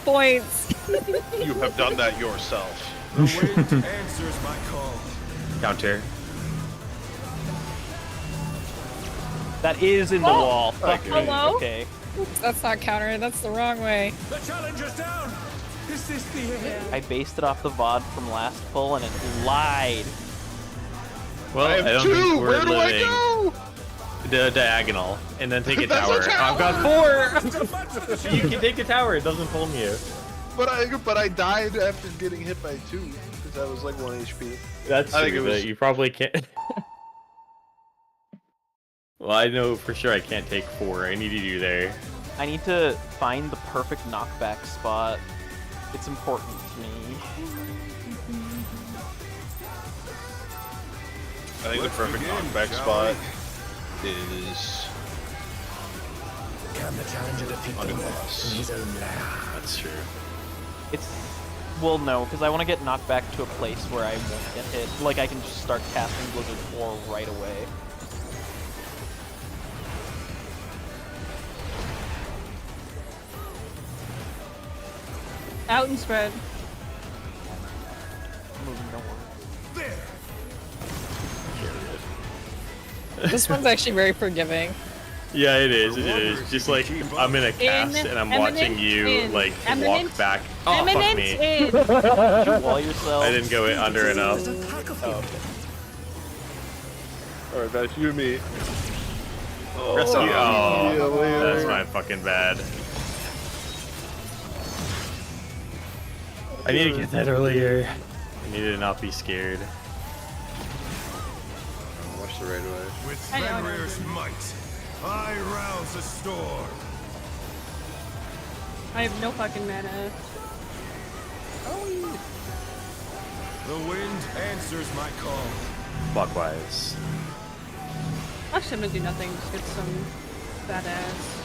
Speaker 11: points.
Speaker 5: You have done that yourself.
Speaker 10: The wind answers my call.
Speaker 3: Counter.
Speaker 4: That is in the
Speaker 6: Oh,
Speaker 4: wall. Fuck me.
Speaker 6: hello?
Speaker 4: Okay.
Speaker 11: That's not counter. That's the wrong way.
Speaker 10: The challenger's down. Is this the end?
Speaker 4: I based it off the VOD from last pull and it lied.
Speaker 3: Well,
Speaker 5: I
Speaker 3: I
Speaker 5: have
Speaker 3: don't
Speaker 5: 2.
Speaker 3: think we're
Speaker 5: Where do I
Speaker 3: living
Speaker 5: go?
Speaker 3: the diagonal and then take a
Speaker 5: That's
Speaker 3: tower.
Speaker 5: a tower.
Speaker 3: I've got 4. You can take a tower. It doesn't pull you.
Speaker 5: But I died after getting hit by 2 because I was like 1 HP.
Speaker 3: That's
Speaker 5: I think
Speaker 3: true,
Speaker 5: it was-
Speaker 3: but you probably can't. Well, I know for sure I can't take 4. I need you there.
Speaker 4: I need to find the perfect knockback spot. It's important to me.
Speaker 5: I think the
Speaker 10: Let's
Speaker 5: perfect
Speaker 10: begin,
Speaker 5: knockback
Speaker 10: shall
Speaker 5: spot is
Speaker 12: Can the challenger defeat the wolf in his own lair?
Speaker 3: That's true.
Speaker 13: It's well, no, because I want to get knocked back to a place where I won't get hit. Like I can just start casting Blizzard 4 right away.
Speaker 6: Out and spread.
Speaker 13: Moving, don't worry.
Speaker 11: This one's actually very forgiving.
Speaker 3: Yeah, it is. It is. Just like I'm in a cast and I'm watching you like walk back. Oh, fuck me.
Speaker 13: Did you wall yourself?
Speaker 3: I didn't go under enough.
Speaker 13: Oh, okay.
Speaker 5: Alright, that's you and me.
Speaker 3: Oh, that's my fucking bad. I need to get that earlier. I need to not be scared.
Speaker 1: Watch the right away.
Speaker 10: With Fenrir's might, I rouse a storm.
Speaker 6: I have no fucking mana.
Speaker 10: The wind answers my call.
Speaker 3: Clockwise.
Speaker 6: Actually, I'm gonna do nothing. Just get some badass.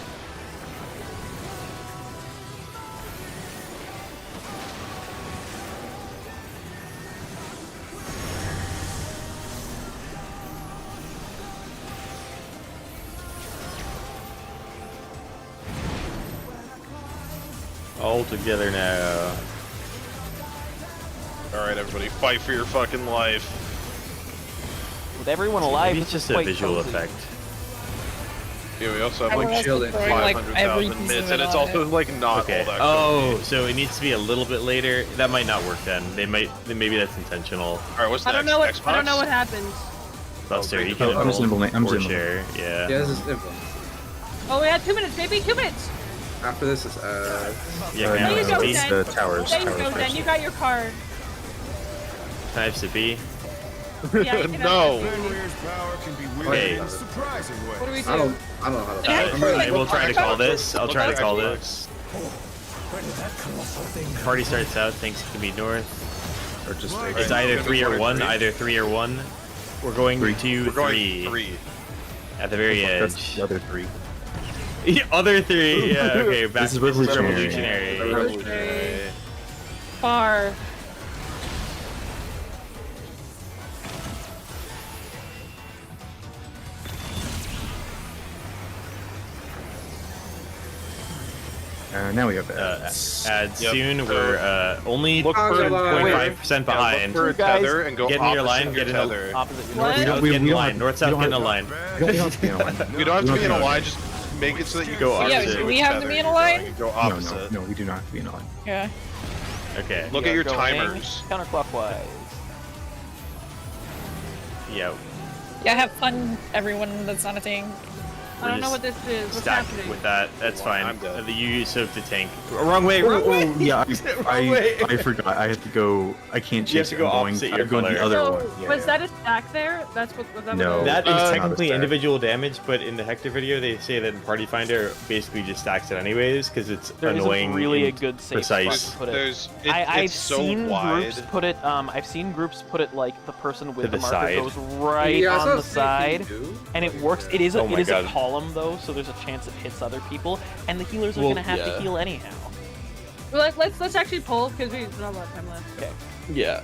Speaker 3: All together now.
Speaker 5: Alright, everybody, fight for your fucking life.
Speaker 13: With everyone alive,
Speaker 3: Maybe it's just a visual effect.
Speaker 5: Yeah, we also have
Speaker 11: Everyone
Speaker 5: like
Speaker 11: else is throwing, like, every
Speaker 5: 500,000
Speaker 11: piece
Speaker 5: minutes,
Speaker 11: of
Speaker 5: and
Speaker 11: it
Speaker 5: it's
Speaker 11: on
Speaker 5: also
Speaker 11: it.
Speaker 5: like not
Speaker 3: Okay.
Speaker 5: all that.
Speaker 3: Oh, so it needs to be a little bit later. That might not work then. Maybe that's intentional.
Speaker 5: Alright, what's
Speaker 6: I
Speaker 5: next?
Speaker 6: don't know what.
Speaker 5: Xbox?
Speaker 6: I don't know what happened.
Speaker 3: Buster, you
Speaker 2: Oh,
Speaker 3: can
Speaker 2: I'm just implementing.
Speaker 3: or share. Yeah.
Speaker 1: Yeah, this is info.
Speaker 6: Oh, we had 2 minutes, baby. 2 minutes.
Speaker 1: After this is
Speaker 3: Yeah,
Speaker 6: There you go,
Speaker 3: Beast.
Speaker 6: Dan.
Speaker 2: The towers.
Speaker 6: There you
Speaker 2: Towers
Speaker 6: go, Dan.
Speaker 2: first.
Speaker 6: You got your card.
Speaker 3: Types of B.
Speaker 6: Yeah, you can
Speaker 5: No.
Speaker 10: Fenrir's power can be wielded
Speaker 3: Hey.
Speaker 10: in surprising ways.
Speaker 6: What do we do?
Speaker 1: I don't know how to. I'm really,
Speaker 3: We'll try to call this. I'll try to call this.
Speaker 12: Where did that colossal thing come
Speaker 3: Party starts south, things can be north.
Speaker 2: Or just
Speaker 3: It's either 3 or 1. Either 3 or 1. We're going to
Speaker 5: We're going
Speaker 3: 3.
Speaker 5: 3.
Speaker 3: At the very
Speaker 2: That's
Speaker 3: edge.
Speaker 2: the other 3.
Speaker 3: Other 3. Yeah. Okay. Back
Speaker 2: This is
Speaker 3: to
Speaker 2: revolutionary.
Speaker 3: revolutionary.
Speaker 6: Far.
Speaker 2: Now we have
Speaker 3: Ads
Speaker 5: Yep.
Speaker 3: soon. We're only
Speaker 5: Look for
Speaker 3: 0.5% behind.
Speaker 5: Look for a tether and go
Speaker 3: Get in your
Speaker 5: opposite
Speaker 3: line.
Speaker 5: your
Speaker 3: Get in the
Speaker 5: tether.
Speaker 13: Opposite.
Speaker 6: What?
Speaker 3: north south.
Speaker 2: we
Speaker 3: Get in
Speaker 2: don't
Speaker 3: line.
Speaker 2: have-
Speaker 3: North
Speaker 2: we
Speaker 3: south.
Speaker 2: don't
Speaker 3: Get in a
Speaker 2: have-
Speaker 3: line.
Speaker 2: We don't have to be in a line.
Speaker 5: We don't have to be in a
Speaker 2: have
Speaker 5: line, just make it so that you
Speaker 3: Go
Speaker 5: can
Speaker 3: opposite.
Speaker 5: see
Speaker 11: Yeah, do
Speaker 5: which
Speaker 11: we have to
Speaker 5: tether
Speaker 11: be in a
Speaker 5: you're
Speaker 11: line?
Speaker 5: going and Go
Speaker 2: No,
Speaker 5: opposite.
Speaker 2: no, we do not have to be in a line.
Speaker 11: Yeah.
Speaker 3: Okay.
Speaker 5: Look
Speaker 13: We
Speaker 5: at
Speaker 13: are
Speaker 5: your
Speaker 13: going
Speaker 5: timers.
Speaker 13: Counterclockwise.
Speaker 3: Yeah.
Speaker 11: Yeah, have fun, everyone that's not a thing.
Speaker 6: I don't know what this is. What's
Speaker 3: Stack
Speaker 6: happening?
Speaker 3: with that. That's fine.
Speaker 5: I'm dead.
Speaker 3: The you soaked the tank. Wrong way. Wrong way.
Speaker 2: Yeah,
Speaker 3: Wrong way.
Speaker 2: I forgot. I have to go. I can't
Speaker 3: You have
Speaker 2: chase
Speaker 3: to
Speaker 2: it.
Speaker 3: go
Speaker 2: I'm going,
Speaker 3: opposite
Speaker 2: I'm
Speaker 3: your
Speaker 2: going the
Speaker 3: color.
Speaker 2: other
Speaker 6: So,
Speaker 2: one. Yeah,
Speaker 6: was
Speaker 2: yeah.
Speaker 6: that a stack there? That's what that
Speaker 2: No.
Speaker 6: was.
Speaker 3: That is
Speaker 2: not a
Speaker 3: technically
Speaker 2: stack.
Speaker 3: individual damage, but in the Hector video, they say that in Party Finder basically just stacks it anyways because it's
Speaker 13: There
Speaker 3: annoying.
Speaker 13: isn't really a
Speaker 3: and
Speaker 13: good safe
Speaker 3: precise.
Speaker 13: spot to put it.
Speaker 5: There's,
Speaker 13: I've
Speaker 5: it's so
Speaker 13: seen
Speaker 5: wide.
Speaker 13: groups put it. I've seen groups put it like the person with
Speaker 3: To
Speaker 13: the
Speaker 3: the
Speaker 13: marker
Speaker 3: side.
Speaker 13: goes right
Speaker 1: Yeah, I saw
Speaker 13: on the
Speaker 1: the same
Speaker 13: side,
Speaker 1: thing, dude.
Speaker 13: and it works. It is a
Speaker 3: Oh my
Speaker 13: it is a
Speaker 3: God.
Speaker 13: column though, so there's a chance it hits other people, and the healers are
Speaker 3: Well,
Speaker 13: gonna have
Speaker 3: yeah.
Speaker 13: to heal anyhow.
Speaker 6: Well, let's actually pull because we don't have a lot of time left.
Speaker 13: Okay.
Speaker 3: Yeah.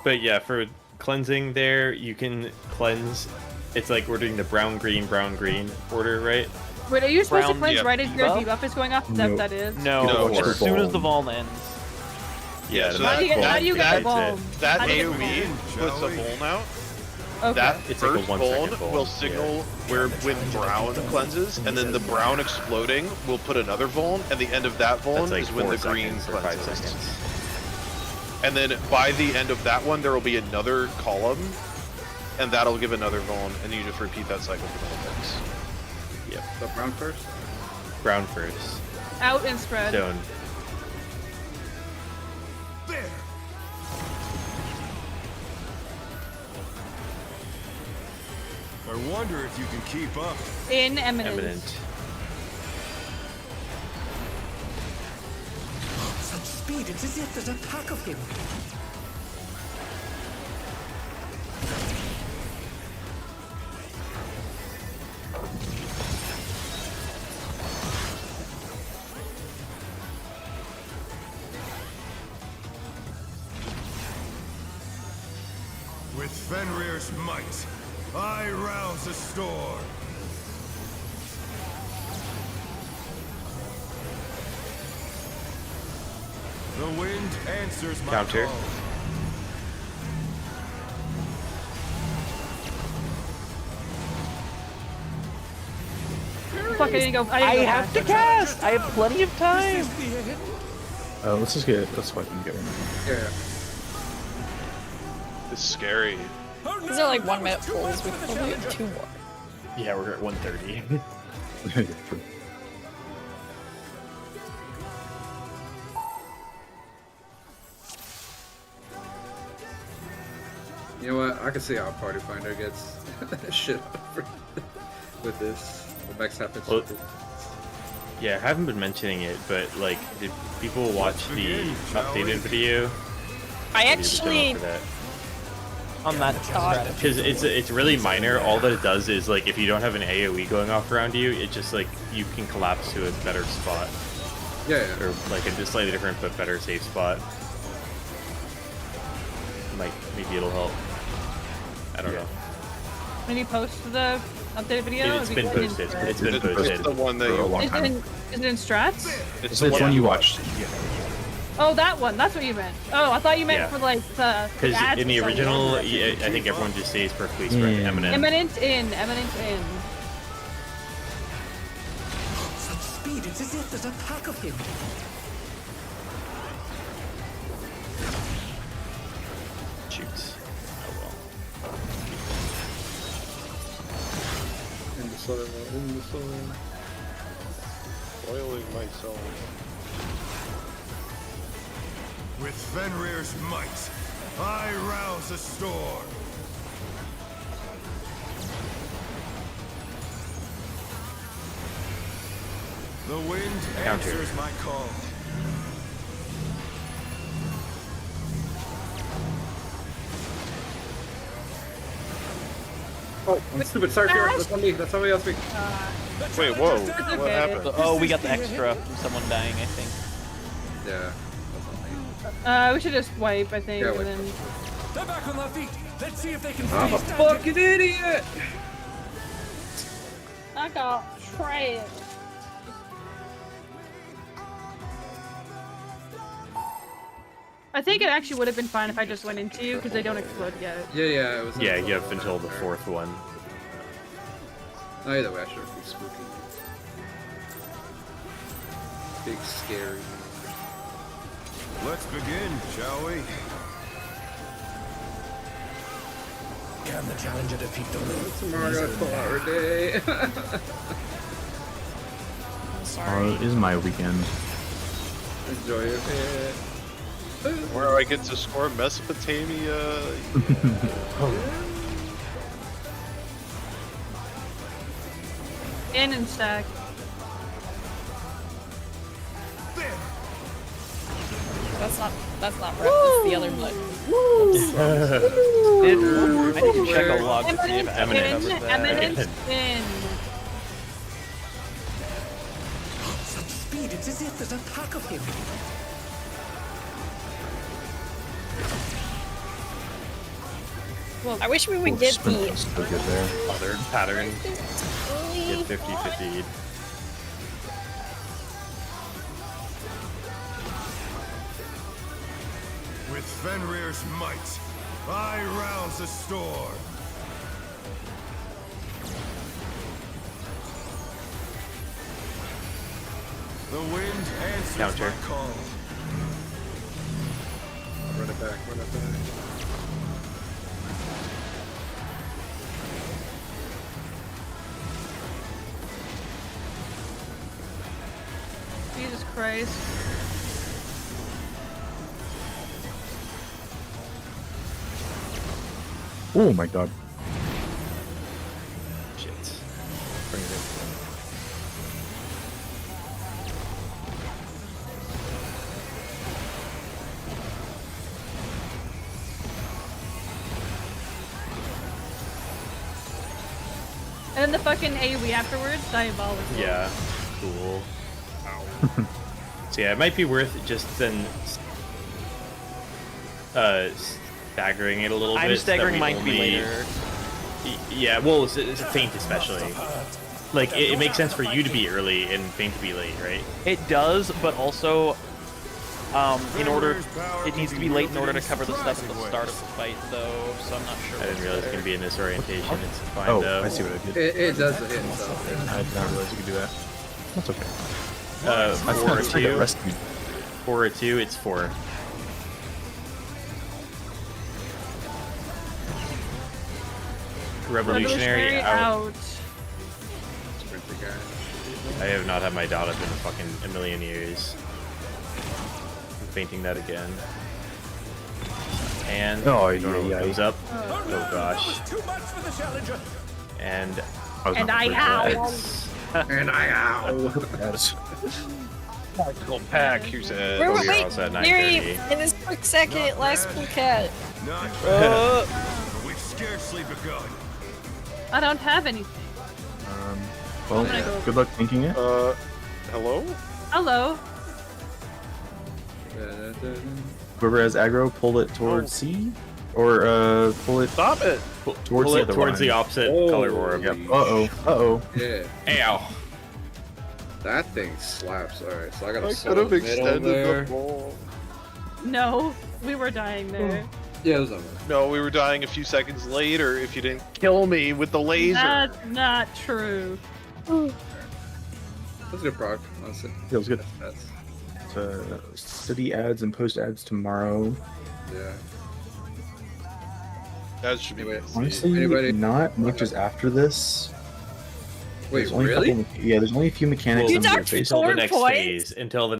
Speaker 3: But yeah, for cleansing there, you can cleanse. It's like we're doing the brown, green order, right?
Speaker 6: Wait, are you supposed to
Speaker 13: Brown
Speaker 6: cleanse right as your
Speaker 13: debuff?
Speaker 6: debuff is going off? Is that what that is?
Speaker 13: No,
Speaker 5: No,
Speaker 13: as
Speaker 5: just
Speaker 13: soon as the
Speaker 2: Vuln.
Speaker 13: Vuln ends.
Speaker 3: Yeah.
Speaker 5: so
Speaker 3: the
Speaker 6: How do you get,
Speaker 3: Vuln.
Speaker 6: how do you get the
Speaker 3: That's
Speaker 6: ball?
Speaker 3: it.
Speaker 5: That
Speaker 6: How do you get the
Speaker 5: AoE
Speaker 10: ball?
Speaker 5: puts a Vuln out.
Speaker 6: Okay.
Speaker 5: That
Speaker 3: It's like a
Speaker 5: first
Speaker 3: 1
Speaker 5: Vuln
Speaker 3: second Vuln,
Speaker 5: will
Speaker 3: yeah.
Speaker 5: signal where when brown cleanses, and then the brown exploding will put another Vuln, and the end of that Vuln
Speaker 3: That's like
Speaker 5: is when
Speaker 3: 4
Speaker 5: the green
Speaker 3: seconds or 5
Speaker 5: cleanses.
Speaker 3: seconds.
Speaker 5: And then by the end of that one, there will be another column, and that'll give another Vuln, and you just repeat that cycle for the whole mix.
Speaker 3: Yep.
Speaker 1: So brown first.
Speaker 3: Brown first.
Speaker 6: Out and spread.
Speaker 3: Stone.
Speaker 10: There. I wonder if you can keep up.
Speaker 6: In eminent.
Speaker 3: Eminent.
Speaker 12: Such speed, it's as if there's a pack of him.
Speaker 10: With Fenrir's might, I rouse the storm. The wind answers my
Speaker 3: Counter.
Speaker 10: call.
Speaker 6: Fuck, I didn't go.
Speaker 13: I have to cast. I have plenty of time.
Speaker 2: Let's just get. Let's fucking get one.
Speaker 1: Yeah.
Speaker 5: It's scary.
Speaker 11: These are like 1 minute pulls. We probably have 2 more.
Speaker 3: Yeah, we're at 130.
Speaker 1: You know what? I can see how Party Finder gets shit over with this. The next happens.
Speaker 3: Well, yeah, I haven't been mentioning it, but like, did people watch the updated video?
Speaker 11: I
Speaker 3: Maybe just go
Speaker 11: actually
Speaker 3: for that.
Speaker 13: On that strategy.
Speaker 3: Because it's really minor. All that it does is like if you don't have an AOE going off around you, it just like you can collapse to a better spot.
Speaker 1: Yeah, yeah.
Speaker 3: Or like a just slightly different but better safe spot. Maybe it'll help. I don't know.
Speaker 6: When you post the updated video,
Speaker 3: It's been posted. It's been posted.
Speaker 5: It's the one that
Speaker 2: For a
Speaker 5: you
Speaker 2: long
Speaker 6: Is it,
Speaker 2: time.
Speaker 6: is it in strats?
Speaker 2: It's the one you watched.
Speaker 6: Oh, that one. That's what you meant. Oh, I thought you meant
Speaker 3: Yeah.
Speaker 6: for like the.
Speaker 3: Because
Speaker 6: ads
Speaker 3: in the
Speaker 6: or something.
Speaker 3: original, I think everyone just stays perfectly spread.
Speaker 2: Yeah.
Speaker 3: Eminent.
Speaker 6: Eminent in. Eminent in.
Speaker 12: Such speed, it's as if there's a pack of him.
Speaker 3: Shoots. Oh
Speaker 1: In the soil, in the soil.
Speaker 5: Oiling my soul.
Speaker 10: With Fenrir's might, I rouse the storm. The wind
Speaker 3: Counter.
Speaker 10: answers my call.
Speaker 1: Oh, I'm stupid. Sorry, Kira. That's on me. That's somebody else.
Speaker 5: Wait, whoa. What
Speaker 6: okay.
Speaker 5: happened?
Speaker 13: Oh, we got the extra from someone dying, I think.
Speaker 1: Yeah. That's on me.
Speaker 6: We should just wipe, I think,
Speaker 1: Yeah,
Speaker 6: and
Speaker 1: wipe.
Speaker 6: then.
Speaker 12: They're back on their feet. Let's see if they can
Speaker 1: I'm a
Speaker 12: freeze
Speaker 1: fucking idiot!
Speaker 6: I got trash. I think it actually would have been fine if I just went into you because they don't explode yet.
Speaker 1: Yeah, yeah, it was.
Speaker 3: Yeah, you have until the 4th one.
Speaker 1: Either way, I should be spooky. Big scary.
Speaker 10: Let's begin, shall we?
Speaker 12: Can the challenger defeat the wolf?
Speaker 1: Tomorrow I gotta pull out our day.
Speaker 11: I'm sorry.
Speaker 2: It is my weekend.
Speaker 1: Enjoy it.
Speaker 5: Where I get to score Mesopotamia.
Speaker 6: In and stack.
Speaker 11: That's not right. That's the other mud.
Speaker 13: I need to check a log to see if
Speaker 6: Eminent
Speaker 13: Eminent
Speaker 6: in.
Speaker 13: covers that.
Speaker 6: Eminent in.
Speaker 12: Such speed, it's as if there's a pack of him.
Speaker 11: I wish we would get the
Speaker 2: So good there.
Speaker 3: Pattern.
Speaker 11: early.
Speaker 3: Get 50-50.
Speaker 10: With Fenrir's might, I rouse the storm. The wind answers
Speaker 3: Counter.
Speaker 10: my call.
Speaker 1: Run it back, run it back.
Speaker 6: Jesus Christ.
Speaker 2: Oh my god.
Speaker 3: Shit. Bring it in.
Speaker 6: And then the fucking AoE afterwards, diabolical.
Speaker 3: Yeah. Cool. So yeah, it might be worth just then staggering it a little bit.
Speaker 13: I'm
Speaker 3: so that
Speaker 13: staggering
Speaker 3: we
Speaker 13: mine to be
Speaker 3: only-
Speaker 13: later.
Speaker 3: Yeah, well, it's a feint especially. Like, it makes sense for you to be early and feint to be late, right?
Speaker 13: It does, but also, in order, it needs to be late in order to cover the stuff at the start of the fight, though. So I'm not sure.
Speaker 3: I didn't realize it can be in this orientation. It's fine
Speaker 2: Oh,
Speaker 3: though.
Speaker 2: I see what I did.
Speaker 1: It does hit itself.
Speaker 2: I did not realize you could do that. That's okay. I
Speaker 3: 4 or
Speaker 2: thought it
Speaker 3: 2.
Speaker 2: rescued me.
Speaker 3: 4 or 2. It's 4. Revolutionary out. I have not had my dot up in fucking a million years. I'm fainting that again. And
Speaker 2: Oh,
Speaker 3: Normal comes up. Oh gosh. And
Speaker 6: And I ow.
Speaker 1: And I ow.
Speaker 5: Tactical pack. Here's a.
Speaker 11: Wait,
Speaker 3: we're
Speaker 11: wait,
Speaker 3: also at
Speaker 11: Yuri,
Speaker 3: 9:30.
Speaker 11: in this quick second, last cat.
Speaker 10: Not We've scarcely begun.
Speaker 6: I don't have anything.
Speaker 2: Well,
Speaker 6: I'm gonna go-
Speaker 2: good luck thinking it.
Speaker 5: Hello?
Speaker 6: Hello.
Speaker 2: Whoever has aggro, pull it towards C, or pull it.
Speaker 5: Stop it!
Speaker 2: Towards
Speaker 3: Pull
Speaker 2: the
Speaker 3: it
Speaker 2: other
Speaker 3: towards the
Speaker 2: line.
Speaker 3: opposite color orb.
Speaker 2: Yep. Uh-oh.
Speaker 1: Yeah.
Speaker 3: Ow.
Speaker 1: That thing slaps. Alright, so I gotta
Speaker 5: I
Speaker 1: slow
Speaker 5: could have
Speaker 1: the middle
Speaker 5: extended
Speaker 1: there.
Speaker 5: the ball.
Speaker 6: No, we were dying there.
Speaker 1: Yeah, it was over.
Speaker 5: No, we were dying a few seconds later if you didn't kill me with the laser.
Speaker 6: That's not true.
Speaker 1: That's a good proc, honestly.
Speaker 2: Feels good.
Speaker 1: That's
Speaker 2: Study ads and post ads tomorrow.
Speaker 1: yeah.
Speaker 5: That should be
Speaker 1: Anyway,
Speaker 2: Honestly,
Speaker 1: anybody?
Speaker 2: not much is after this.
Speaker 1: Wait,
Speaker 2: There's only a
Speaker 1: really?
Speaker 2: couple yeah, there's only a few mechanics
Speaker 3: Well,
Speaker 2: I'm
Speaker 11: You
Speaker 2: gonna
Speaker 11: talked
Speaker 2: face.
Speaker 11: for
Speaker 3: Until the
Speaker 11: 4
Speaker 3: next
Speaker 11: points?
Speaker 3: phase. Until the